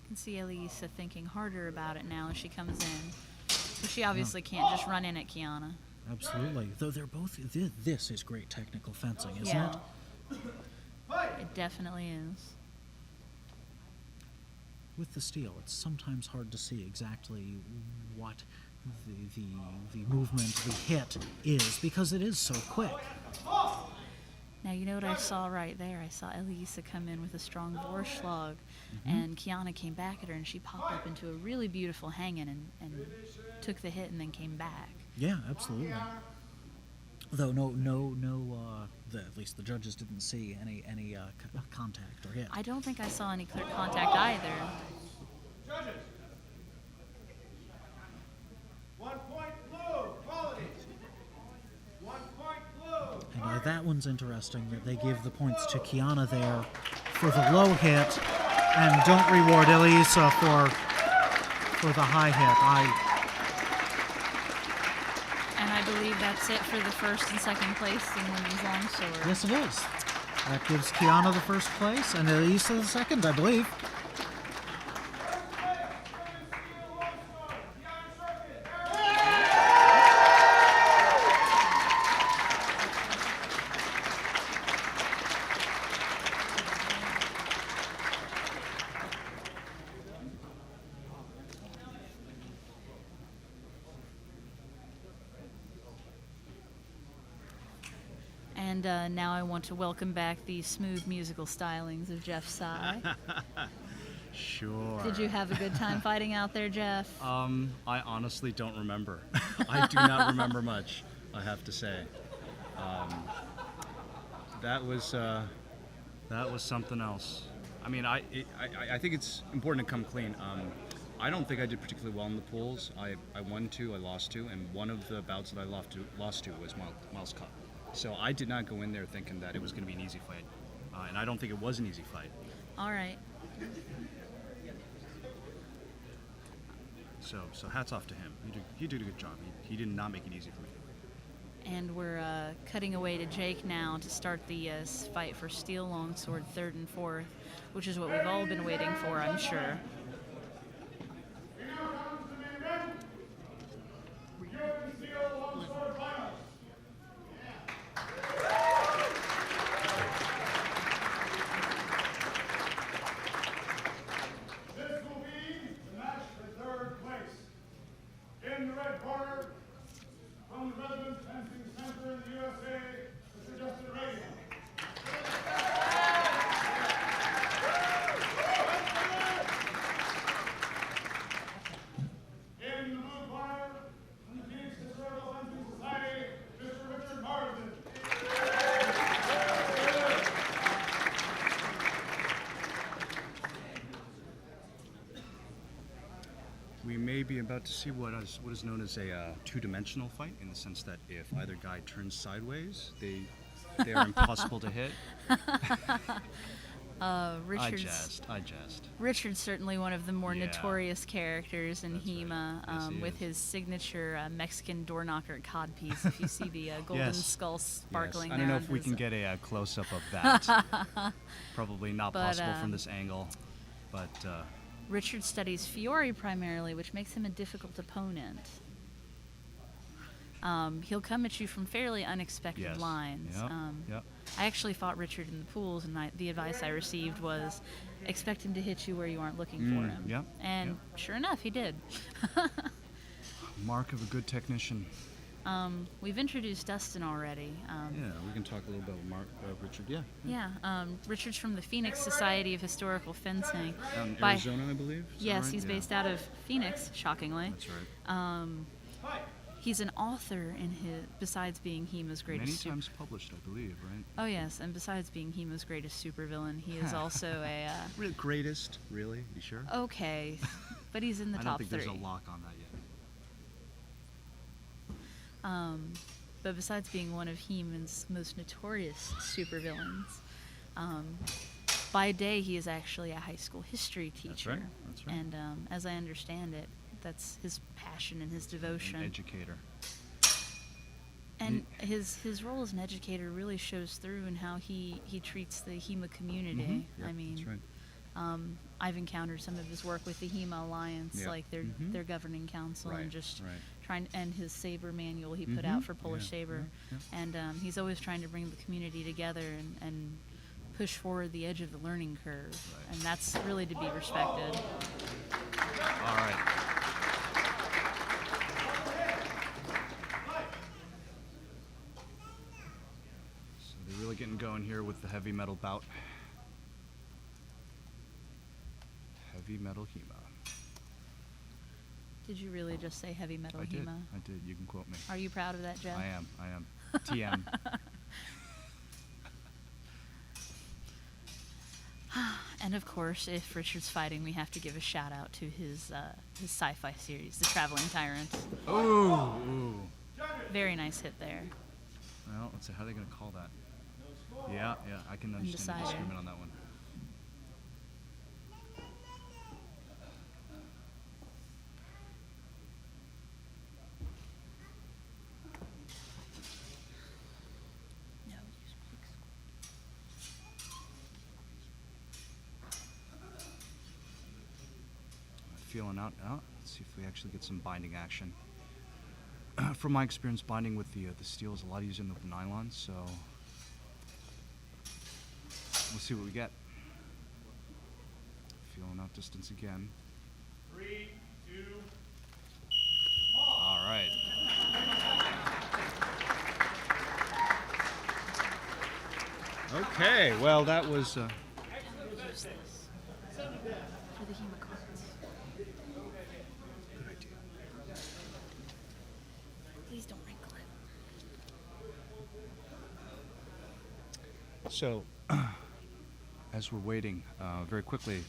You can see Eliisa thinking harder about it now as she comes in. But she obviously can't just run in at Kiana. Absolutely. Though they're both. This is great technical fencing, isn't Yeah. it? It definitely is. With the steel, it's sometimes hard to see exactly what the movement, the hit is, because it is so quick. Now, you know what I saw right there? I saw Eliisa come in with a strong Vorschlag, and Kiana came back at her, and she popped up into a really beautiful hang-in and took the hit and then came back. Yeah, absolutely. Though at least the judges didn't see any contact or hit. I don't think I saw any clear contact either. Judges. 1 point blue. Quality. 1 point blue. And that one's interesting that they give the points to Kiana there for the low hit, and don't reward Eliisa for the high hit. And I believe that's it for the first and second place in women's longsword. Yes, it is. That gives Kiana the first place and Eliisa the second, I believe. And now I want to welcome back the smooth musical stylings of Jeff Tsay. Sure. Did you have a good time fighting out there, Jeff? I honestly don't remember. I do not remember much, I have to say. That was something else. I mean, I think it's important to come clean. I don't think I did particularly well in the pools. I won 2, I lost 2, and one of the bouts that I lost to was Myles Cupp. So I did not go in there thinking that it was going to be an easy fight, and I don't think it was an easy fight. All right. So hats off to him. He did a good job. He did not make it easy for me. And we're cutting away to Jake now to start the fight for Steel Longsword 3rd and 4th, which is what we've all been waiting for, I'm sure. We now come to the main event. The Open Steel Longsword Finals. This will be the match for 3rd place. In the red corner, from the Residence Fencing Center in the USA, We may be about to see what is known as a two-dimensional fight, in the sense that if either guy turns sideways, they are impossible to hit. I jest. Richard's certainly one of the more Yeah. notorious characters in That's right. HEMA, Yes, he with is. his signature Mexican door knocker codpiece. If you see the golden Yes. skull sparkling Yes. I don't know down if we his- can get a close-up of that. Probably not But, possible from this angle, but Richard studies Fiore primarily, which makes him a difficult opponent. He'll come at you from fairly unexpected yes. lines. Yep. Yep. I actually fought Richard in the pools, and the advice I received was expect him to hit you where you aren't looking for him. Yep. And sure enough, he did. Mark of a good technician. We've introduced Dustin already. Yeah, we can talk a little bit about Richard. Yeah. Yeah, Richard's from the Phoenix Society of Historical Fencing. Out in By- Arizona, I believe. Is that Yes, right? he's Yeah. based out of Phoenix, shockingly. That's right. He's an author besides being HEMA's greatest Many times published, I believe, right? Oh yes, and besides being HEMA's greatest supervillain, he is also a Greatest, really? You sure? okay, but he's in the I top don't think 3. there's a lock on that yet. But besides being one of HEMA's most notorious supervillains, by day he is actually a high school history teacher. That's right. And as I understand it, that's his passion and his devotion. An educator. And his role as an educator really shows through in how he treats the HEMA community. Mm-hmm. Yep, I mean, that's right. I've encountered some of his work with the HEMA Alliance, Yep. like their governing council, Right, and just right. trying, and his Sabre manual he put out for Polish Yeah, Sabre. yeah, And he's always trying to bring the community together and push forward the edge of the learning curve. Right. And that's really to be respected. All right. So they're really getting going here with the heavy metal bout. Heavy metal HEMA. Did you really just say heavy metal I did. HEMA? I did. You can quote me. Are you proud of that, Jeff? I am. TM. And of course, if Richard's fighting, we have to give a shout out to his sci-fi series, The Traveling Tyrant. Ooh. Very nice hit there. Well, let's see. How are they going to call that? Yeah. I can understand the Undecided. disagreement on that one. Feeling out. Let's see if we actually get some binding action. From my experience, binding with the steel is a lot easier than with the nylon, so we'll see what we get. Feeling out distance again. 3, 2, All right. Okay, well that was. For the HEMA cards. Good idea. Please don't wrinkle it. So, as we're waiting, very quickly,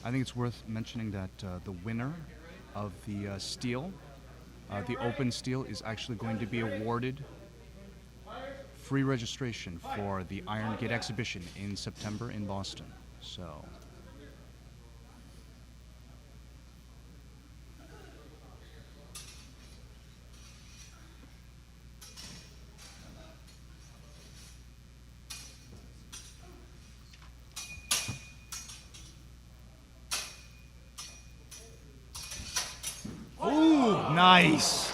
I think it's worth mentioning that the winner of the steel, the open steel, is actually going to be awarded free registration for the Iron Gate exhibition in September in Boston. So. Ooh, nice.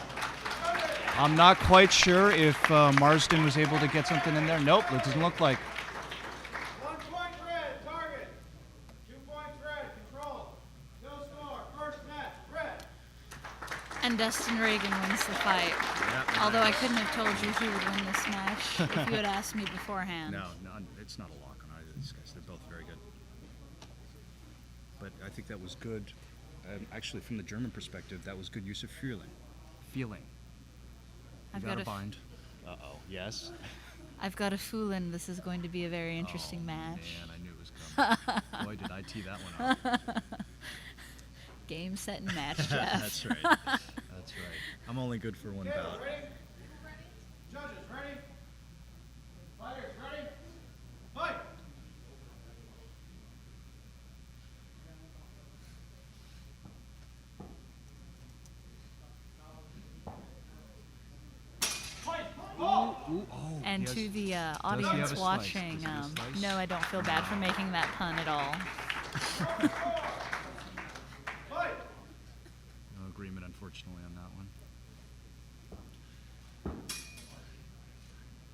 I'm not quite sure if Marsden was able to get something in there. Nope, it doesn't look like. 1 point red, target. 2 points red, control. No score, first match, red. And Dustin Reagan wins the fight. Although I couldn't have told you who would win this match if you had asked me beforehand. No, it's not a lock on either of these guys. They're both very good. But I think that was good. Actually, from the German perspective, that was good use of feeling. I've You got got a a bind. Uh-oh. Yes. I've got a feeling this is going to be a very interesting match. Man, I knew it was coming. Boy, did I tee that one up. Game, set, and match, Jeff. That's right. That's right. I'm only good for one bout. Ready? Judges, ready? Fighters, ready? Fight! And to the audience watching, no, I don't feel bad for making that pun at all. No agreement, unfortunately, on that one.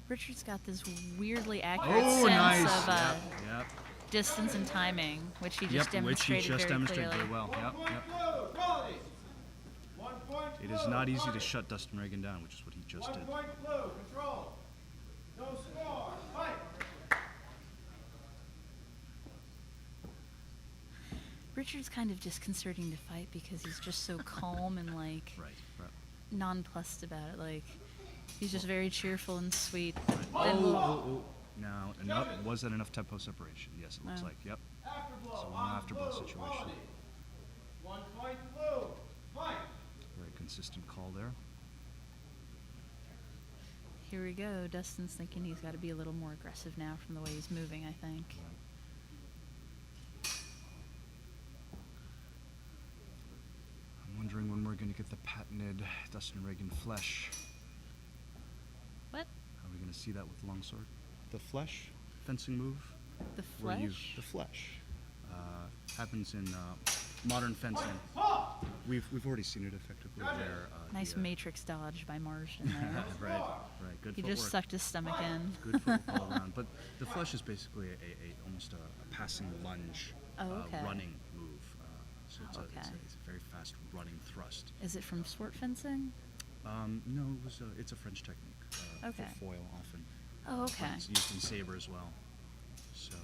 Richard's got this weirdly accurate sense of Yep. distance and timing, which he just Which he demonstrated just very demonstrated clearly. very well. Yep. It is not easy to shut Dustin Reagan down, which is what he just did. 1 point blue, control. No score, fight! Richard's kind of disconcerting to fight because he's just so calm and like Right. nonplussed about it. Like he's just very cheerful and sweet. Now, was that enough tempo separation? Yes, it looks like. Yep. Afterblow, So an afterblow situation. 1 point blue, fight! Very consistent call there. Here we go. Dustin's thinking he's got to be a little more aggressive now from the way he's moving, I think. I'm wondering when we're going to get the patented Dustin Reagan flesh. What? Are we going to see that with the longsword? The flesh fencing move? The Where you, flesh? the flesh. Happens in modern fencing. We've already seen it effectively there. Nice matrix dodge by Marsden there. Right. Good He footwork. just sucked his stomach in. Good footwork all around. But the flesh is basically almost a passing lunge, okay. running move. So it's a very fast running thrust. Is it from sport fencing? No, it's a French technique. Okay. For foil often. Oh, okay. It's used in Sabre as well. So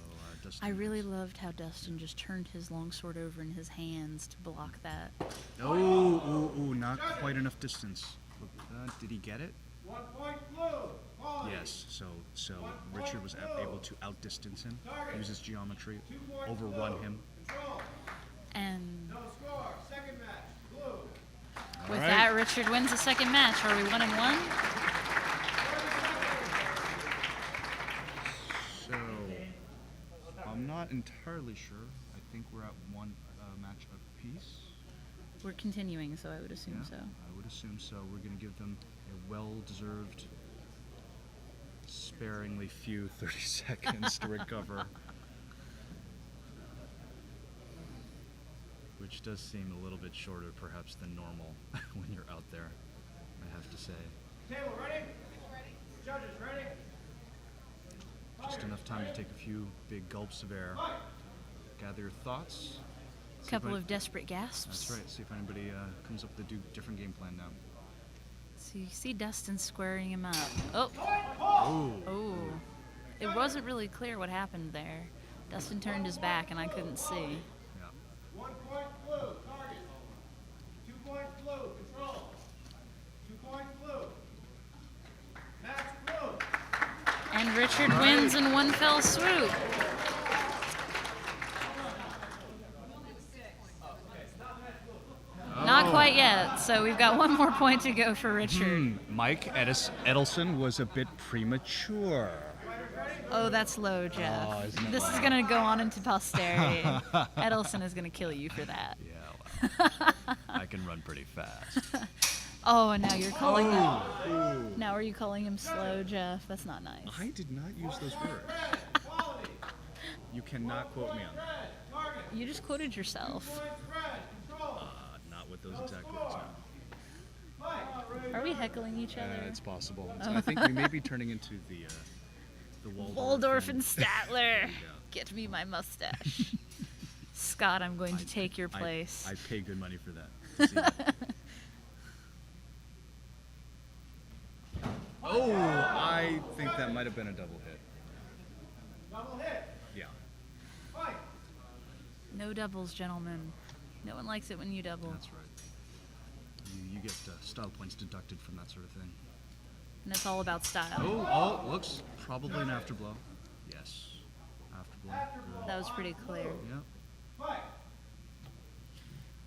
Dustin. I really loved how Dustin just turned his longsword over in his hands to block that. Not quite enough distance. Did he get it? 1 point blue, quality. Yes. So Richard was able to outdistance him, use his geometry, overrun him. Control. And No score, second match, blue. with that, Richard wins the second match. Are we 1-1? So I'm not entirely sure. I think we're at one match apiece. We're continuing, so I would assume so. I would assume so. We're going to give them a well-deserved, sparingly few 30 seconds to recover. Which does seem a little bit shorter, perhaps, than normal when you're out there, I have to say. Table ready? Ready. Judges ready? Just enough time to take a few big gulps of air, gather your thoughts. A couple of desperate gasps. That's right. See if anybody comes up with a different game plan now. So you see Dustin squaring him up. Oh. It wasn't really clear what happened there. Dustin turned his back and I couldn't see. 1 point blue, target. 2 point blue, control. 2 point blue. Match blue. And Richard wins in one fell swoop. Not quite yet, so we've got one more point to go for Richard. Mike Edelson was a bit premature. Oh, that's low, Jeff. Oh, isn't it This is low? going to go on into posterity. Edelson is going to kill you for that. Yeah, well, I can run pretty fast. Oh, and now you're calling him. Now are you calling him slow, Jeff? That's not nice. I did not use those words. You cannot quote me on that. You just quoted yourself. Not with those exact words. No. Are we heckling each other? It's possible. I think we may be turning into the Waldorf and Statler. Get me my mustache. Scott, I'm going to take your place. I pay good money for that. See that. I think that might have been a double hit. Double hit. Yeah. Fight. No doubles, gentlemen. No one likes it when you double. That's right. You get style points deducted from that sort of thing. And it's all about style. Looks probably an afterblow. Yes. Afterblow. That was pretty clear. Yep. Fight.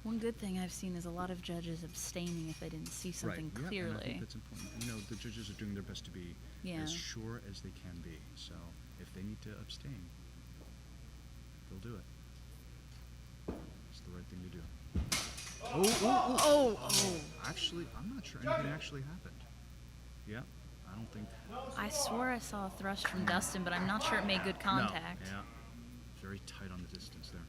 One good thing I've seen is a lot of judges abstaining if they didn't see something right. clearly. Yeah, and I think that's important. You know, the judges are doing their best to be as sure as they can be. So if they need to abstain, they'll do it. It's the right thing to do. Oh. Actually, I'm not sure anything actually happened. Yeah, I don't think. I swore I saw a thrust from Dustin, but I'm not sure it made good contact. No, yeah. Very tight on the distance there.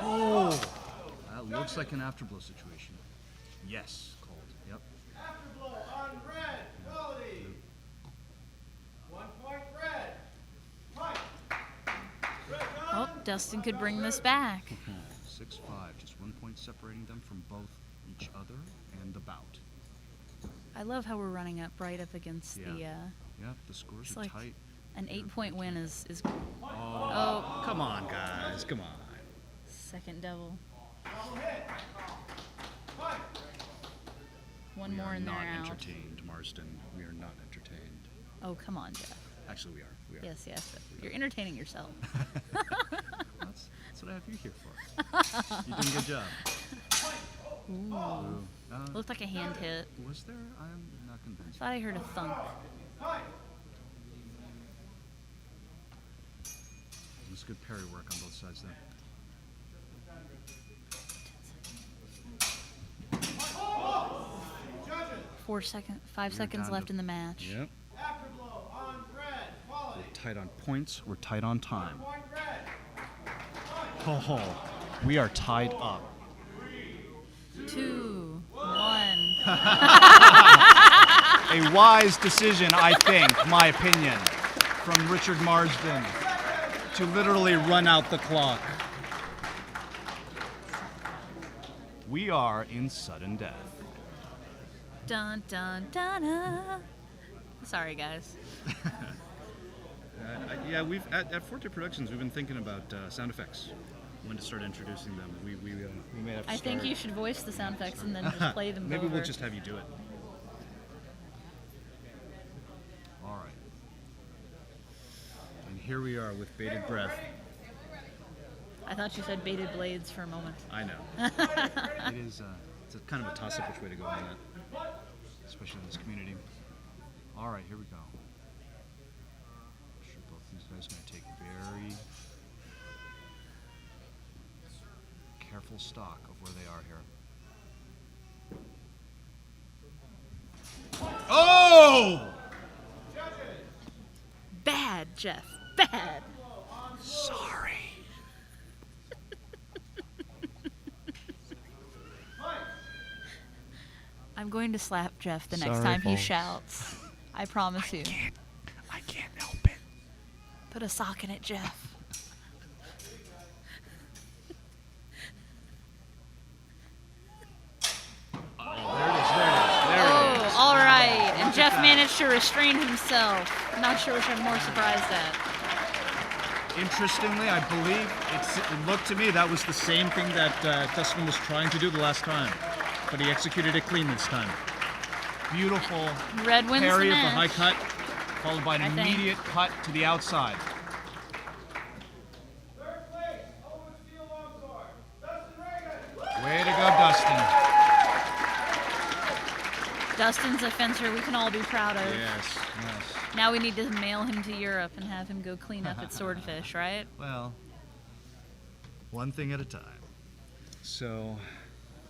Oh! That looks like an afterblow situation. Yes, called. Yep. Afterblow on red, quality. 1 point red. Fight. Oh, Dustin could bring this back. 6-5, just 1 point separating them from both each other and the bout. I love how we're running up right up against the. Yeah, the scores It's are like tight. an 8-point win is. Oh, come on, guys, come on. Second double. Double hit. Fight. One more and they're not out. entertained, Marsden. We are not entertained. Oh, come on, Jeff. Actually, we are. We are. Yes. You're entertaining yourself. That's what I have you here for. You did a good job. Ooh. Looked like a hand hit. Was there? I'm not I convinced. thought I heard a thunk. It was good parry work on both sides there. 5 seconds left in the match. Yep. Afterblow on red, quality. We're tight on points. We're tight on time. 1 point red. Oh, we are tied up. 2, 1. A wise decision, I think, my opinion, from Richard Marsden to literally run out the clock. We are in sudden death. Dun dun dun dun. Sorry, guys. Yeah, we've at Forte Productions we've been thinking about sound effects. When to start introducing them. We may have to I think start. you should voice the sound effects and then just play them Maybe over. we'll just have you do it. All right. And here we are with bated breath. I thought you said bated blades for a moment. I know. It is. It's a kind of a toss-up which way to go on that, especially in this community. All right, here we go. I'm sure both these guys are going to take very careful stock of where they are here. Oh! Bad, Jeff. Bad. Sorry. I'm going to slap Jeff the next Sorry, time he folks. shouts. I promise you. I can't help it. Put a sock in it, Jeff. Oh, all right. And Jeff managed to restrain himself. I'm not sure which I'm more surprised at. Interestingly, I believe it looked to me that was the same thing that Dustin was trying to do the last time, but he executed it clean this time. Beautiful Red wins parry the of the high match. cut, followed by an I think. immediate cut to the outside. Third place, Owen Steel Longsword, Dustin Reagan. Way to go, Dustin. Dustin's a fencer we can all be proud of. Yes. Now we need to mail him to Europe and have him go clean up at Swordfish, right? Well, one thing at a time. So,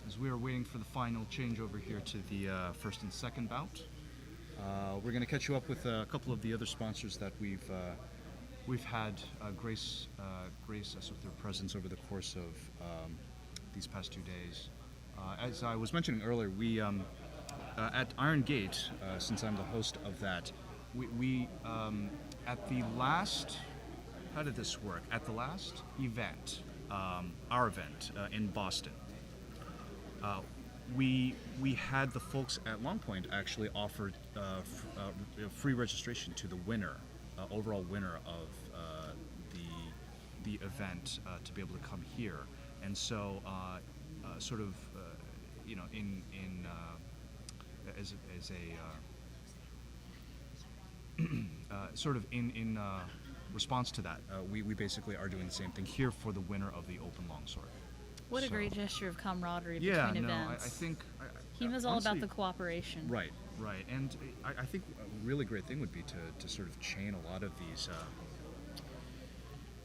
as we are waiting for the final changeover here to the first and second bout, we're going to catch you up with a couple of the other sponsors that we've had grace us with their presence over the course of these past 2 days. As I was mentioning earlier, we at Iron Gate, since I'm the host of that, we at the last, how did this work? At the last event, our event in Boston, we had the folks at Longpoint actually offered free registration to the winner, overall winner of the event, to be able to come here, and so you know, as a sort of in response to that, we basically are doing the same thing here for the winner of the open longsword. What a So- great gesture of camaraderie Yeah, between no, events. I think HEMA's all about honestly- the cooperation. Right, and I think a really great thing would be to sort of chain a lot of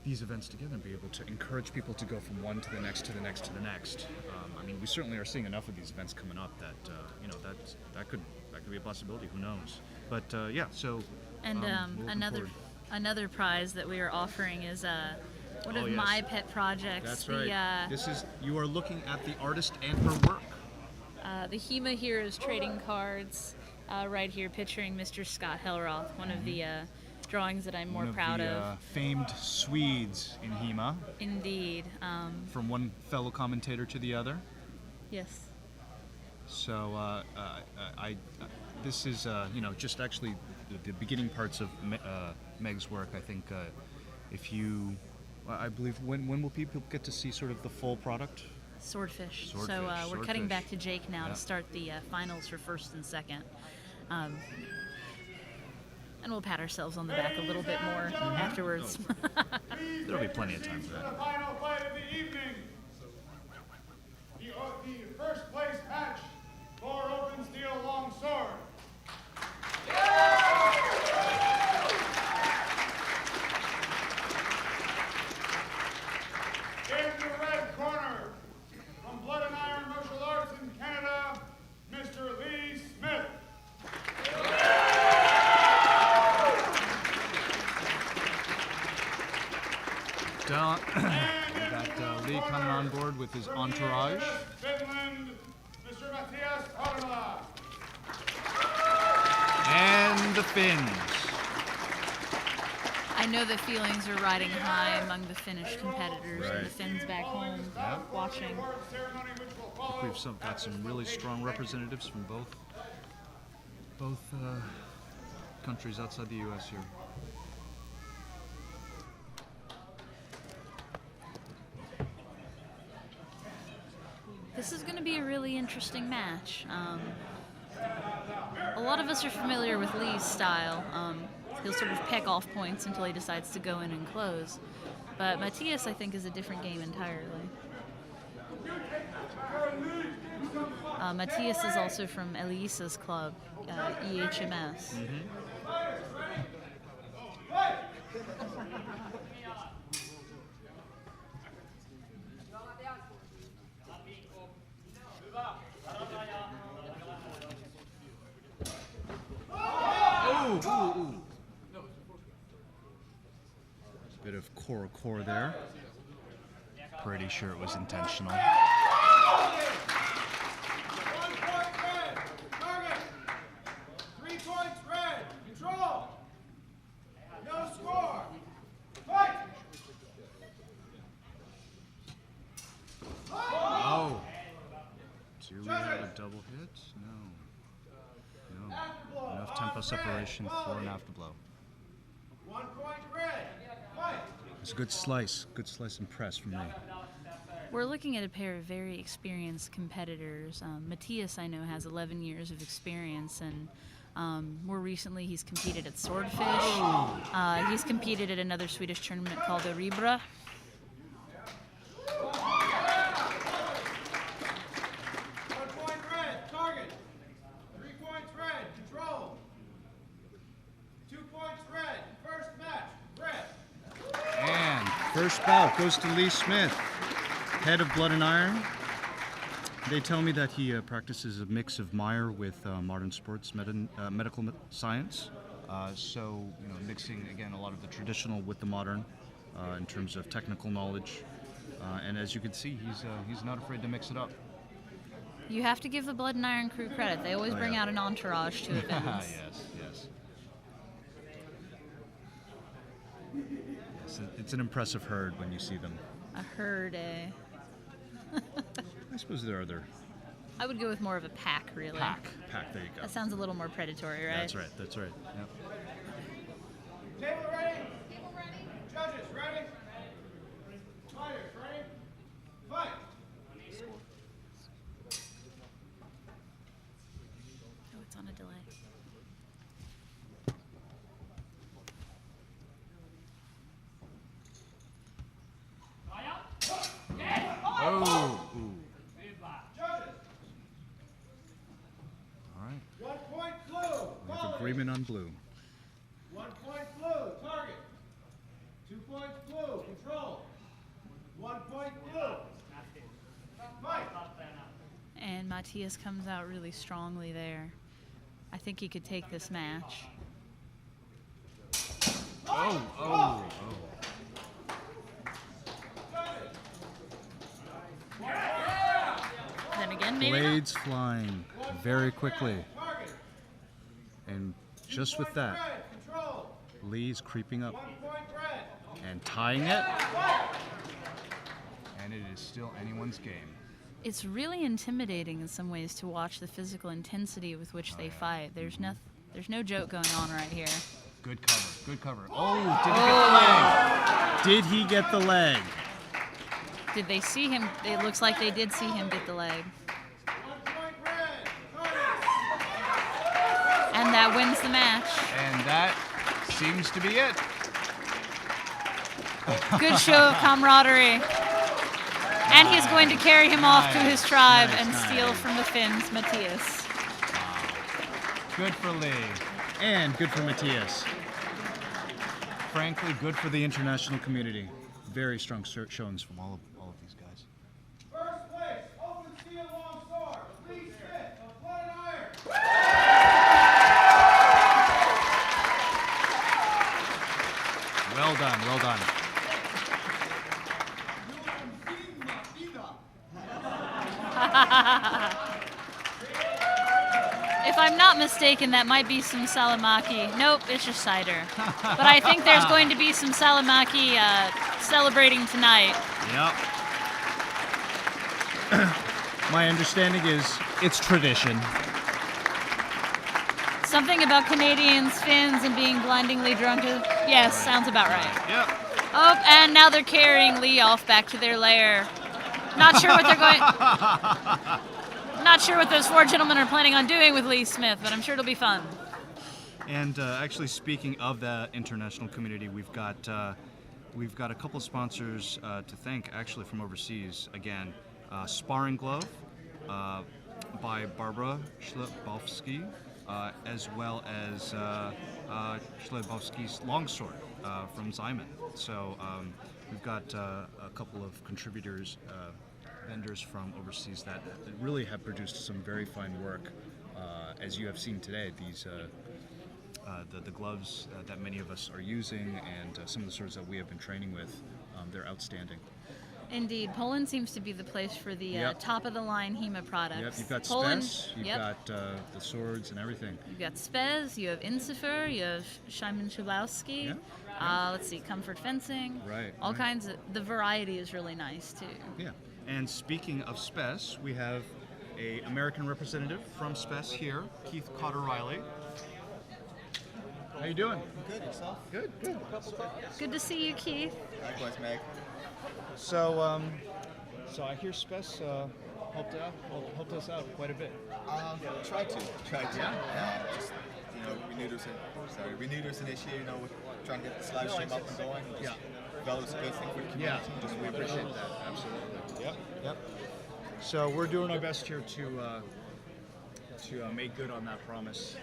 these events together and be able to encourage people to go from one to the next to the next to the next. I mean, we certainly are seeing enough of these events coming up that you know that could be a possibility. Who knows? But yeah, so And we're looking forward. another prize that we are offering is one of Oh, yes. my pet projects. That's the, right. This is you are looking at the artist and her work. The HEMA Heroes trading cards, right here, picturing Mr. Scott Hellroth, one of the drawings that I'm more One of proud the, of. famed Swedes in HEMA, Indeed. from one fellow commentator to the other. Yes. So this is you know, just actually the beginning parts of Meg's work. I think if you, I believe when will people get to see sort of the full product? Swordfish. So Swordfish, we're cutting swordfish. back to Jake now Yeah. to start the finals for first and second. And we'll pat ourselves on the back a little bit more afterwards. There'll be plenty of time for The that. final fight of the evening. The first place match for open steel long sword. In the red corner, from Blood and Iron Martial Arts in Canada, Mr. Lee Smith. Got Lee coming on board with his entourage. Finland, Mr. Matias Parmala. And the Finns. I know the feelings are riding high among the Finnish competitors and the Right. Finns back home watching. We've got some really strong representatives from both countries outside the U.S. here. This is going to be a really interesting match. A lot of us are familiar with Lee's style. He'll sort of peck off points until he decides to go in and close. But Matias, I think, is a different game entirely. Matias is also from Eliisa's club, EHMS. Bit of core there. Pretty sure it was intentional. 1 point red. Target. 3 points red. Control. No score. Fight. Oh. Do we have a double hit? No. Enough tempo separation for an afterblow. 1 point red. Fight. It's a good slice and press from me. We're looking at a pair of very experienced competitors. Matias, I know, has 11 years of experience, and more recently he's competed at Swordfish. He's competed at another Swedish tournament called Oribra. 1 point red. Target. 3 points red. Control. 2 points red. First match. Red. And first bout goes to Lee Smith, head of Blood and Iron. They tell me that he practices a mix of Meyer with modern sports medical science. So, you know, mixing, again, a lot of the traditional with the modern in terms of technical knowledge. And as you can see, he's not afraid to mix it up. You have to give the Blood and Iron crew credit. They always bring yeah. out an entourage to events. Yes. It's an impressive herd when you see them. A herd, eh? I suppose there are other I would go with more of a pack, really. pack. There you go. That sounds a little more predatory, right? That's right. Yep. Table ready? Table ready. Judges ready? Fighters ready? Fight. Oh. Ooh. Judges, All right. 1 point blue. We have agreement on blue. 1 point blue, target. 2 points blue, control. 1 point blue. Fight. And Matias comes out really strongly there. I think he could take this match. Oh. Then again, maybe not. Blades flying very quickly. And just with that, Lee's creeping up and tying it. And it is still anyone's game. It's really intimidating in some ways to watch the physical intensity with which they fight. There's no joke going on right here. Good cover. Oh, did he get the leg? Did he get the leg? Did they see him? It looks like they did see him get the leg. And that wins the match. And that seems to be it. Good show of camaraderie. And he's going to carry him off to his tribe and steal from the Finns, Matias. Good for Lee. And good for Matias. Frankly, good for the international community. Very strong showings from all of these guys. First place, open sea and long sword. Lee Schmidt of Blood and Iron. Well done. If I'm not mistaken, that might be some salamaki. Nope, it's just cider. But I think there's going to be some salamaki celebrating tonight. Yep. My understanding is it's tradition. Something about Canadians, Finns, and being blindingly drunk. Yes, sounds about right. Yep. Oh, and now they're carrying Lee off back to their lair. Not sure what they're going. Not sure what those 4 gentlemen are planning on doing with Lee Smith, but I'm sure it'll be fun. And actually, speaking of the international community, we've got a couple sponsors to thank, actually, from overseas. Again, Sparring Glove by Barbara Schlebowski, as well as Schlebowski's Longsword from Zyman. So we've got a couple of contributors, vendors from overseas that really have produced some very fine work. As you have seen today, these the gloves that many of us are using, and some of the swords that we have been training with, they're outstanding. Indeed, Poland seems to be the place for the top-of-the-line HEMA products. Yep, you've got Poland, Spes, you've got the swords and everything. You've got Spes, you have Insifer, you have Szymon Szulowski. Let's see, Comfort Fencing. Right. All kinds of, the variety is really nice too. Yeah. And speaking of Spes, we have a American representative from Spes here, Keith Cotter-Reilly. How you doing? Good, yourself? Good. Good to see you, Keith. Likewise, Meg. So, so I hear Spes helped us out quite a bit. Tried to. Yeah. Just, we knew there was an issue, with trying to get this live stream up and going. Felt it was a good thing for the community. We appreciate that. Absolutely. Yep. So we're doing our best here to make good on that promise.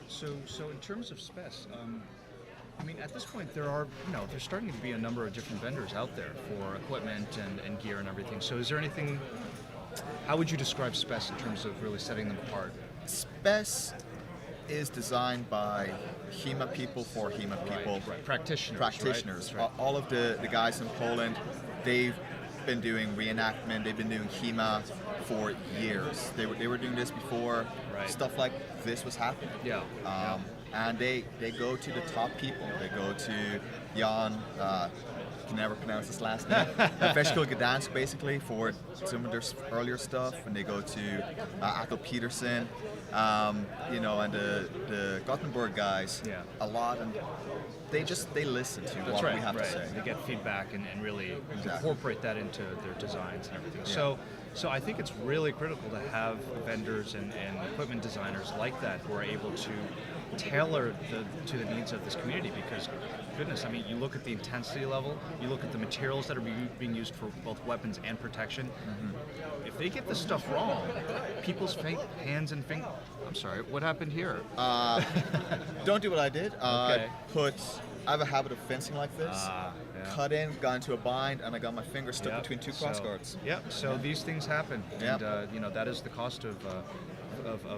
So in terms of Spes, I mean, at this point, there's starting to be a number of different vendors out there for equipment and gear and everything. So is there anything, how would you describe Spes in terms of really setting them apart? Spes is designed by HEMA people for HEMA people. Right. Practitioners. Right. All of the guys in Poland, they've been doing reenactment, they've been doing HEMA for years. They were doing this before stuff like this was happening. And they go to the top people. They go to Jan, can never pronounce his last name, Veshko Gdansk basically for some of their earlier stuff, and they go to Atto Peterson, and the Gothenburg guys a lot, and they listen to what we have to say. They get feedback and really incorporate that into their designs and everything. So I think it's really critical to have vendors and equipment designers like that who are able to tailor to the needs of this community, because goodness, I mean, you look at the intensity level, you look at the materials that are being used for both weapons and protection. If they get this stuff wrong, people's hands and fingers. I'm sorry, what happened here? Don't do what I did. Okay. I have a habit of fencing like this. Yeah. Cut in, got into a bind, and I got my finger stuck Yep. between two cross guards. Yep. So these things happen, Yep. and you know that is the cost of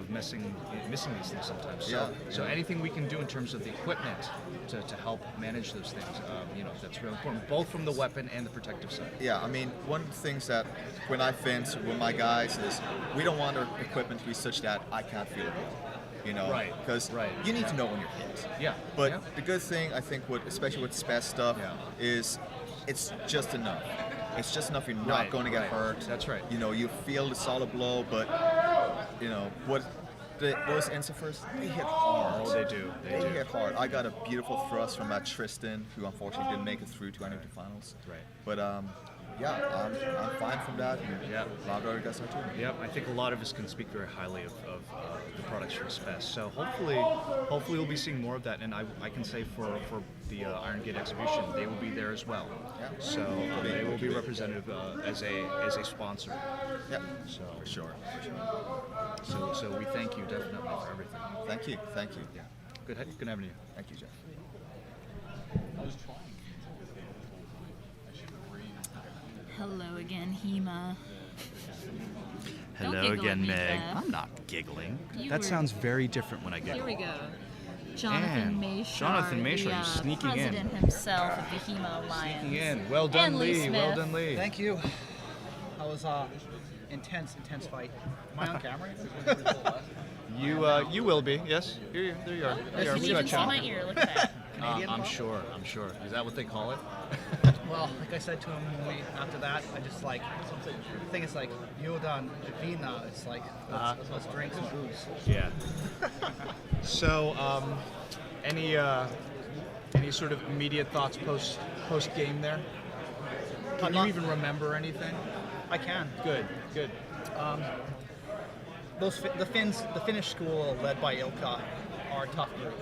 missing these things sometimes. So, Yeah. so anything we can do in terms of the equipment to help manage those things, you know, that's really important, both from the weapon and the protective side. Yeah, I mean, one of the things that when I fence with my guys is we don't want our equipment to be such that I can't feel it. You know, Right, because right. you need to know when you're hit. Yeah. But yeah. the good thing, I think, especially with spec stuff, Yeah. is it's just enough. It's just enough. You're not Right, going to get right. hurt. That's right. You know, you feel the solid blow, but you know those Encifers, they hit hard. Oh, they do. They do. hit hard. I got a beautiful thrust from Tristan, who unfortunately didn't make it through to any of the finals. Right. But yeah, I'm fine from that. And Yeah. a lot of other guys are too. Yep, I think a lot of us can speak very highly of the products from Spes. So hopefully we'll be seeing more of that. And I can say for the Iron Gate exhibition, they will be there as well. Yeah. So they will be representative as a sponsor. Yeah. So For sure. so we thank you definitely for everything. Thank you. Thank you. Yeah. Good having you. Thank you, Jeff. Hello again, HEMA. Don't Hello giggle at again, me, Meg. Jeff. I'm not giggling. You That were- sounds very different when I Here giggle. we go. Jonathan And Mayshar, Jonathan Mayshar, the you're sneaking in. president himself of the HEMA Alliance. Sneaking in. Well done, And Lee Lee. Well Smith. done, Lee. Thank you. That was intense fight. Am I on camera? You will be. Yes. There you are. There you are. You We can got even see you. my ear. Look at that. Canadian I'm pop? sure. I'm sure. Is that what they call it? Well, like I said to him after that, I just like, I think it's like Yodan Vina. It's like let's drink some booze. Yeah. So, any sort of immediate thoughts post game there? Can you even remember anything? I can. Good. Good. The Finnish school led by Ilkka are a tough group.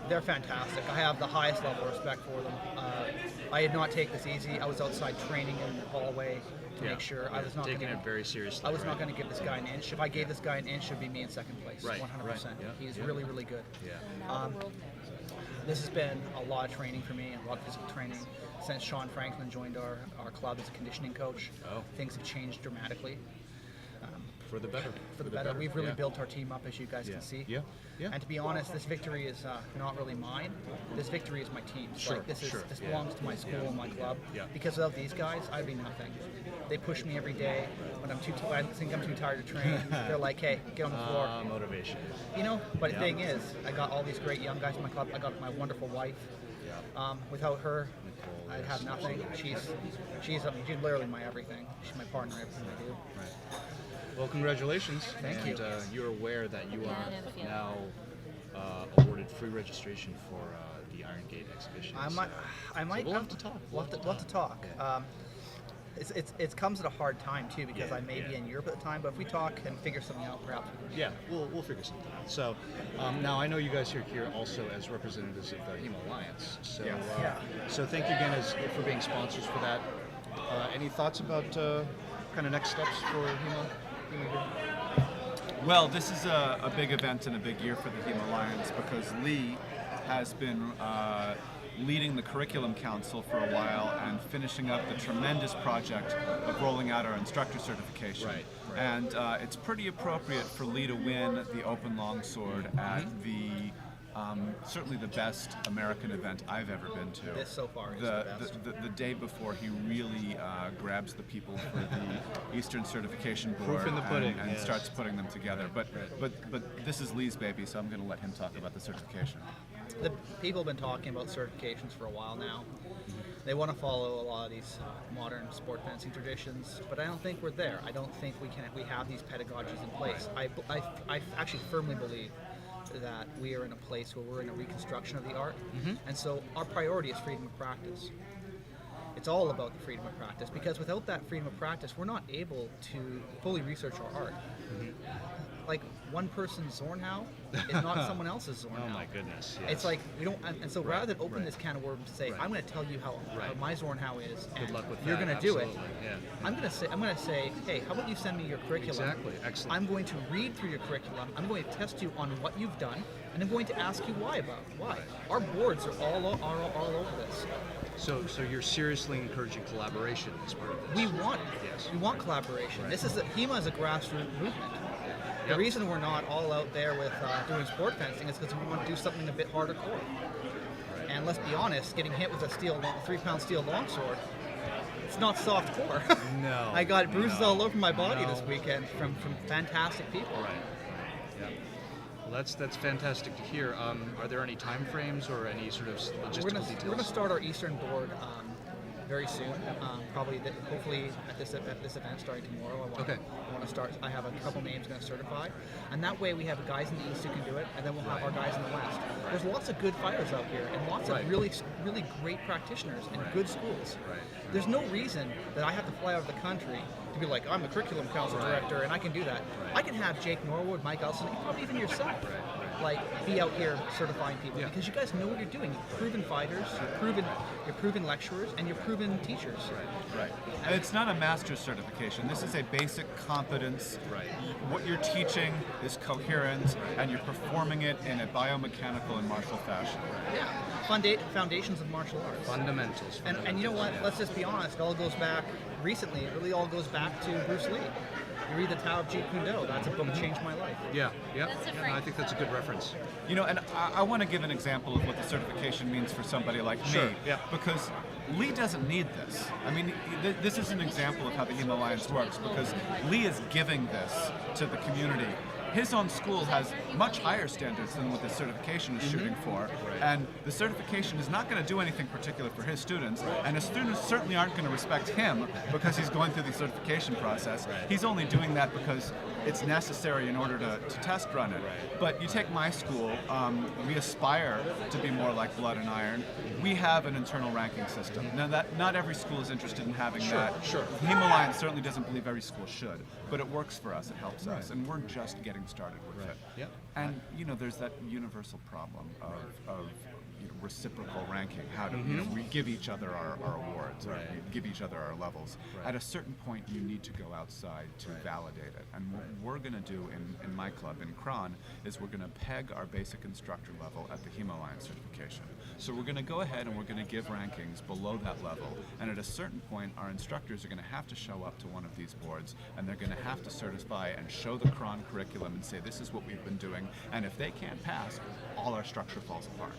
They're fantastic. I have the highest level of respect for them. I did not take this easy. I was outside training in the hallway to make sure I was not taking gonna, it very seriously. I was not right? going to give this guy an inch. If I gave this guy an inch, it would be me in second place. Right, 100%. right, yeah, He's yeah. really, really good. Yeah. This has been a lot of training for me, a lot of physical training. Since Sean Franklin joined our club as a conditioning coach, Oh. things have changed dramatically. For the better. For the better. We've really yeah. built our team up, as you guys Yeah. can see. Yeah. Yeah. And to be honest, this victory is not really mine. This victory is my team's. Sure, Like, this sure. this Yeah. belongs to my school and my club. Yeah. Because without these guys, I'd be nothing. They push me every day. When I think I'm too tired to train, they're like, "Hey, get on the floor." Motivation. You know. But Yeah. the thing is, I got all these great young guys in my club. I got my wonderful wife. Without her, I'd have nothing. She's literally my everything. She's my partner in everything I do. Right. Well, congratulations. Thank you. And you're aware that you Yeah, are I have a feeling. now awarded free registration for the Iron Gate exhibition. I might. we'll have to talk. We'll have to talk. It comes at a hard time too because Yeah, I may be yeah. in Europe at the time. But if we talk and figure something out, perhaps. Yeah, we'll figure something out. So now I know you guys are here also as representatives of the HEMA Alliance. So so thank you again for being sponsors for that. Any thoughts about kind of next steps for HEMA? Well, this is a big event and a big year for the HEMA Alliance because Lee has been leading the Curriculum Council for a while and finishing up the tremendous project of rolling out our instructor certification. Right. And it's pretty appropriate for Lee to win the Open Longsword at the certainly the best American event I've ever been to. This so far is the best. The day before, he really grabs the people for the Eastern Certification Board Proof in the pudding, and yes. starts putting them together. But this is Lee's baby, so I'm going to let him talk about the certification. The people have been talking about certifications for a while now. They want to follow a lot of these modern sport fencing traditions, but I don't think we're there. I don't think we have these pedagogies in place. I actually firmly believe that we are in a place where we're in a reconstruction of the art, and so our priority is freedom of practice. It's all about the freedom of practice, because without that freedom of practice, we're not able to fully research our art. like one person's Zornhau is not someone else's Zornhau. Oh my goodness. Yes. It's like we don't, and so rather than open right. this can of worms to say, Right. I'm going to tell you how my Zornhau is, Good and luck with you're that. going to do it. Absolutely. Yeah. I'm going to say, hey, how about you send me your curriculum? Exactly. Excellent. I'm going to read through your curriculum. I'm going to test you on what you've done, and I'm going to ask you why. Our boards are all over this. So you're seriously encouraging collaboration as part of this? We want Yes. we want collaboration. Right. This is HEMA is a grassroots movement. Yep. The reason we're not all out there with doing sport fencing is because we want to do something a bit harder core. Right. And let's be honest, getting hit with a 3-pound steel longsword, it's not soft core. No. I got bruises all over my body No. this weekend from fantastic people. Right. Yeah. Well, that's fantastic to hear. Are there any time frames or any sort of logistical details? We're going to start our Eastern board very soon. Hopefully at this event starting tomorrow. I want to start. I have a couple names going to certify, and that way we have guys in the East who can do it, and then we'll have our guys in the West. There's lots of good fighters out here, and lots of really great practitioners and good schools. Right. There's no reason that I have to fly out of the country to be like, I'm the curriculum council director, and I can do that. I can have Jake Norwood, Mike Edelson, and probably even yourself. Like be out here certifying people because you guys know what you're doing. You're proven fighters, you're proven lecturers, and you're proven teachers. Right. And it's not a master's certification. This is a basic competence. Right. What you're teaching is coherent, and you're performing it in a biomechanical and martial fashion. Yeah. Foundations of martial arts. Fundamentals. And you know what? Let's just be honest. It all goes back recently. It really all goes back to Bruce Lee. You read the Tao of Jeet Kune Do. That's a book that changed my life. Yeah. I think that's a good reference. You know, and I want to give an example of what the certification means for somebody like me. Yeah. Because Lee doesn't need this. I mean, this is an example of how the HEMA Alliance works, because Lee is giving this to the community. His own school has much higher standards than what the certification is shooting for, and the certification is not going to do anything particular for his students, and his students certainly aren't going to respect him because he's going through the certification process. He's only doing that because it's necessary in order to test run it. But you take my school, we aspire to be more like Blood and Iron. We have an internal ranking system. Now, that not every school is interested in having that. Sure. HEMA Alliance certainly doesn't believe every school should, but it works for us, it helps us, and we're just getting started with it. Yep. And you know, there's that universal problem of reciprocal ranking. How do we give each other our awards, or we give each other our levels? At a certain point, you need to go outside to validate it. And what we're going to do in my club, in Kron, is we're going to peg our basic instructor level at the HEMA Alliance certification. So we're going to go ahead and we're going to give rankings below that level. And at a certain point, our instructors are going to have to show up to one of these boards, and they're going to have to certify and show the Kron curriculum and say, this is what we've been doing. And if they can't pass, all our structure falls apart.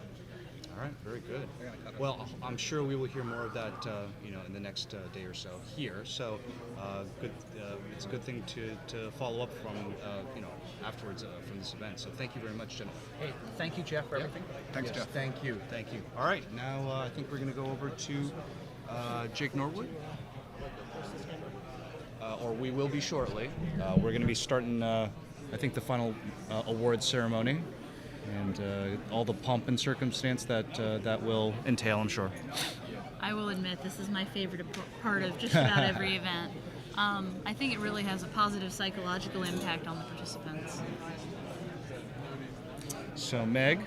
All right, very good. Well, I'm sure we will hear more of that, in the next day or so here. So, good. It's a good thing to follow up from, afterwards from this event. So, thank you very much, gentlemen. Hey, thank you, Jeff, for everything. Thanks, Jeff. Thank you. All right, now I think we're going to go over to Jake Norwood. Or we will be shortly. We're going to be starting, I think, the final awards ceremony. And all the pomp and circumstance that will entail, I'm sure. I will admit this is my favorite part of just about every event. I think it really has a positive psychological impact on the participants. So, Meg,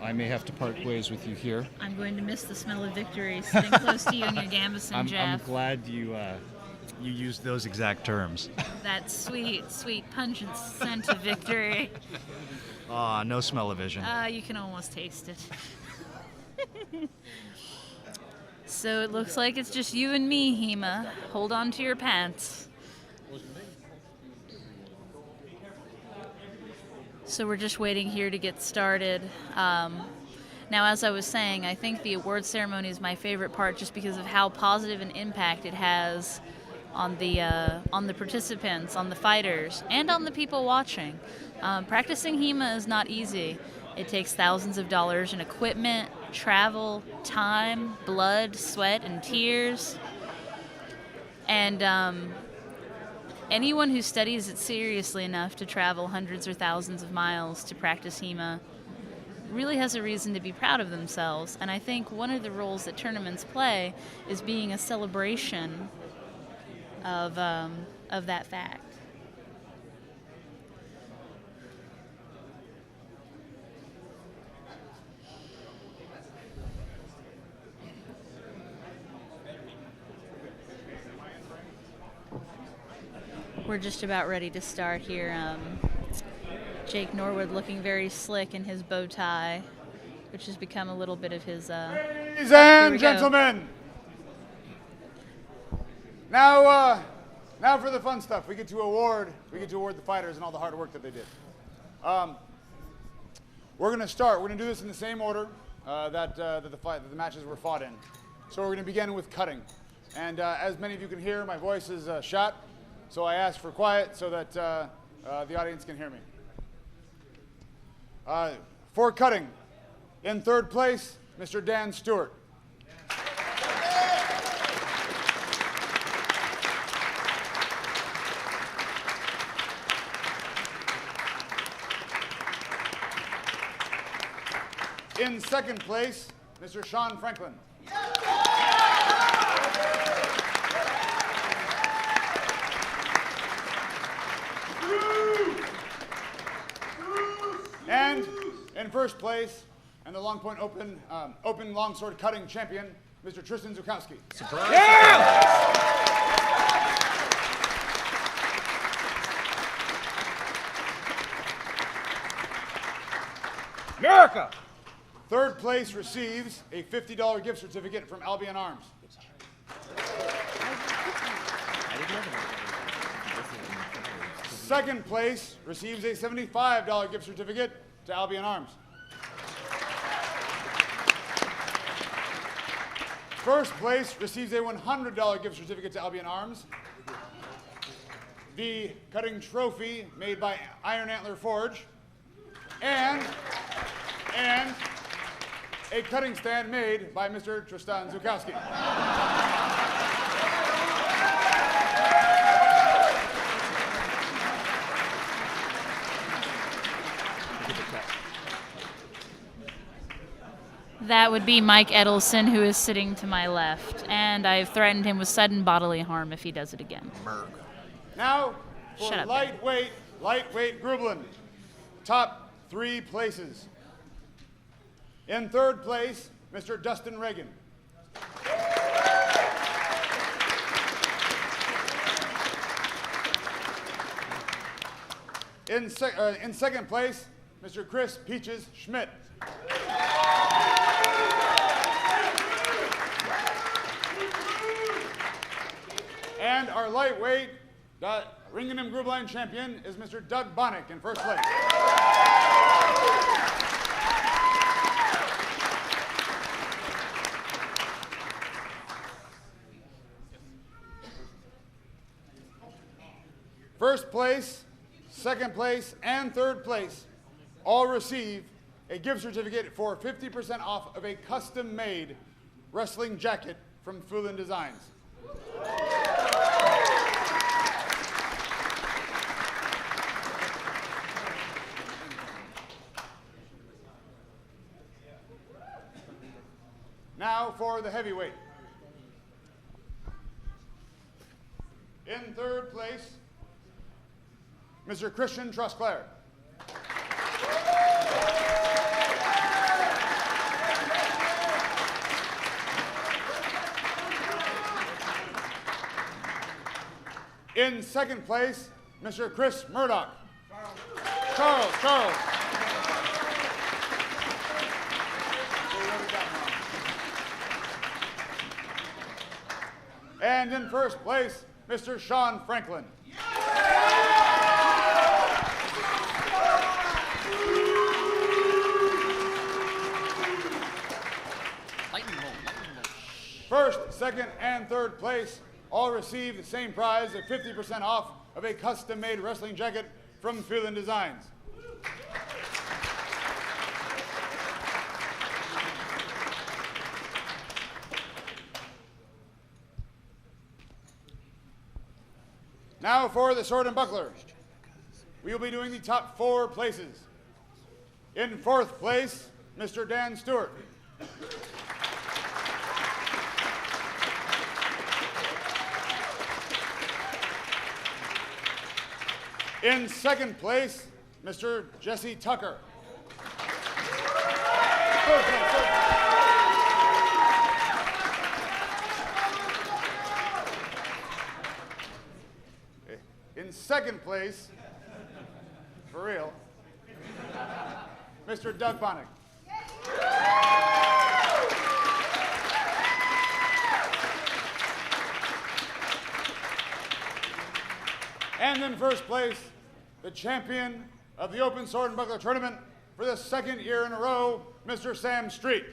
I may have to part ways with you here. I'm going to miss the smell of victory sitting close to you and your Gambison, Jeff. I'm glad you used those exact terms. That sweet, sweet pungent scent of victory. No smell-o-vision. You can almost taste it. So it looks like it's just you and me, HEMA. Hold on to your pants. So we're just waiting here to get started. Now, as I was saying, I think the award ceremony is my favorite part just because of how positive an impact it has on the participants, on the fighters, and on the people watching. Practicing HEMA is not easy. It takes thousands of dollars in equipment, travel, time, blood, sweat, and tears. And anyone who studies it seriously enough to travel hundreds or thousands of miles to practice HEMA really has a reason to be proud of themselves. And I think one of the roles that tournaments play is being a celebration of that fact. We're just about ready to start here. Jake Norwood looking very slick in his bow tie, which has become a little bit of his. Ladies and gentlemen, now for the fun stuff. We get to award the fighters and all the hard work that they did. We're going to start. We're going to do this in the same order that the matches were fought in. So we're going to begin with cutting. And as many of you can hear, my voice is shot. So I ask for quiet so that the audience can hear me. For cutting, in third place, Mr. Dan Stuart. In second place, Mr. Sean Franklin. And in first place, and the Longpoint Open Longsword Cutting Champion, Mr. Tristan Zukowski. Surprise! Yeah! America! Third place receives a $50 gift certificate from Albion Arms. Second place receives a $75 gift certificate to Albion Arms. First place receives a $100 gift certificate to Albion Arms. The cutting trophy made by Iron Antler Forge. And a cutting stand made by Mr. Tristan Zukowski. That would be Mike Edelson, who is sitting to my left, and I've threatened him with sudden bodily harm if he does it again. Now, for Shut up, lightweight Grublein, top 3 places. In third place, Mr. Dustin Reagan. In second place, Mr. Kris Peaches Schmidt. And our lightweight Ringenham Grublein champion is Mr. Doug Bahnick in first place. First place, second place, and third place all receive a gift certificate for 50% off of a custom-made wrestling jacket from Fulin Designs. Now for the heavyweight. In third place, Mr. Kristian Roukonen. In second place, Mr. Chris Murdock. Charles. And in first place, Mr. Sean Franklin. First, second, and third place all receive the same prize of 50% off of a custom-made wrestling jacket from Fulin Designs. Now for the sword and buckler. We will be doing the top 4 places. In fourth place, Mr. Dan Stuart. In second place, Mr. Jesse Tucker. In second place, for real, Mr. Doug Bahnick. And in first place, the champion of the Open Sword and Buckler Tournament for the second year in a row, Mr. Sam Street.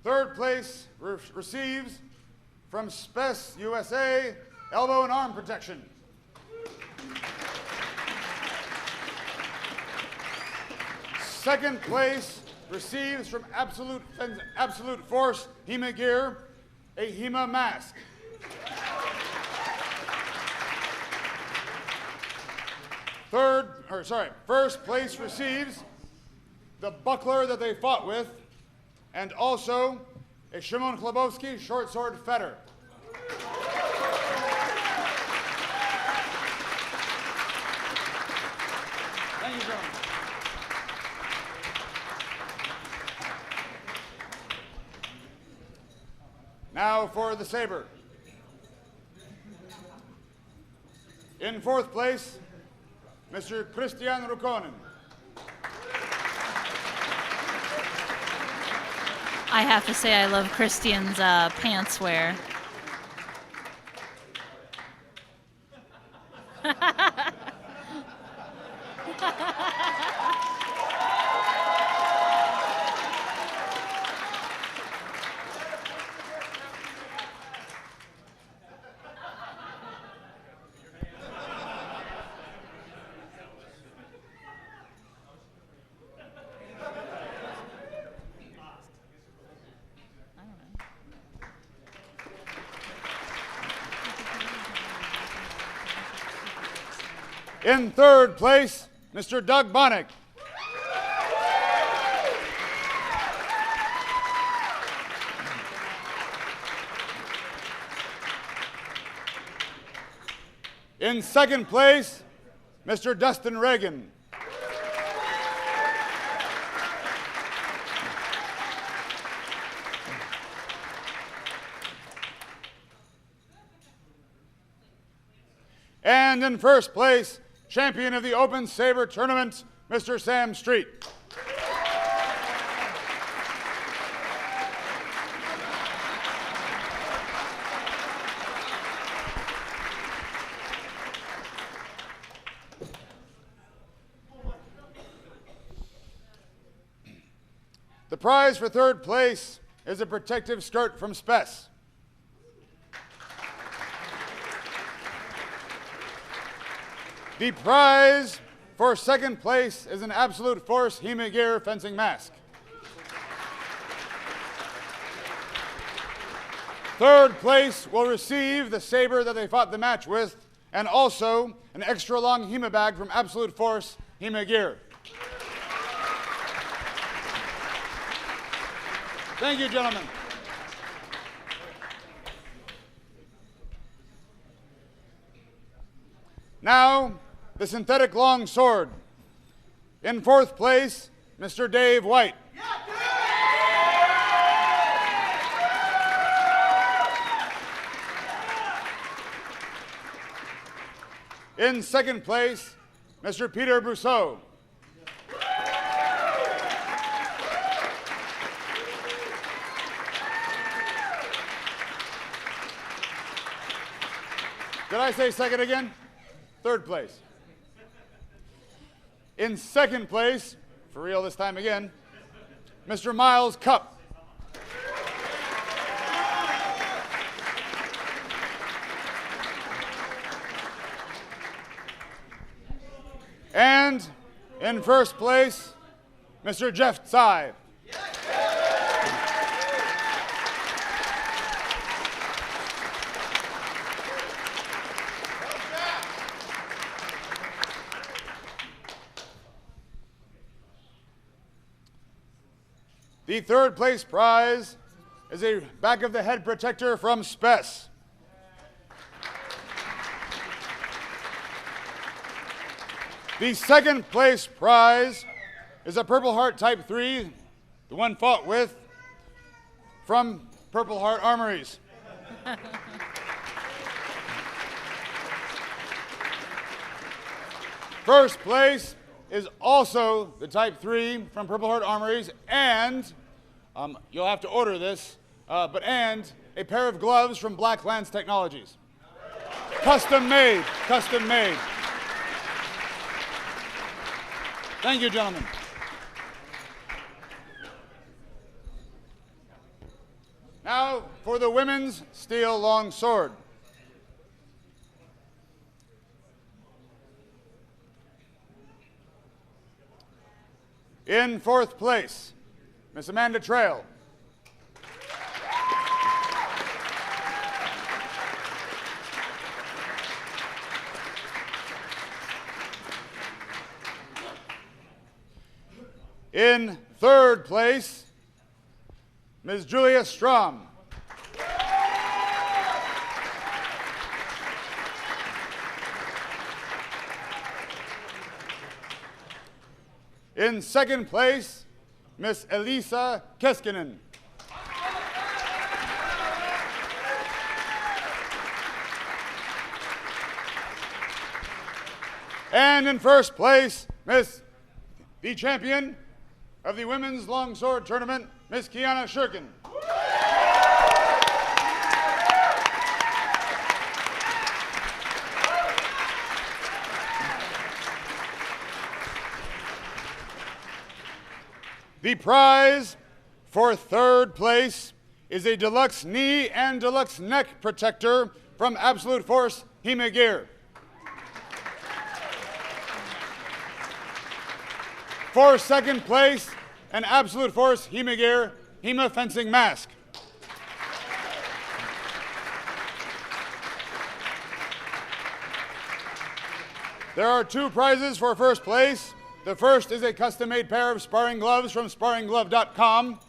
Third place receives from Spes USA, elbow and arm protection. Second place receives from Absolute Force HEMA Gear, a HEMA mask. First place receives the buckler that they fought with, and also a Szymon Chlebowski short sword fetter. Thank you, gentlemen. Now for the saber. In fourth place, Mr. Kristian Roukonen. I have to say I love Kristian's pants wear. In third place, Mr. Doug Bahnick. In second place, Mr. Dustin Reagan. And in first place, champion of the Open Saber Tournament, Mr. Sam Street. The prize for third place is a protective skirt from Spes. The prize for second place is an Absolute Force HEMA Gear fencing mask. Third place will receive the saber that they fought the match with, and also an extra long HEMA bag from Absolute Force HEMA Gear. Thank you, gentlemen. Now, the synthetic long sword. In fourth place, Mr. Dave White. In second place, Mr. Peter Brusseau. Did I say second again? Third place. In second place, for real this time again, Mr. Myles Cupp. And in first place, Mr. Jeff Tsay. The third place prize is a back of the head protector from Spes. The second place prize is a Purple Heart Type 3, the one fought with, from Purple Heart Armories. First place is also the Type 3 from Purple Heart Armories, and you'll have to order this, and a pair of gloves from Black Lance Technologies. Custom made, custom made. Thank you, gentlemen. Now for the women's steel long sword. In fourth place, Miss Amanda Trail. In third place, Ms. Julia Strom. In second place, Miss Eliisa Keskinen. And in first place, the champion of the women's longsword tournament, Miss Kiana Shurkin. The prize for third place is a deluxe knee and deluxe neck protector from Absolute Force HEMA gear. For second place, an Absolute Force HEMA gear HEMA fencing mask. There are two prizes for first place. The first is a custom-made pair of sparring gloves from sparringglove.com.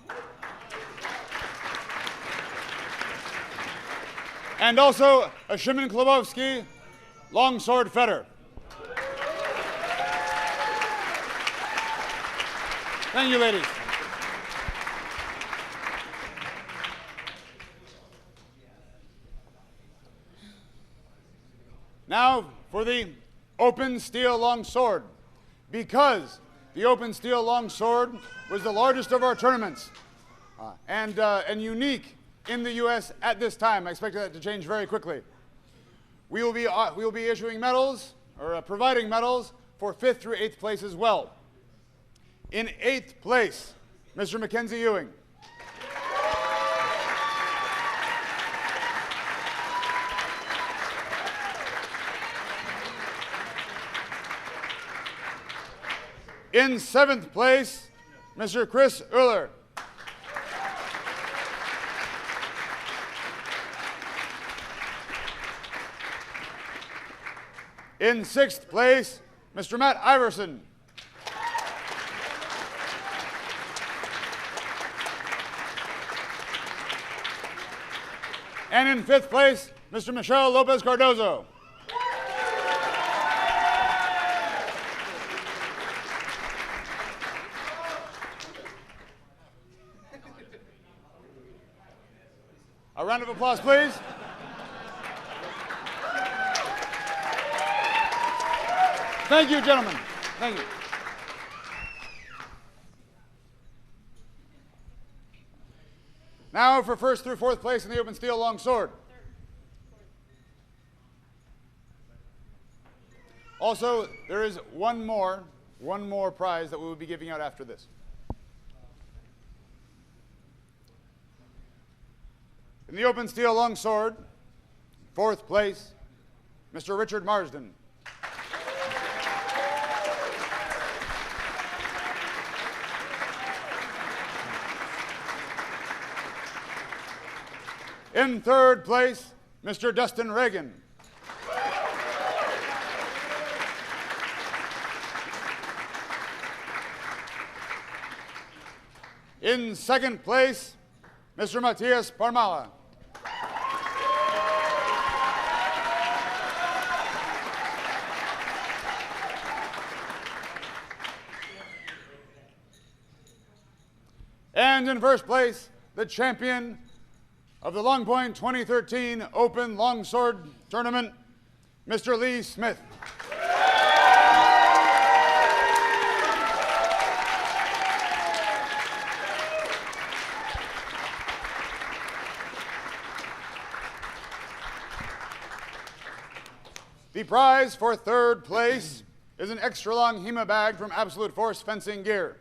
And also a Szymon Klubowski longsword fetter. Thank you, ladies. Now for the open steel long sword. Because the open steel long sword was the largest of our tournaments and unique in the U.S. at this time. I expect that to change very quickly. We will be issuing medals, or providing medals, for 5th through 8th place as well. In 8th place, Mr. Mackenzie Ewing. In 7th place, Mr. Chris Uller. In 6th place, Mr. Matt Iverson. And in 5th place, Mr. Mishael Lopez Cardozo. A round of applause, please. Thank you, gentlemen. Thank you. Now for 1st through 4th place in the open steel long sword. Also, there is one more prize that we will be giving out after this. In the open steel long sword, 4th place, Mr. Richard Marsden. In 3rd place, Mr. Dustin Reagan. In 2nd place, Mr. Matias Parmala. And in first place, the champion of the Longpoint 2013 Open Longsword Tournament, Mr. Lee Smith. The prize for third place is an extra-long HEMA bag from Absolute Force Fencing Gear.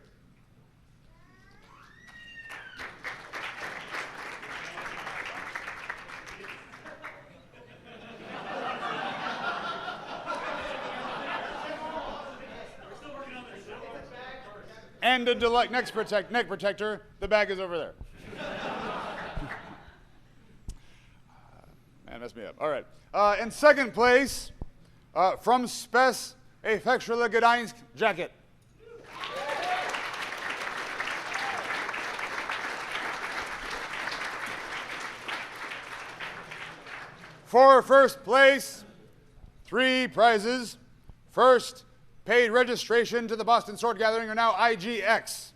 And a deluxe neck protector. The bag is over there. Man, messed me up. All right. In second place, from Spes, a Fechtens Gdańsk jacket. For first place, 3 prizes. First, paid registration to the Boston Sword Gathering, or now IGX.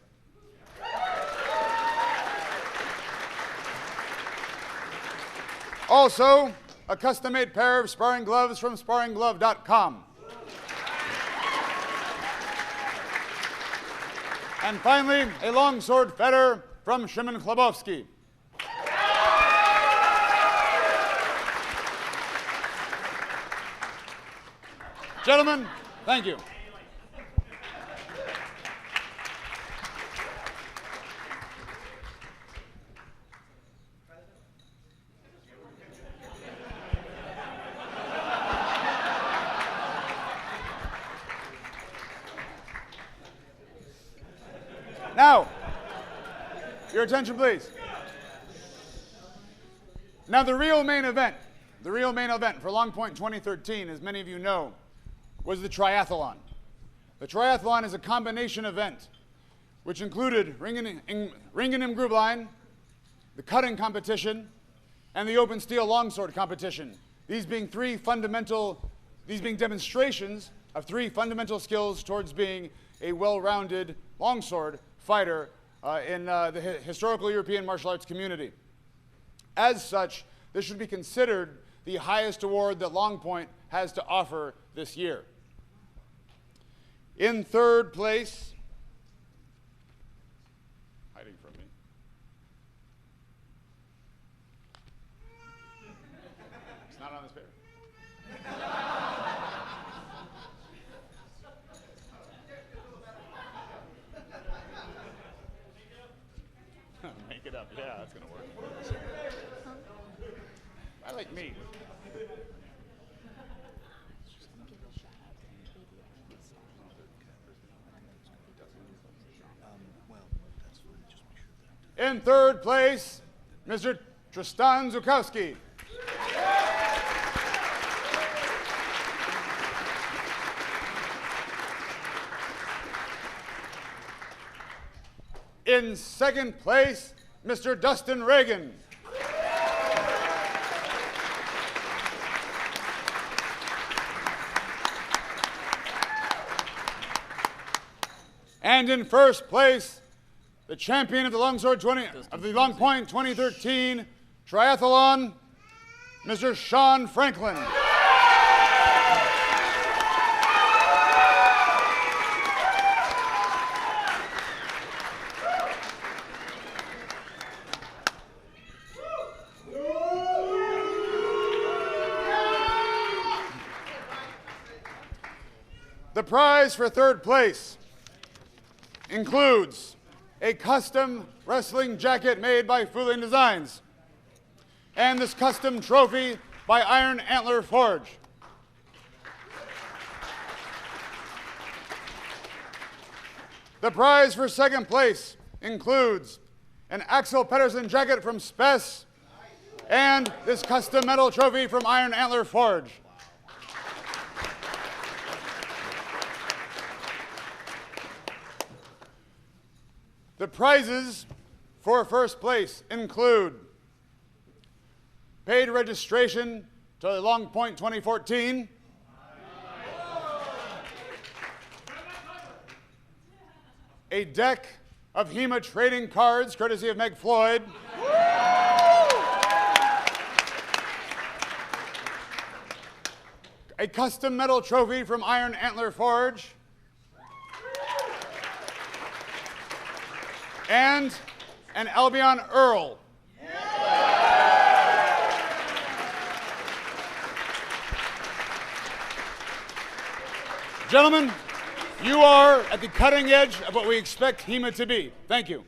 Also, a custom-made pair of sparring gloves from sparringglove.com. And finally, a longsword fetter from Szymon Chlebowski. Gentlemen, thank you. Now, your attention, please. Now, the real main event for Longpoint 2013, as many of you know, was the triathlon. The triathlon is a combination event which included Ringen im Grublein, the cutting competition, and the open steel longsword competition. These being demonstrations of 3 fundamental skills towards being a well-rounded longsword fighter in the historical European martial arts community. As such, this should be considered the highest award that Longpoint has to offer this year. In third place, hiding from me. It's not on this paper. Make it up. Yeah, that's going to work. I like meat. In third place, Mr. Tristan Zukowski. In second place, Mr. Dustin Reagan. And in first place, the champion of the Longpoint 2013 Triathlon, Mr. Sean Franklin. The prize for third place includes a custom wrestling jacket made by Fooling Designs, and this custom trophy by Iron Antler Forge. The prize for second place includes an Axel Pedersen jacket from Spes and this custom metal trophy from Iron Antler Forge. The prizes for first place include paid registration to Longpoint 2014, a deck of HEMA trading cards, courtesy of Meg Floyd. A custom metal trophy from Iron Antler Forge. And an Albion Earl. Gentlemen, you are at the cutting edge of what we expect HEMA to be. Thank you.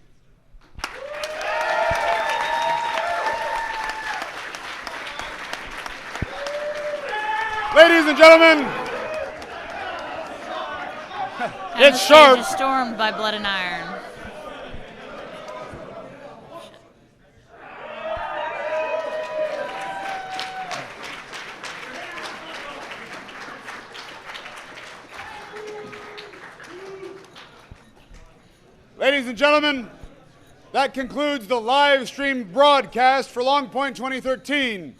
Ladies and gentlemen, And it's the sharp. stage is stormed by Blood and Iron. Ladies and gentlemen, that concludes the live stream broadcast for Longpoint 2013.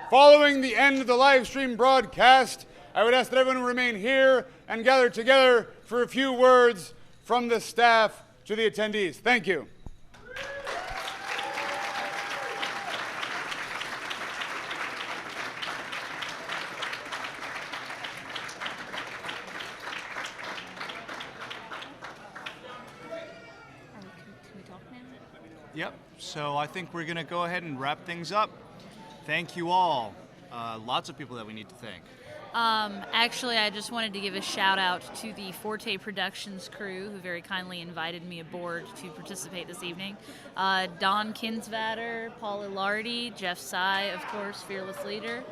Following the end of the live stream broadcast, I would ask that everyone remain here and gather together for a few words from the staff to the attendees. Thank you. Can we talk now? Yep. So I think we're going to go ahead and wrap things up. Thank you all. Lots of people that we need to thank. Actually, I just wanted to give a shout out to the Forte Productions crew who very kindly invited me aboard to participate this evening. Don Kinsvatter, Paul Ilardi, Jeff Tsay, of course, fearless leader.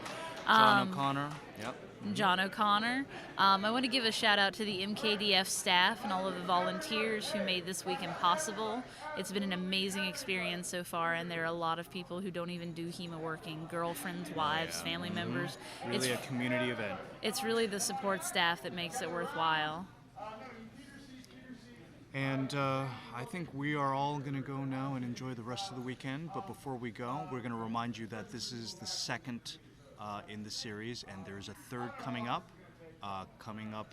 John O'Connor. Yep. John O'Connor. I want to give a shout out to the MKDF staff and all of the volunteers who made this weekend possible. It's been an amazing experience so far, and there are a lot of people who don't even do HEMA working, girlfriends, wives, family members. Really a community event. It's really the support staff that makes it worthwhile. And I think we are all going to go now and enjoy the rest of the weekend. But before we go, we're going to remind you that this is the second in the series, and there's a third coming up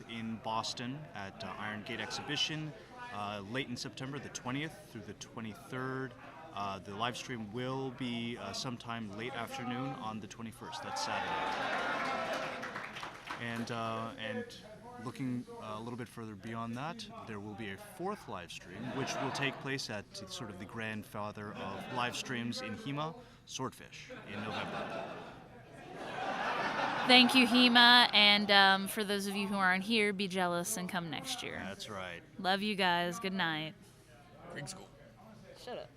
in Boston at Iron Gate Exhibition late in September, the 20th through the 23rd. The live stream will be sometime late afternoon on the 21st. That's Saturday. And looking a little bit further beyond that, there will be a fourth live stream, which will take place at sort of the grandfather of live streams in HEMA, Swordfish, in November. Thank you, HEMA, and for those of you who aren't here, be jealous and come next year. That's right. Love you guys. Good night. Grade school. Shut up.